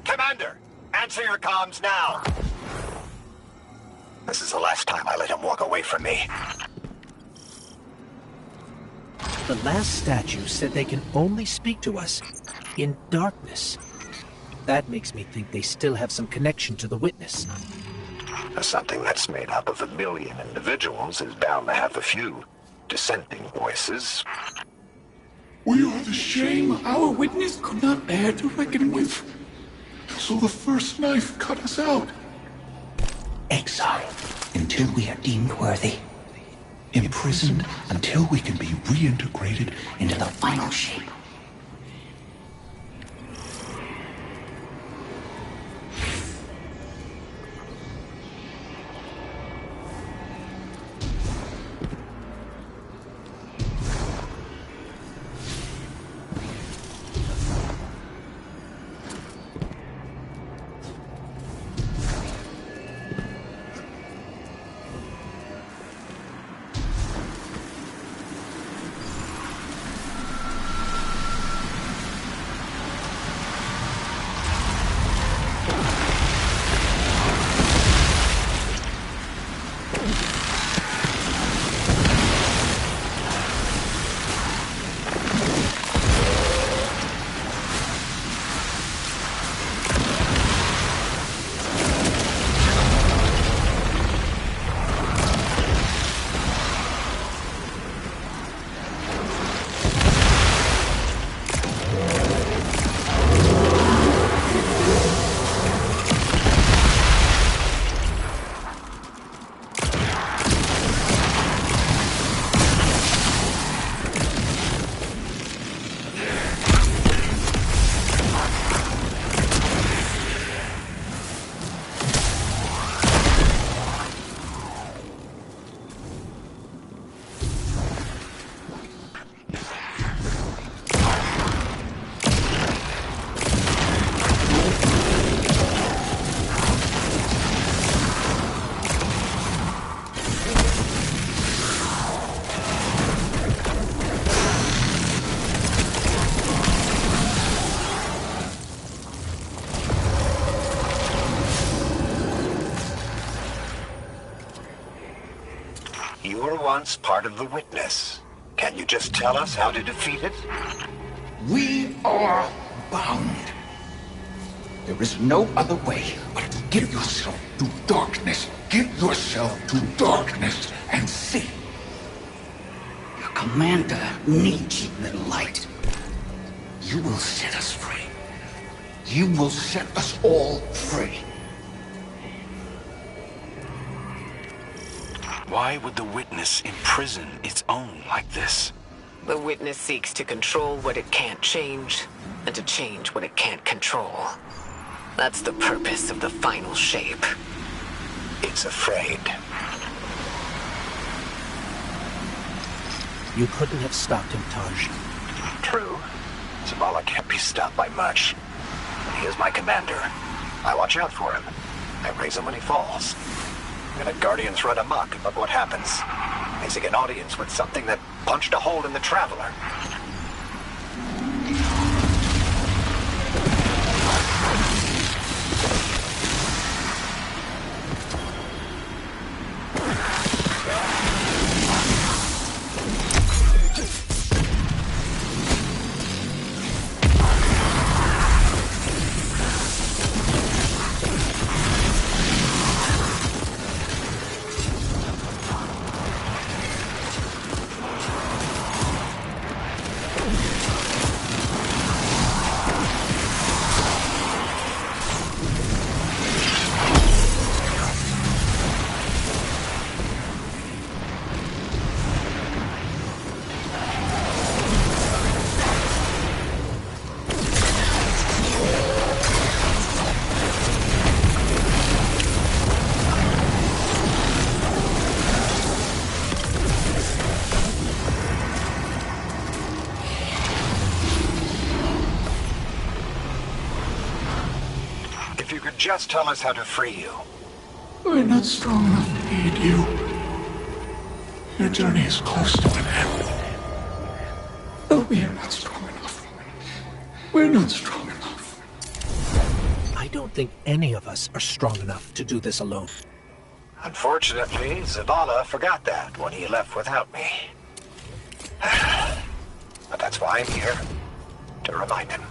Commander, answer your comms now. This is the last time I let him walk away from me. The last statue said they can only speak to us in darkness. That makes me think they still have some connection to the witness. Something that's made up of 1 million individuals is bound to have a few dissenting voices. We are the shame our witness could not bear to reckon with. So the first knife cut us out. Exile until we are deemed worthy. Imprisoned until we can be reintegrated into the final shape. You were once part of the Witness. Can you just tell us how to defeat it? We are bound. There is no other way but to give yourself to darkness. Give yourself to darkness and see. Your commander needs you in light. You will set us free. You will set us all free. Why would the Witness imprison its own like this? The Witness seeks to control what it can't change, and to change what it can't control. That's the purpose of the final shape. It's afraid. You couldn't have stopped him, Taj. True. Zavala can't be stopped by much. But he is my commander. I watch out for him. I raise him when he falls. And the Guardians run amok, and look what happens. They seek an audience with something that punched a hole in the Traveler. If you could just tell us how to free you. We're not strong enough to aid you. Your journey is close to an end. But we are not strong enough. We're not strong enough. I don't think any of us are strong enough to do this alone. Unfortunately, Zavala forgot that when he left without me. But that's why I'm here. To remind him.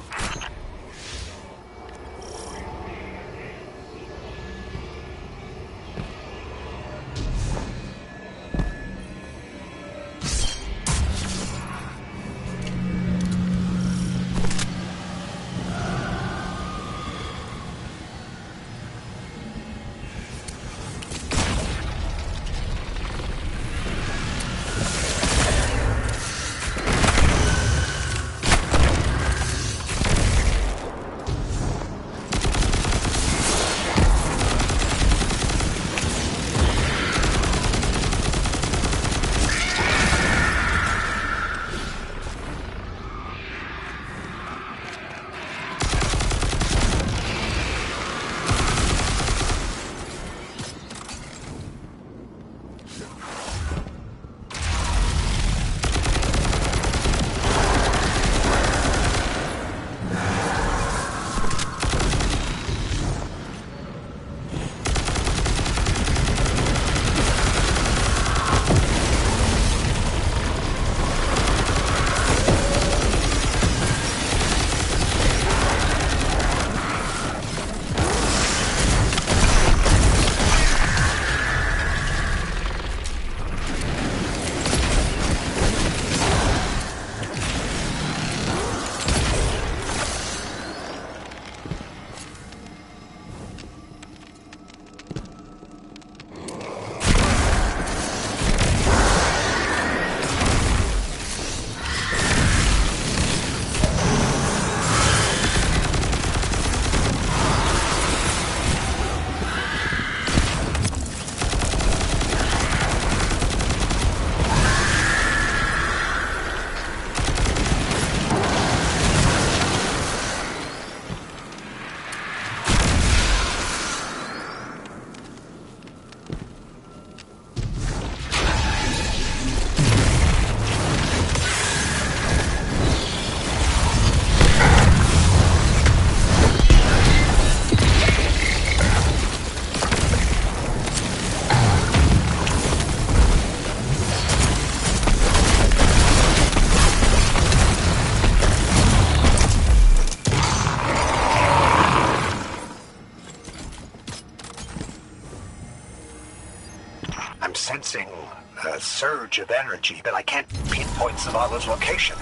a surge of energy, but I can't pinpoint Zavala's location.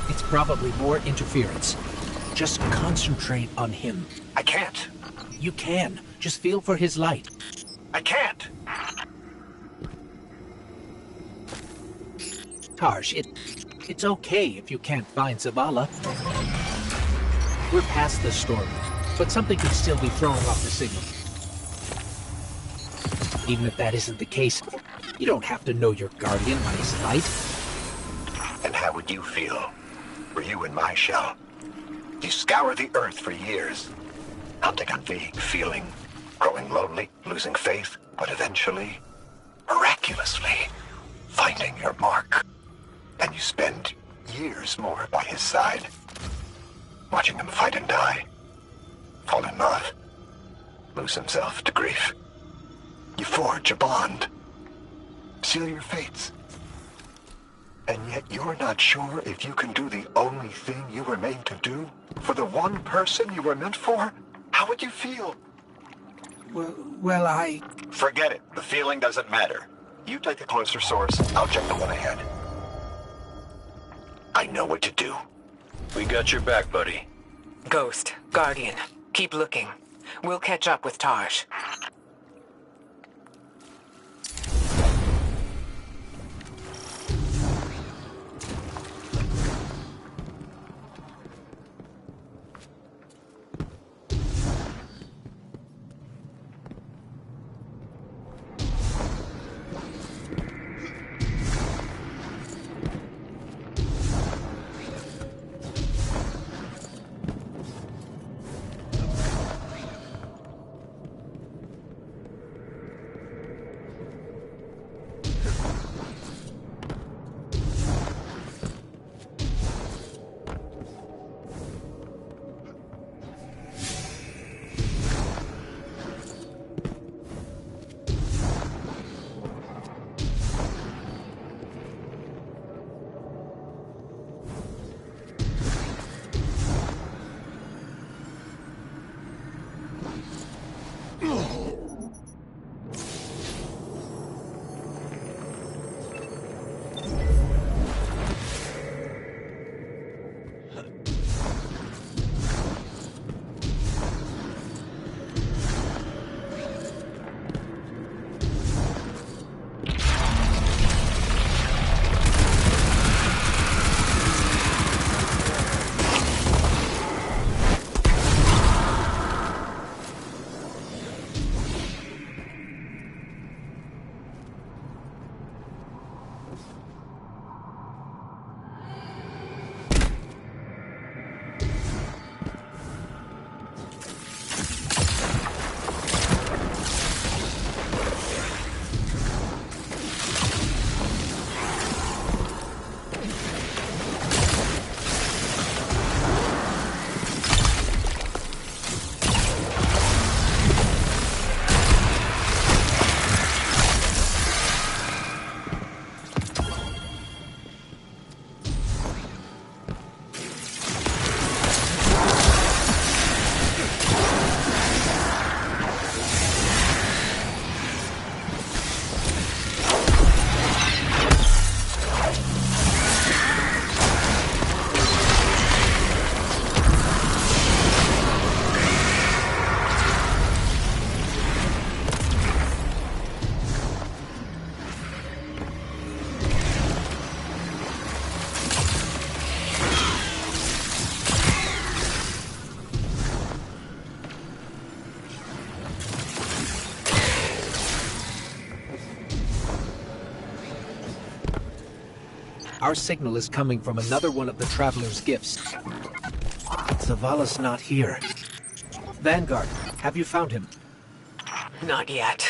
It's probably more interference. Just concentrate on him. I can't. You can. Just feel for his light. I can't. Tarj, it's okay if you can't find Zavala. We're past the storm, but something could still be throwing off the signal. Even if that isn't the case, you don't have to know your guardian by his light. And how would you feel? Were you in my shell? You scour the earth for years, hunting on vague feeling, growing lonely, losing faith, but eventually, miraculously, finding your mark. And you spend years more by his side, watching him fight and die, fall in love, lose himself to grief. You forge a bond, seal your fates. And yet you're not sure if you can do the only thing you were made to do for the one person you were meant for? How would you feel? Well, I... Forget it. The feeling doesn't matter. You take a closer source. I'll check the one ahead. I know what to do. We got your back, buddy. Ghost, Guardian, keep looking. We'll catch up with Tarj. Our signal is coming from another one of the Traveler's gifts. Zavala's not here. Vanguard, have you found him? Not yet.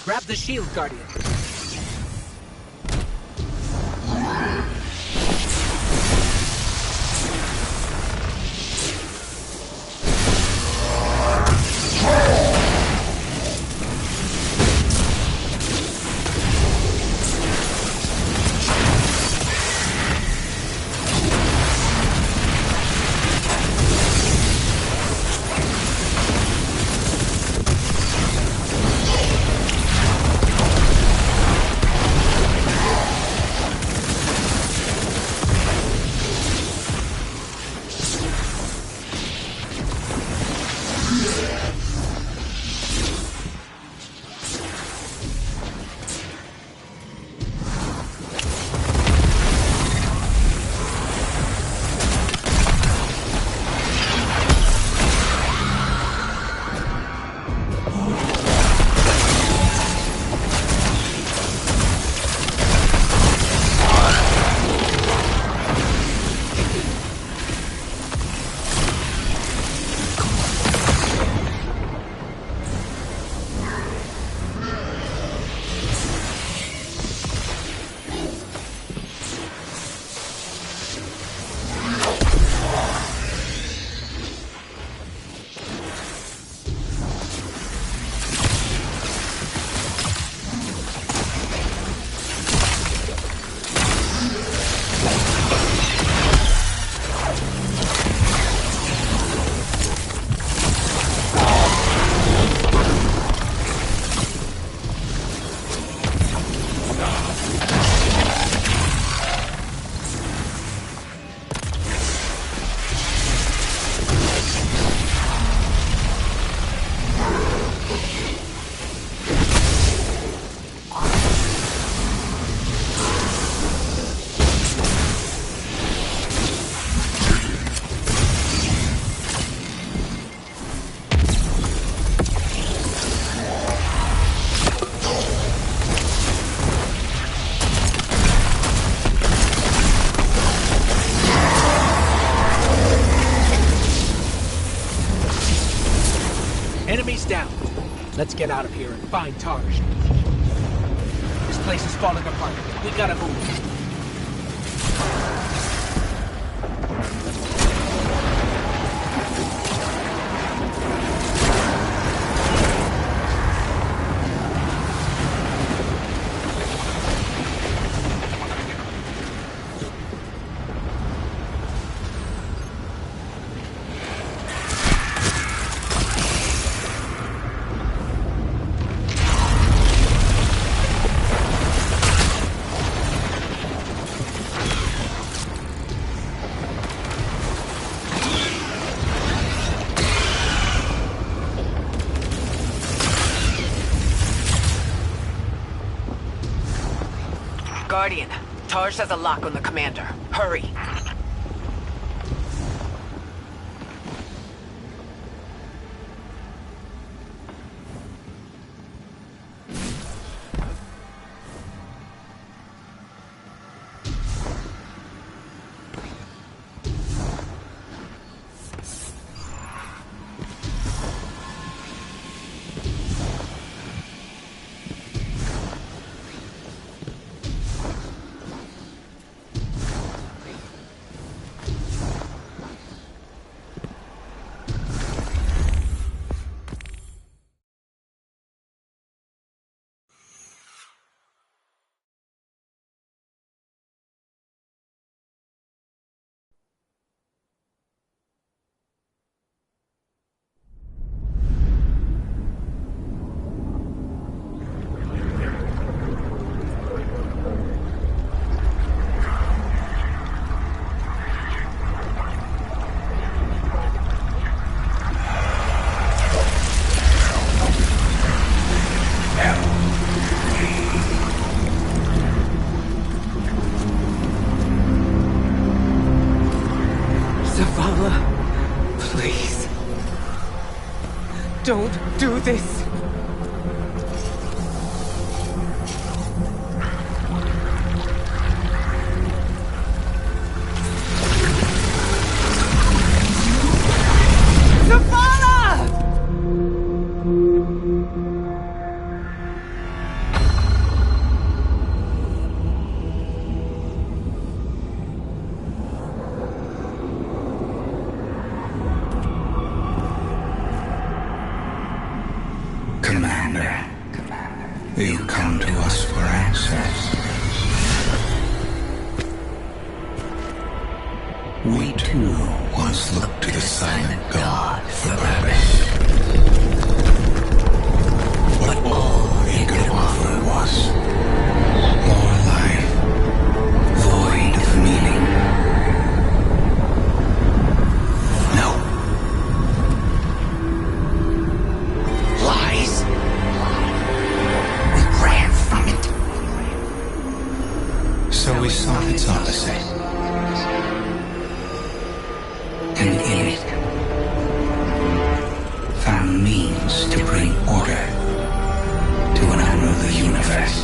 Grab the shield, Guardian. Enemies down. Let's get out of here and find Tarj. This place is falling apart. We gotta move. Guardian, Tarj has a lock on the commander. Hurry. Please. Don't do this. Commander. You come to us for answers. We too once looked to the silent God for purpose. But all he could offer was more life, void of meaning. No. Lies. We ran from it. So we sought its opposite. And in it, found means to bring order to an unruly universe.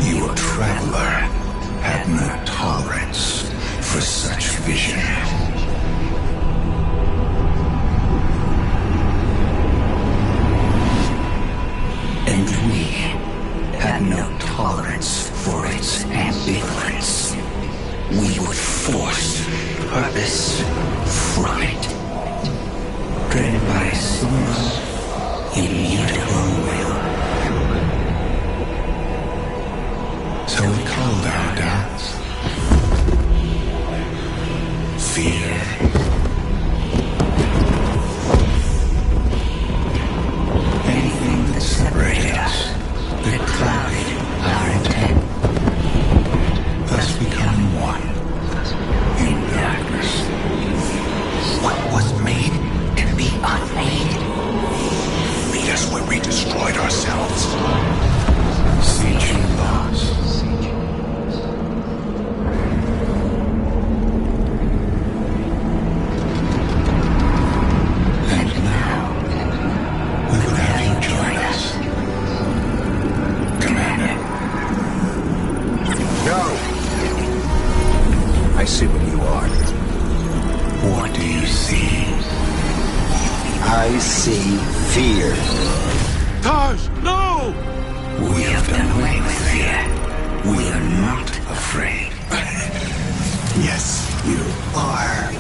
You, a traveler, had no tolerance for such vision. And we had no tolerance for its ambivalence. We would force purpose from it, driven by a single, immutable will. So we called our doubts fear. Anything that separated us, that clouded our intent, thus becoming one in darkness. What was made can be unmade. Lead us where we destroyed ourselves. Siege lost. And now, we would have you join us, Commander. No! I see what you are. What do you see? I see fear. Taj, no! We have done away with fear. We are not afraid. Yes, you are.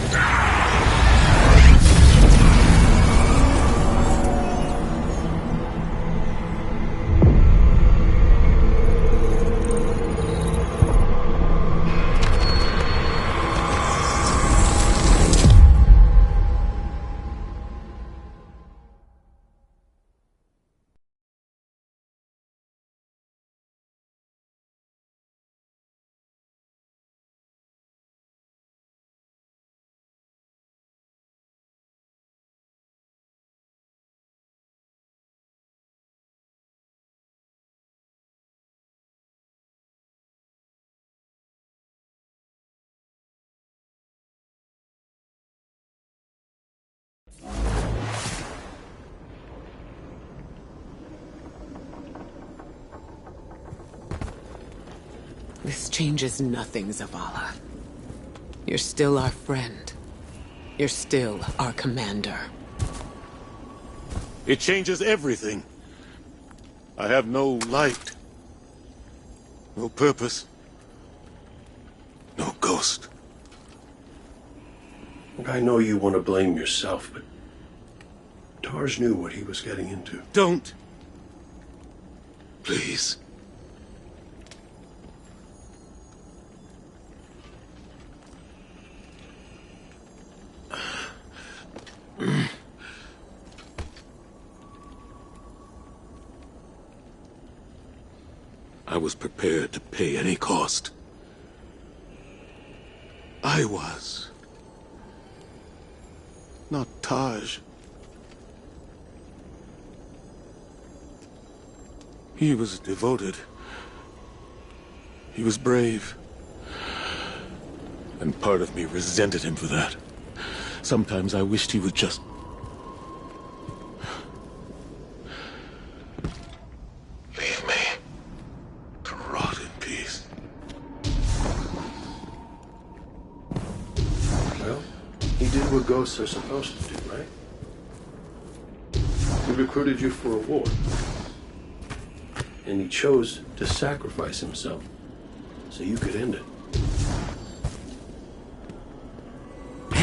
This changes nothing, Zavala. You're still our friend. You're still our commander. It changes everything. I have no light. No purpose. No ghost. I know you want to blame yourself, but Tarj knew what he was getting into. Don't. Please. I was prepared to pay any cost. I was. Not Taj. He was devoted. He was brave. And part of me resented him for that. Sometimes I wished he would just... leave me to rot in peace. Well, he did what ghosts are supposed to do, right? He recruited you for a war. And he chose to sacrifice himself so you could end it.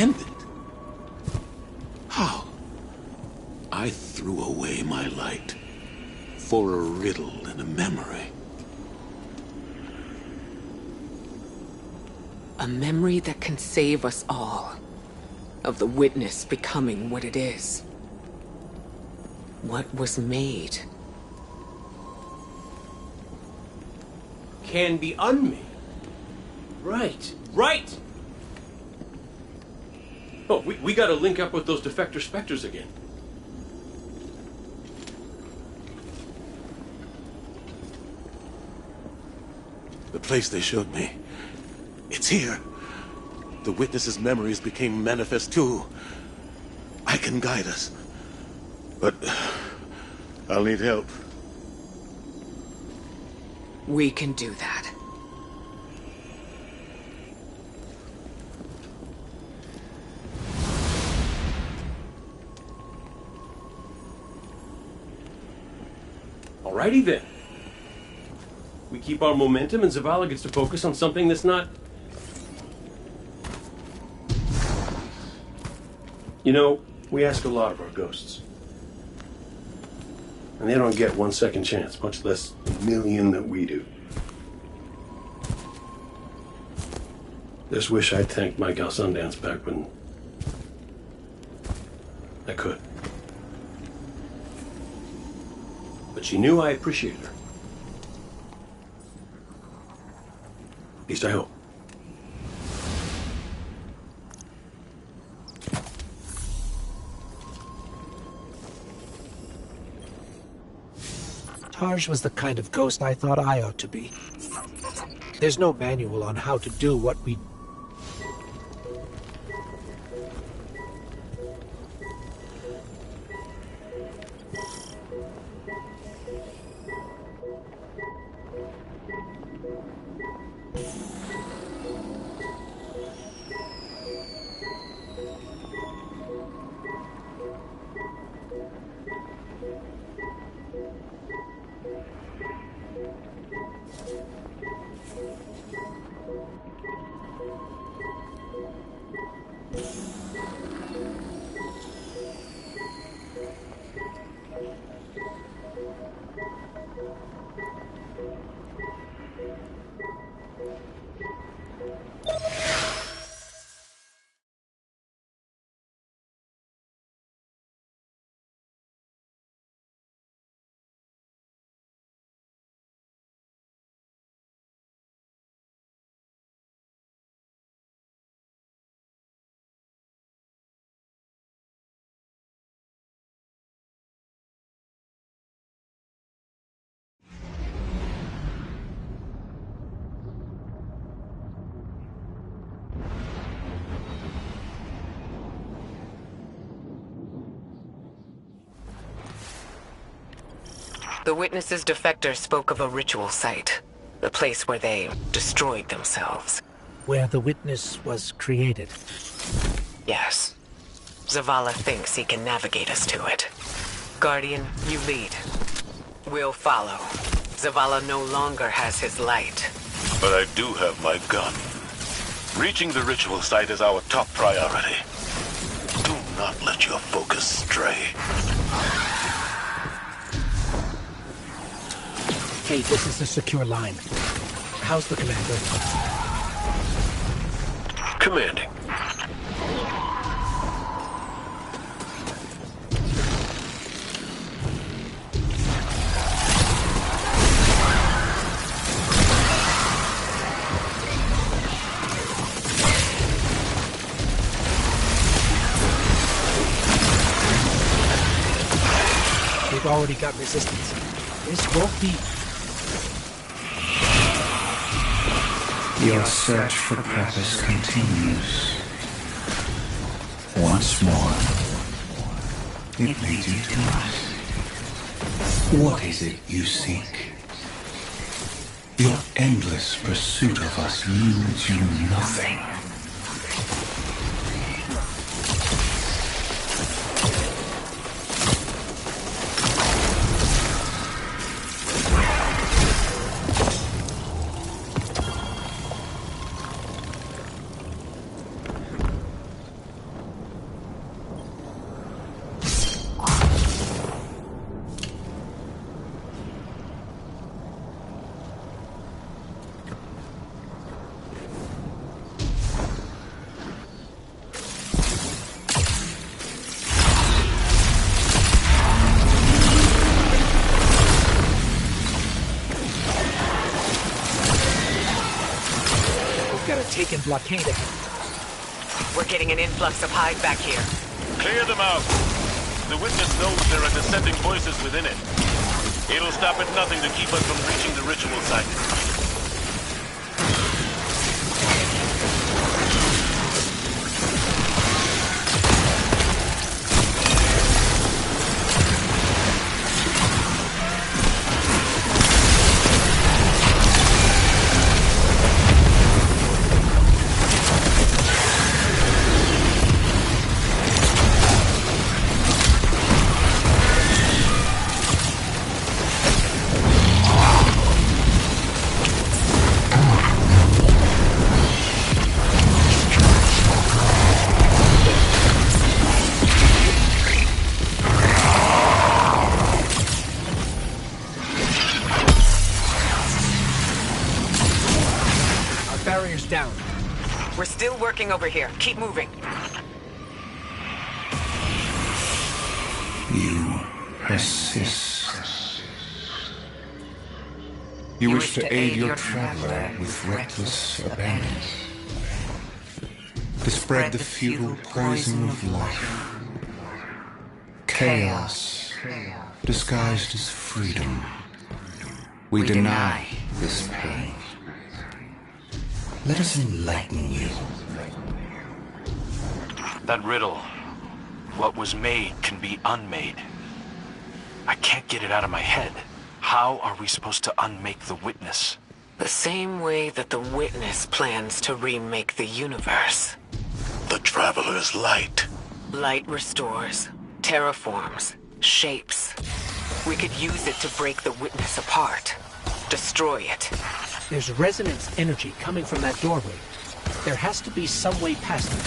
ended? How? I threw away my light for a riddle and a memory. A memory that can save us all. Of the witness becoming what it is. What was made. Can be unmade. Right. Right! Oh, we gotta link up with those defector specters again. The place they showed me. It's here. The witness's memories became manifest too. I can guide us. But I'll need help. We can do that. Alrighty then. We keep our momentum and Zavala gets to focus on something that's not... You know, we ask a lot of our ghosts. And they don't get 1 second chance, much less a million that we do. Just wish I'd thanked my gal Sundance back when I could. But she knew I appreciated her. At least I hope. Tarj was the kind of ghost I thought I ought to be. There's no manual on how to do what we... The witness's defector spoke of a ritual site. The place where they destroyed themselves. Where the witness was created. Yes. Zavala thinks he can navigate us to it. Guardian, you lead. We'll follow. Zavala no longer has his light. But I do have my gun. Reaching the ritual site is our top priority. Do not let your focus stray. Hey, this is a secure line. How's the commander? Commanding. We've already got resistance. This won't be... Your search for purpose continues. Once more, it leads you to us. What is it you seek? Your endless pursuit of us yields you nothing. blockade ahead. We're getting an influx of Hive back here. Clear them out. The witness knows there are dissenting voices within it. It'll stop at nothing to keep us from reaching the ritual site. Down. We're still working over here. Keep moving. You persist. You wish to aid your traveler with reckless abandon. To spread the futile poison of life. Chaos disguised as freedom. We deny this pain. Let us enlighten you. That riddle, what was made can be unmade. I can't get it out of my head. How are we supposed to unmake the Witness? The same way that the Witness plans to remake the universe. The Traveler's light. Light restores, terraforms, shapes. We could use it to break the Witness apart. Destroy it. There's resonance energy coming from that doorway. There has to be some way past it.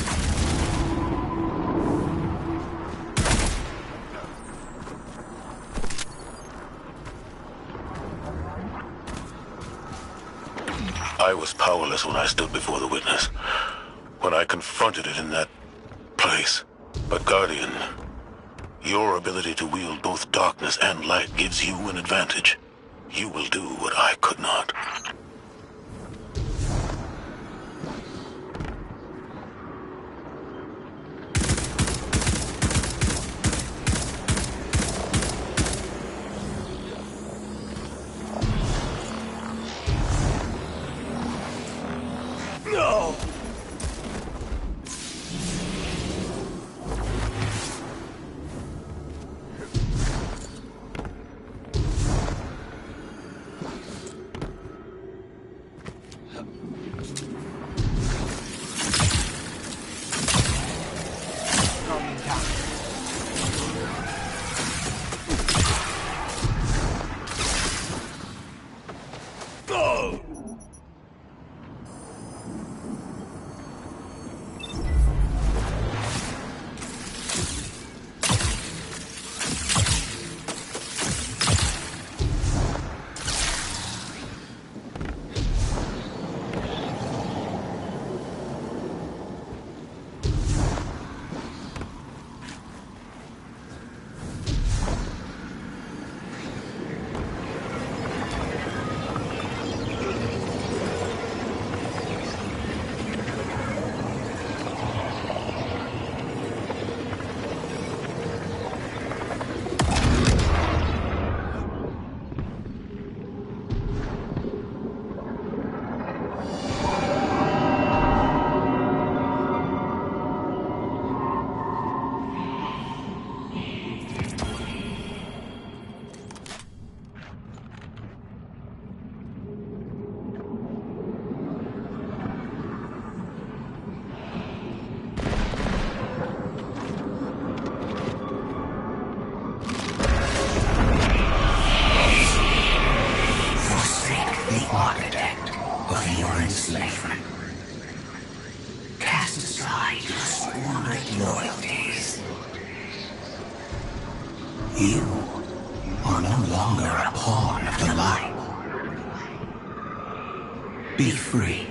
I was powerless when I stood before the Witness. When I confronted it in that place. But Guardian, your ability to wield both darkness and light gives you an advantage. You will do what I could not. No! You are no longer a pawn of the light. Be free.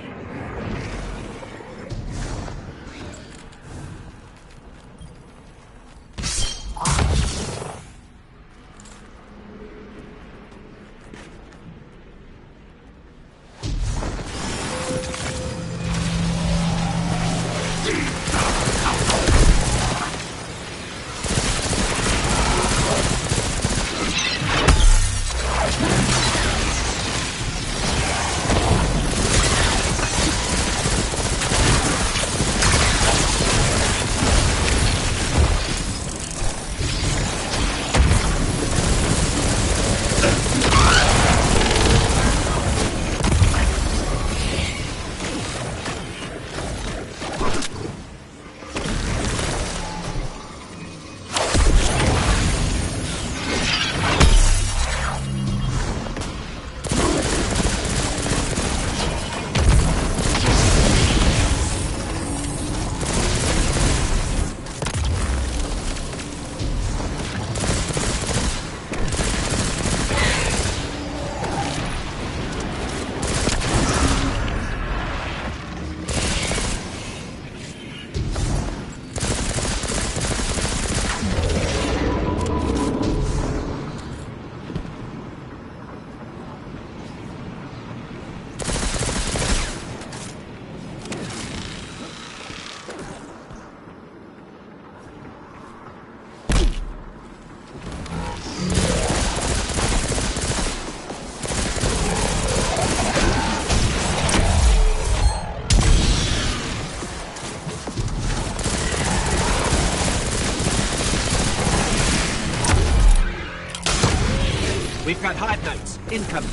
We've got Hive Knights incoming.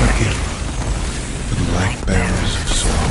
Again, the light bearers of song.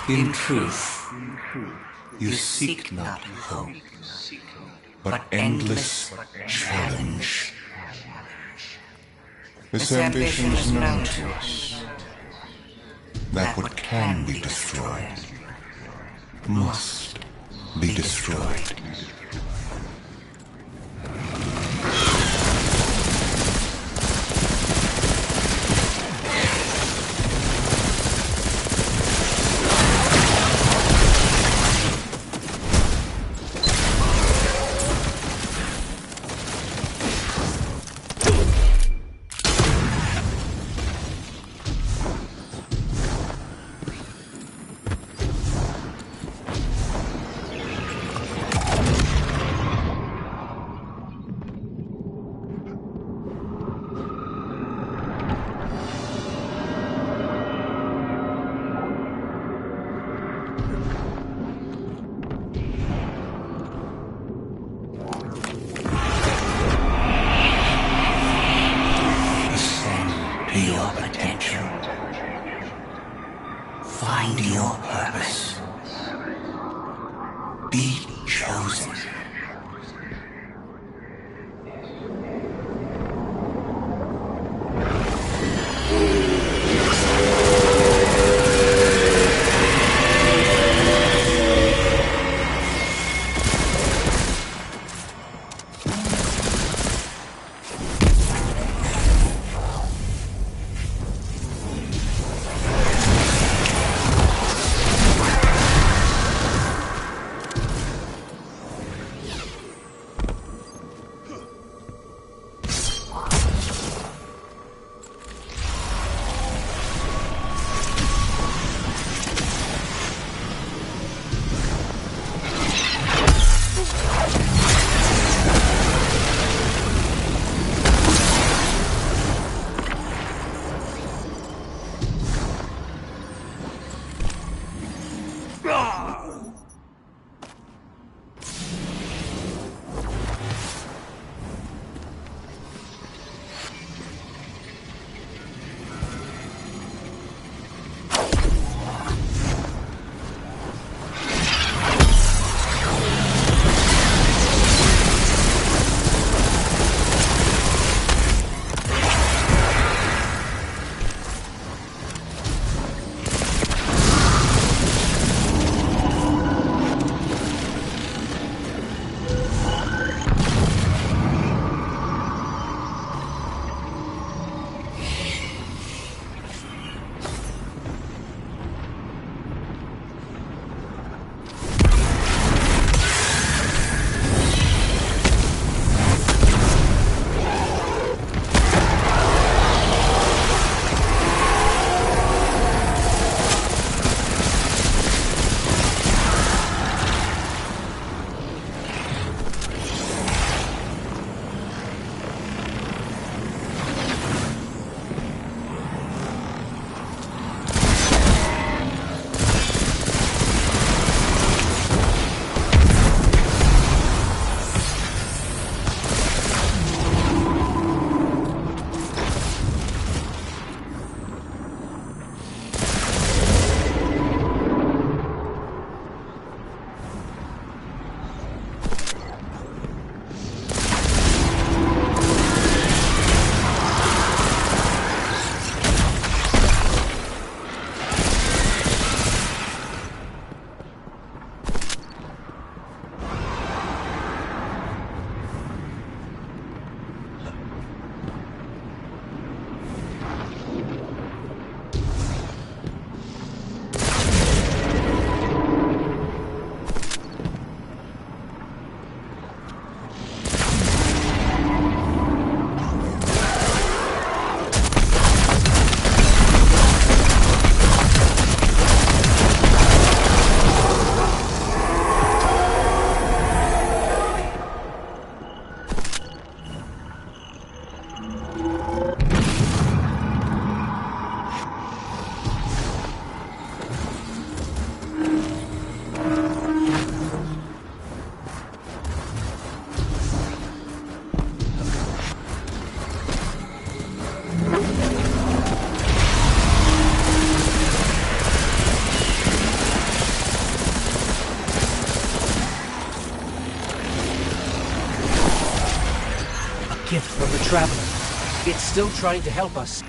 In truth, you seek not hope, but endless challenge. This ambition is known to us, that what can be destroyed must be destroyed. gift from the Traveler. It's still trying to help us.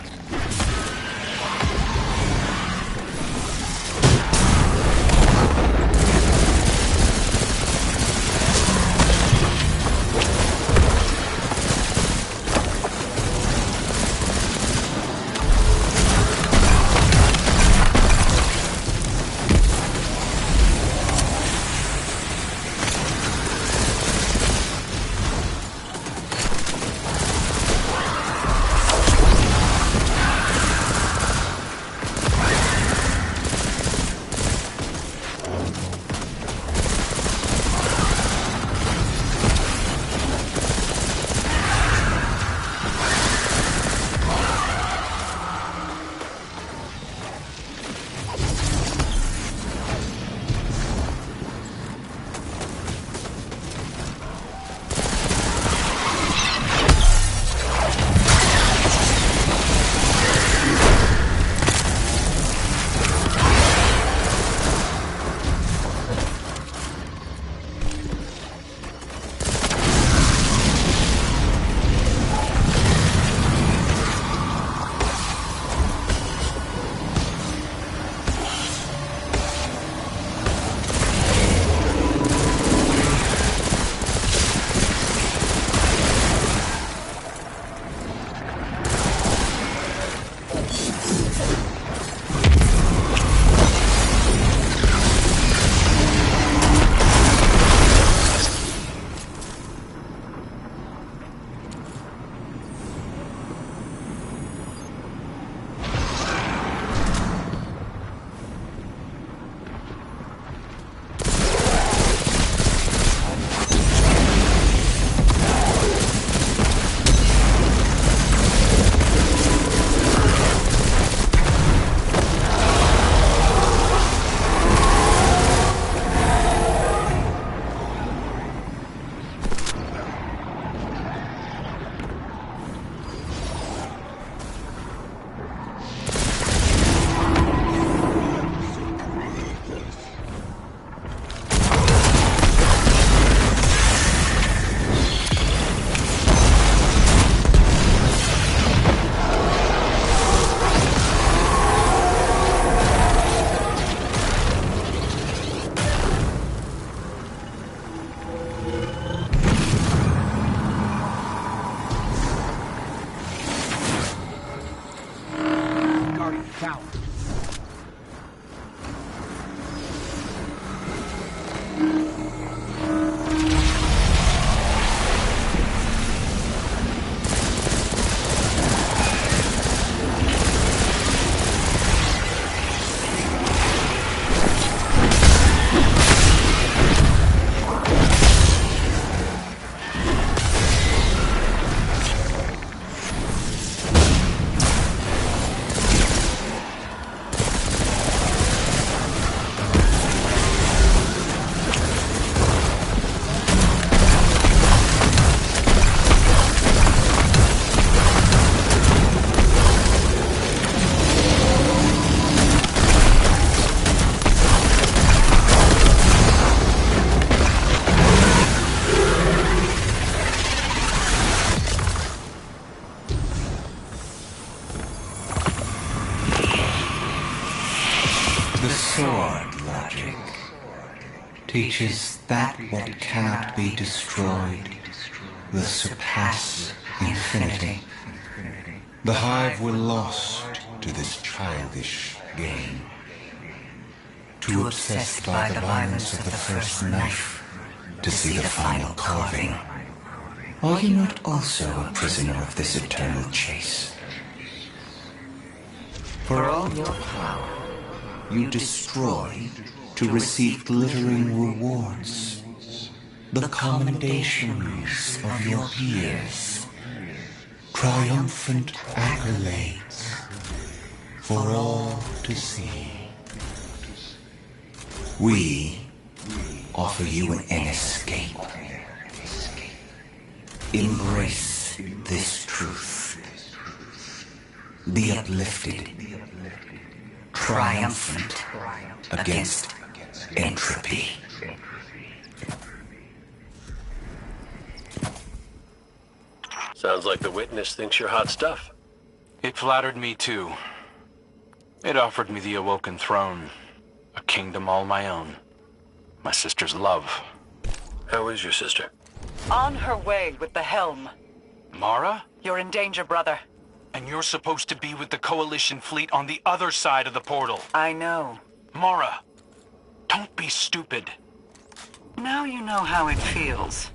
teaches that what cannot be destroyed will surpass infinity. The Hive were lost to this childish game, too obsessed by the violence of the first knife to see the final carving. Are you not also a prisoner of this eternal chase? For all your power, you destroy to receive glittering rewards, the commendations of your peers, triumphant accolades for all to see. We offer you an escape. Embrace this truth. Be uplifted, triumphant against entropy. Sounds like the witness thinks you're hot stuff. It flattered me too. It offered me the Awoken throne, a kingdom all my own. My sister's love. How is your sister? On her way with the helm. Mara? You're in danger, brother. And you're supposed to be with the Coalition fleet on the other side of the portal. I know. Mara, don't be stupid. Now you know how it feels.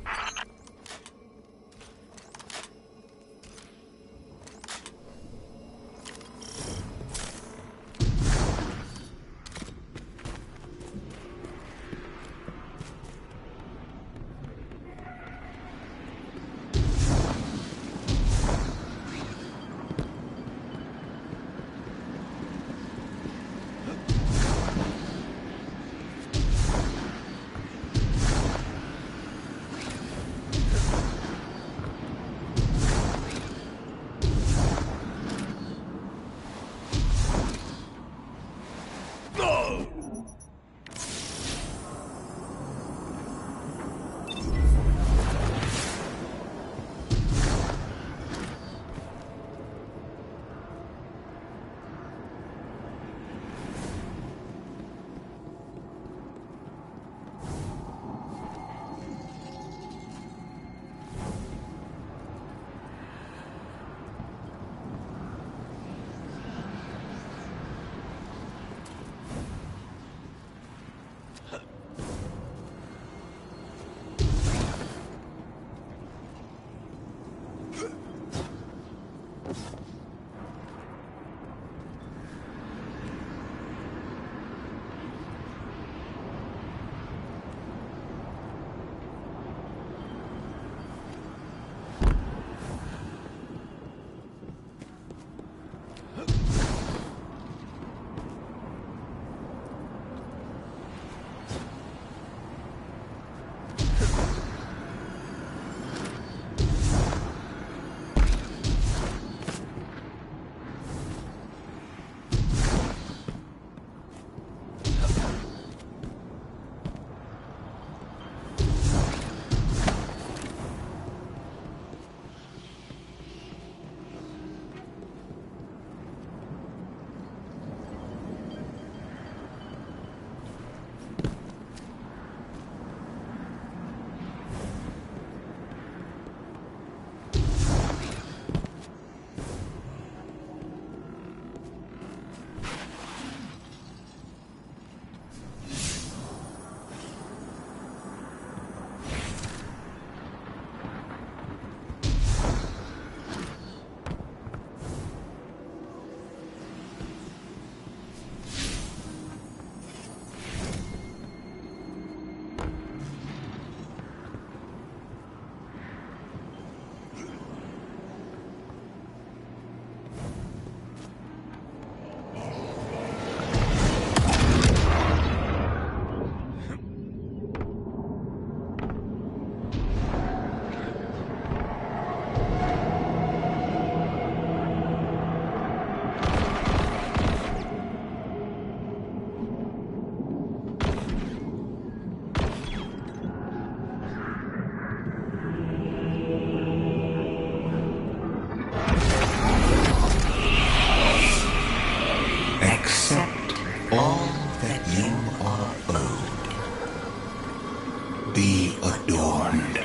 Be adorned.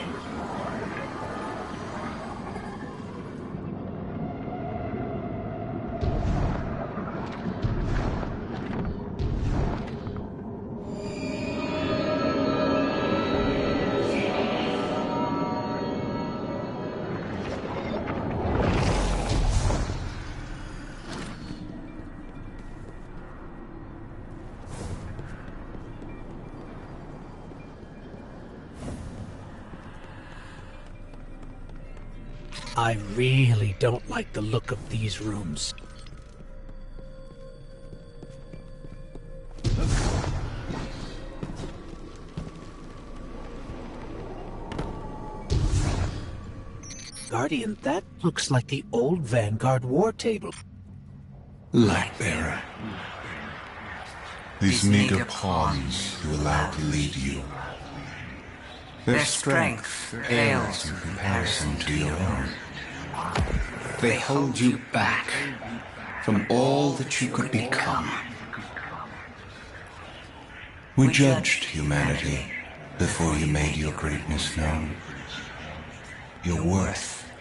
I really don't like the look of these rooms. Guardian, that looks like the old Vanguard war table. Lightbearer. These meager pawns you allow to lead you. Their strength pales in comparison to your own. They hold you back from all that you could become. We judged humanity before you made your greatness known. Your worth,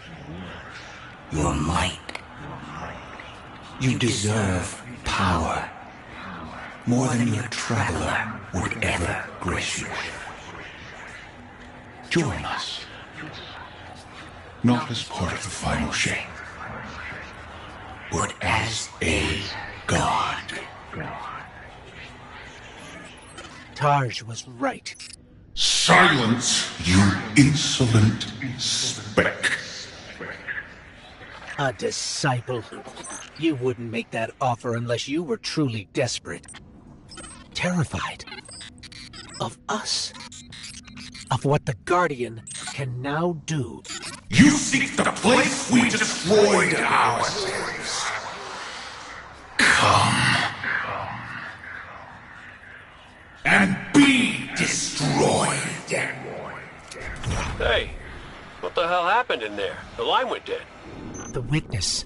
your might. You deserve power more than your traveler would ever grace you with. Join us. Not as part of the final shape, but as a god. Tarj was right. Silence, you insolent speck. A disciple. You wouldn't make that offer unless you were truly desperate. Terrified. Of us. Of what the Guardian can now do. You seek the place we destroyed ourselves. Come. And be destroyed. Hey, what the hell happened in there? The line went dead. The witness.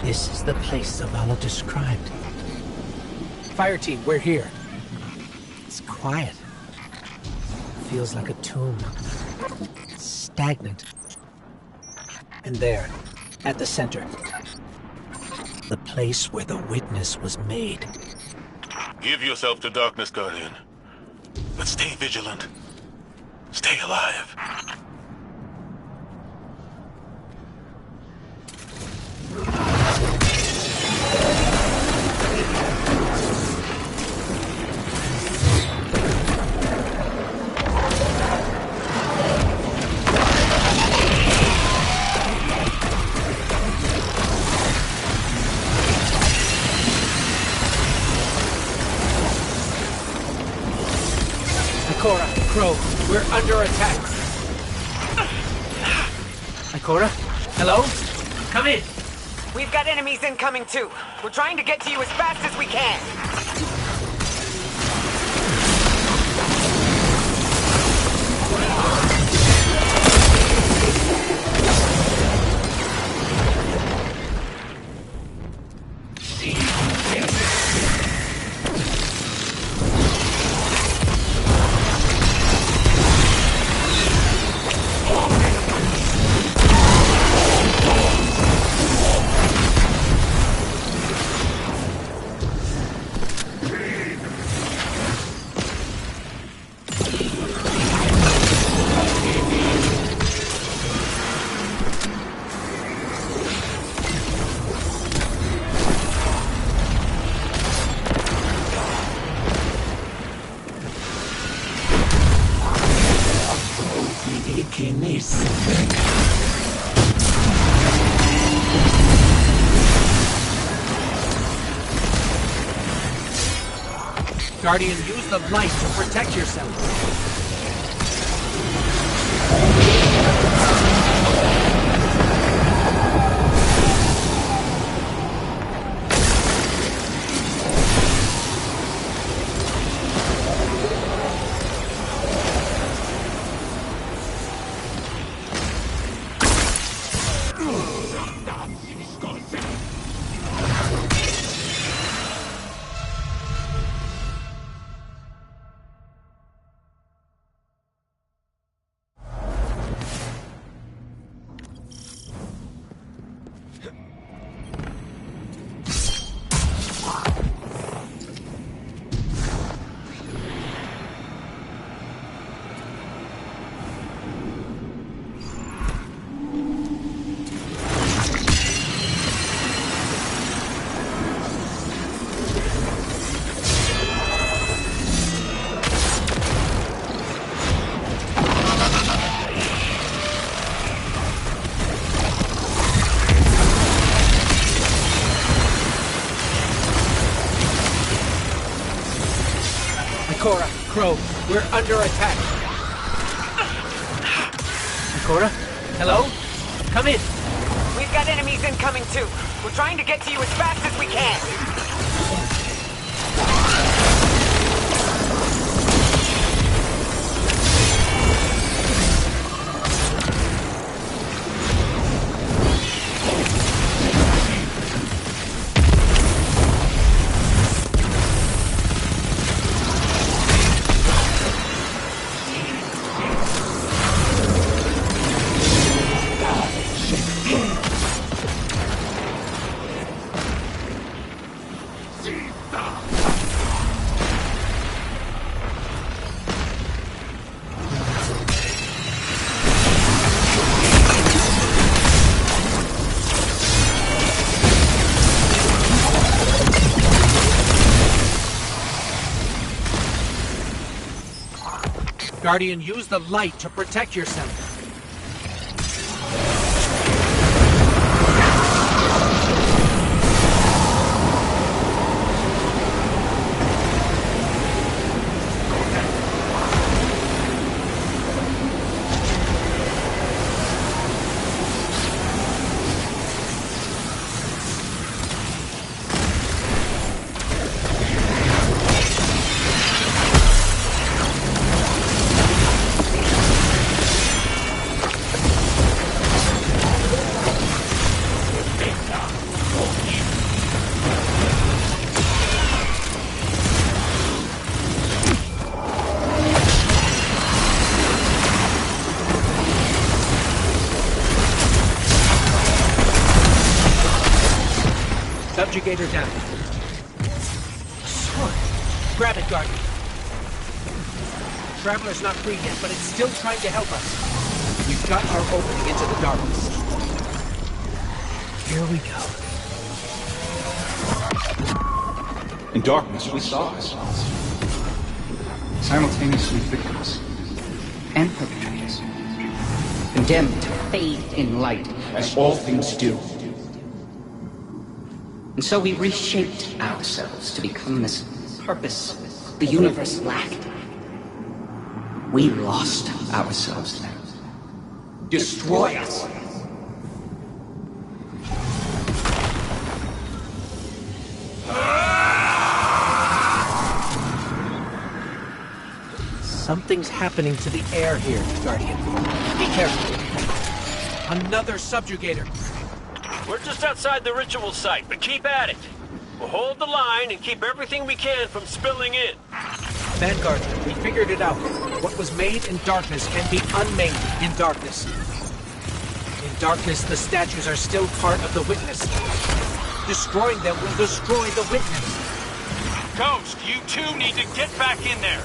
This is the place Zavala described. Fire team, we're here. It's quiet. Feels like a tomb. Stagnant. And there, at the center, the place where the witness was made. Give yourself to darkness, Guardian. But stay vigilant. Stay alive. Ikora, Crow, we're under attack. Ikora? Hello? Come in. We've got enemies incoming too. We're trying to get to you as fast as we can. Finish. Guardian, use the light to protect yourself. Ikora, Crow, we're under attack. Ikora? Hello? Come in. We've got enemies incoming too. We're trying to get to you as fast as we can. Guardian, use the light to protect yourself. Subjugator down. Sword. Grab it, Guardian. Traveler's not free yet, but it's still trying to help us. We've got our opening into the darkness. Here we go. In darkness, we saw ourselves. Simultaneously victims and perpetrators. Condemned to fade in light, as all things do. And so we reshaped ourselves to become this purpose the universe lacked. We lost ourselves then. Destroy us. Something's happening to the air here, Guardian. Be careful. Another subjugator. We're just outside the ritual site, but keep at it. We'll hold the line and keep everything we can from spilling in. Vanguard, we figured it out. What was made in darkness can be unmade in darkness. In darkness, the statues are still part of the Witness. Destroying them will destroy the Witness. Ghost, you two need to get back in there.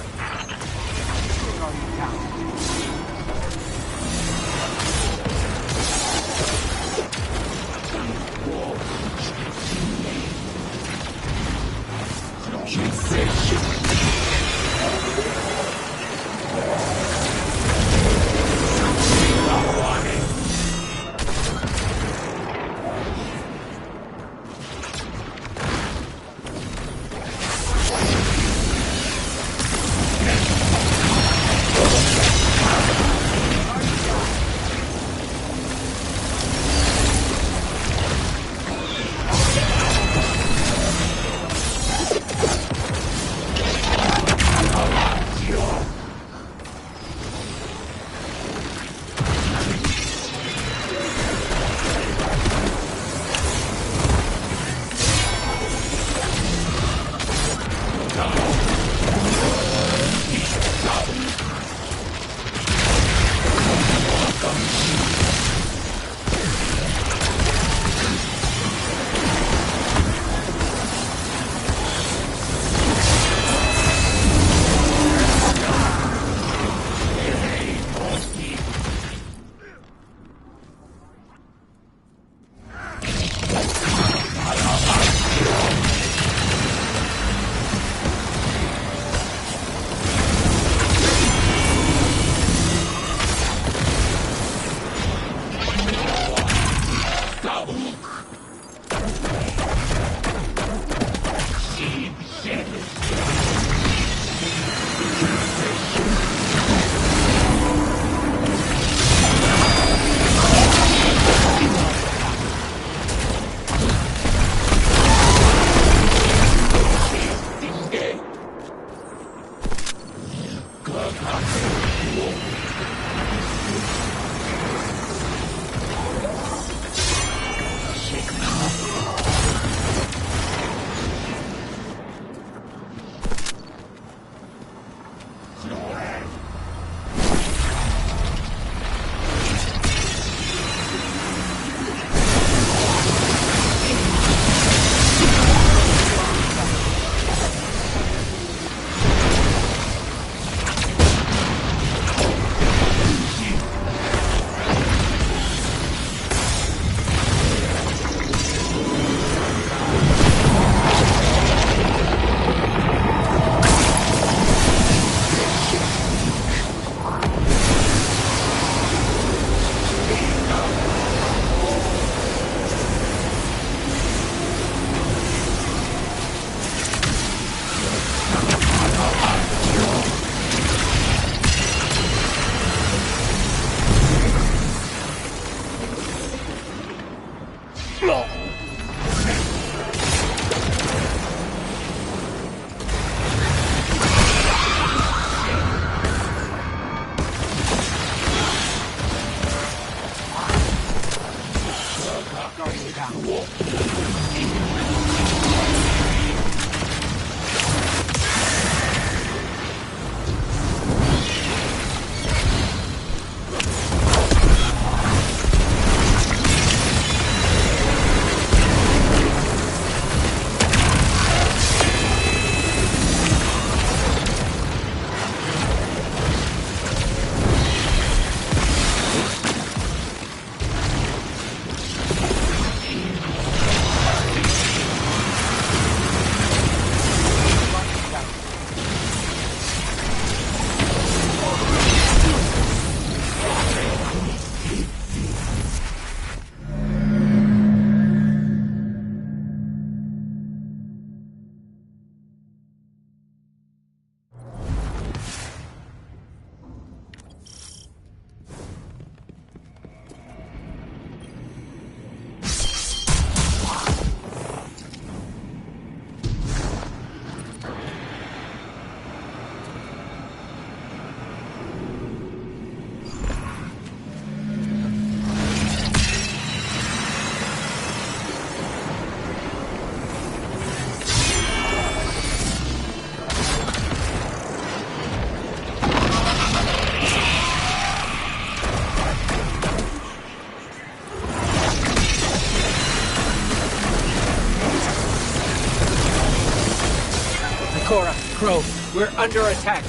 Ikora, Crow, we're under attack.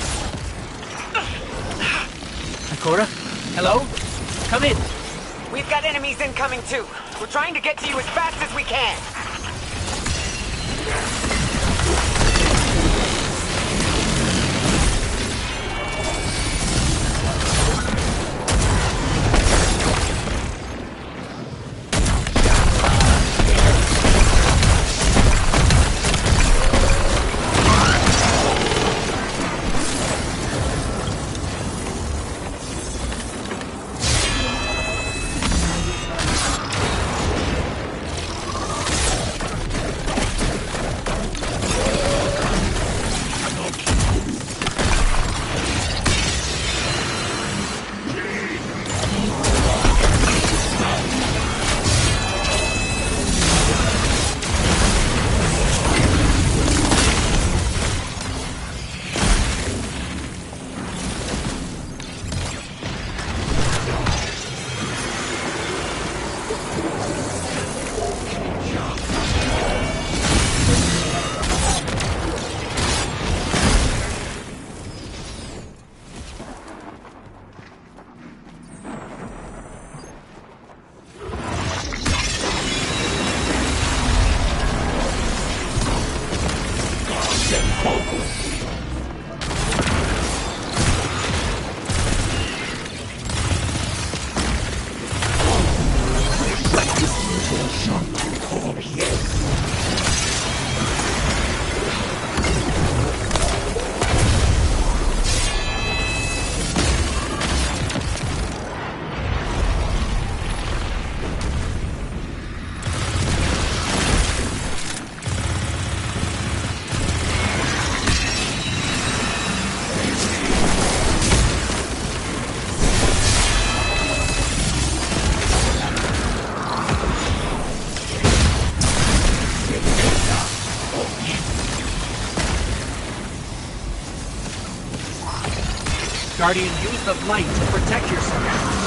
Ikora? Hello? Come in. We've got enemies incoming too. We're trying to get to you as fast as we can. Guardian, use the light to protect yourself.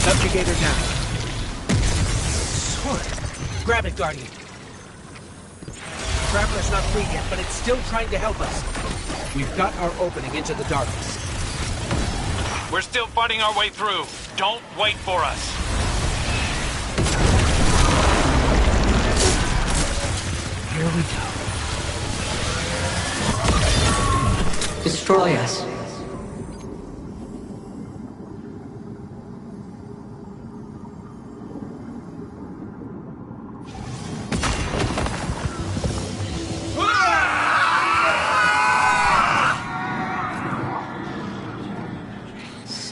Subjugator down. Sword. Grab it, Guardian. Traveler's not free yet, but it's still trying to help us. We've got our opening into the darkness. We're still fighting our way through. Don't wait for us. Here we go. Destroy us.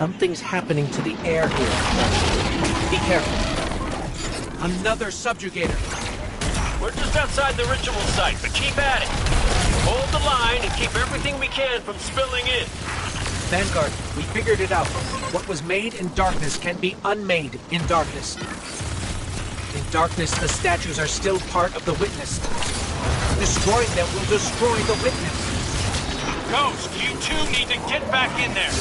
Something's happening to the air here. Be careful. Another subjugator. We're just outside the ritual site, but keep at it. Hold the line and keep everything we can from spilling in. Vanguard, we figured it out. What was made in darkness can be unmade in darkness. In darkness, the statues are still part of the Witness. Destroying them will destroy the Witness. Ghost, you two need to get back in there.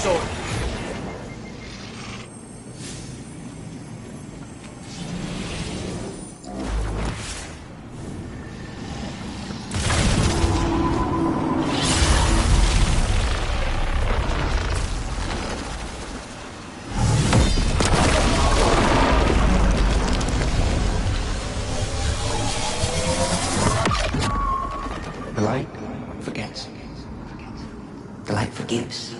sword. The light forgets. The light forgives.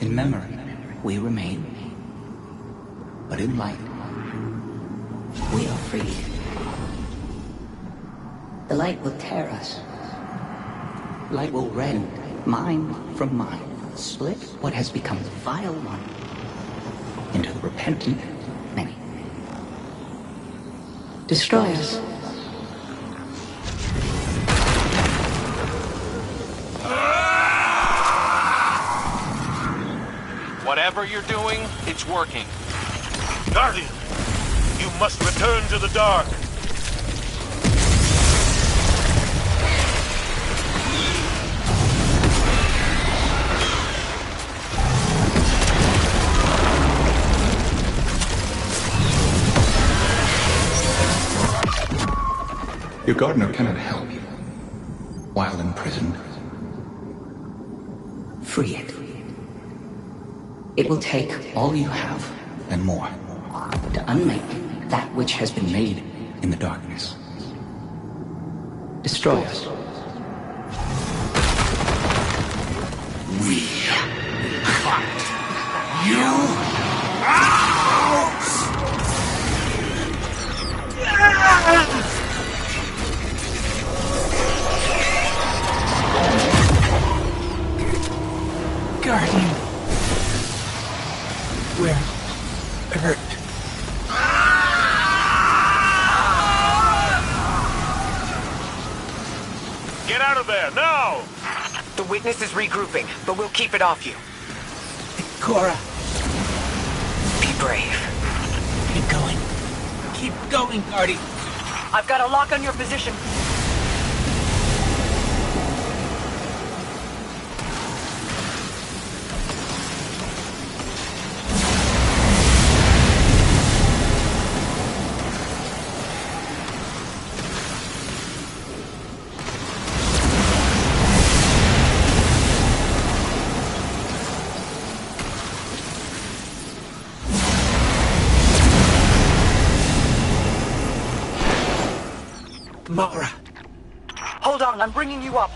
In memory, we remain. But in light, we are free. The light will tear us. Light will rend mind from mind, split what has become the vile one into the repentant many. Destroy us. Whatever you're doing, it's working. Guardian, you must return to the dark. Your gardener cannot help you while imprisoned. Free it. It will take all you have and more to unmake that which has been made in the darkness. Destroy us. We fight you out! Guardian. Where hurt? Get out of there, now! The witness is regrouping, but we'll keep it off you. Cora. Be brave. Keep going. Keep going, Guardian. I've got a lock on your position. Mara. Hold on, I'm bringing you up.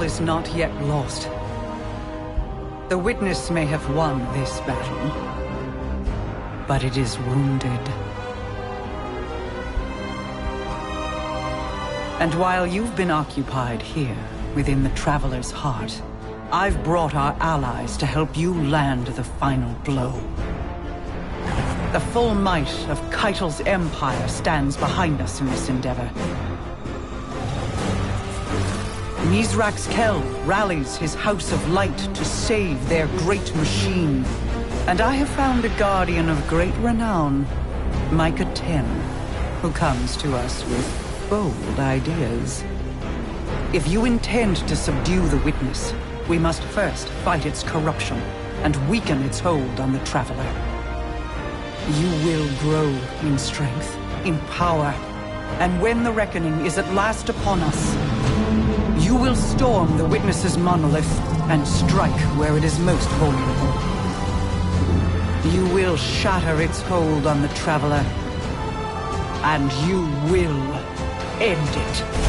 All is not yet lost. The Witness may have won this battle, but it is wounded. And while you've been occupied here, within the Traveler's heart, I've brought our allies to help you land the final blow. The full might of Keitel's empire stands behind us in this endeavor. Mizrax Kel rallies his House of Light to save their great machine. And I have found a guardian of great renown, Micah 10, who comes to us with bold ideas. If you intend to subdue the Witness, we must first fight its corruption and weaken its hold on the Traveler. You will grow in strength, in power, and when the reckoning is at last upon us, you will storm the Witness's monolith and strike where it is most vulnerable. You will shatter its hold on the Traveler, and you will end it.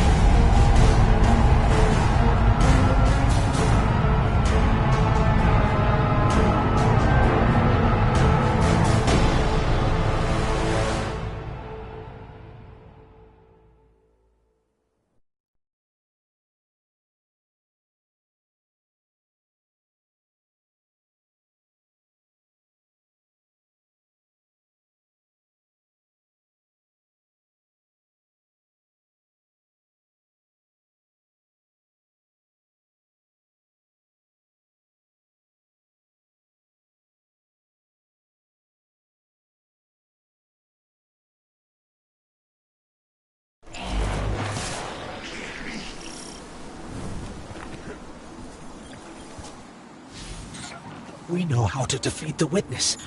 We know how to defeat the Witness.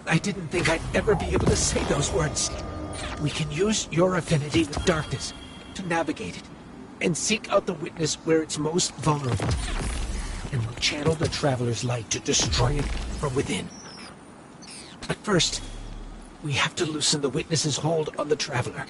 I didn't think I'd ever be able to say those words. We can use your affinity with darkness to navigate it and seek out the Witness where it's most vulnerable. And we'll channel the Traveler's light to destroy it from within. But first, we have to loosen the Witness's hold on the Traveler.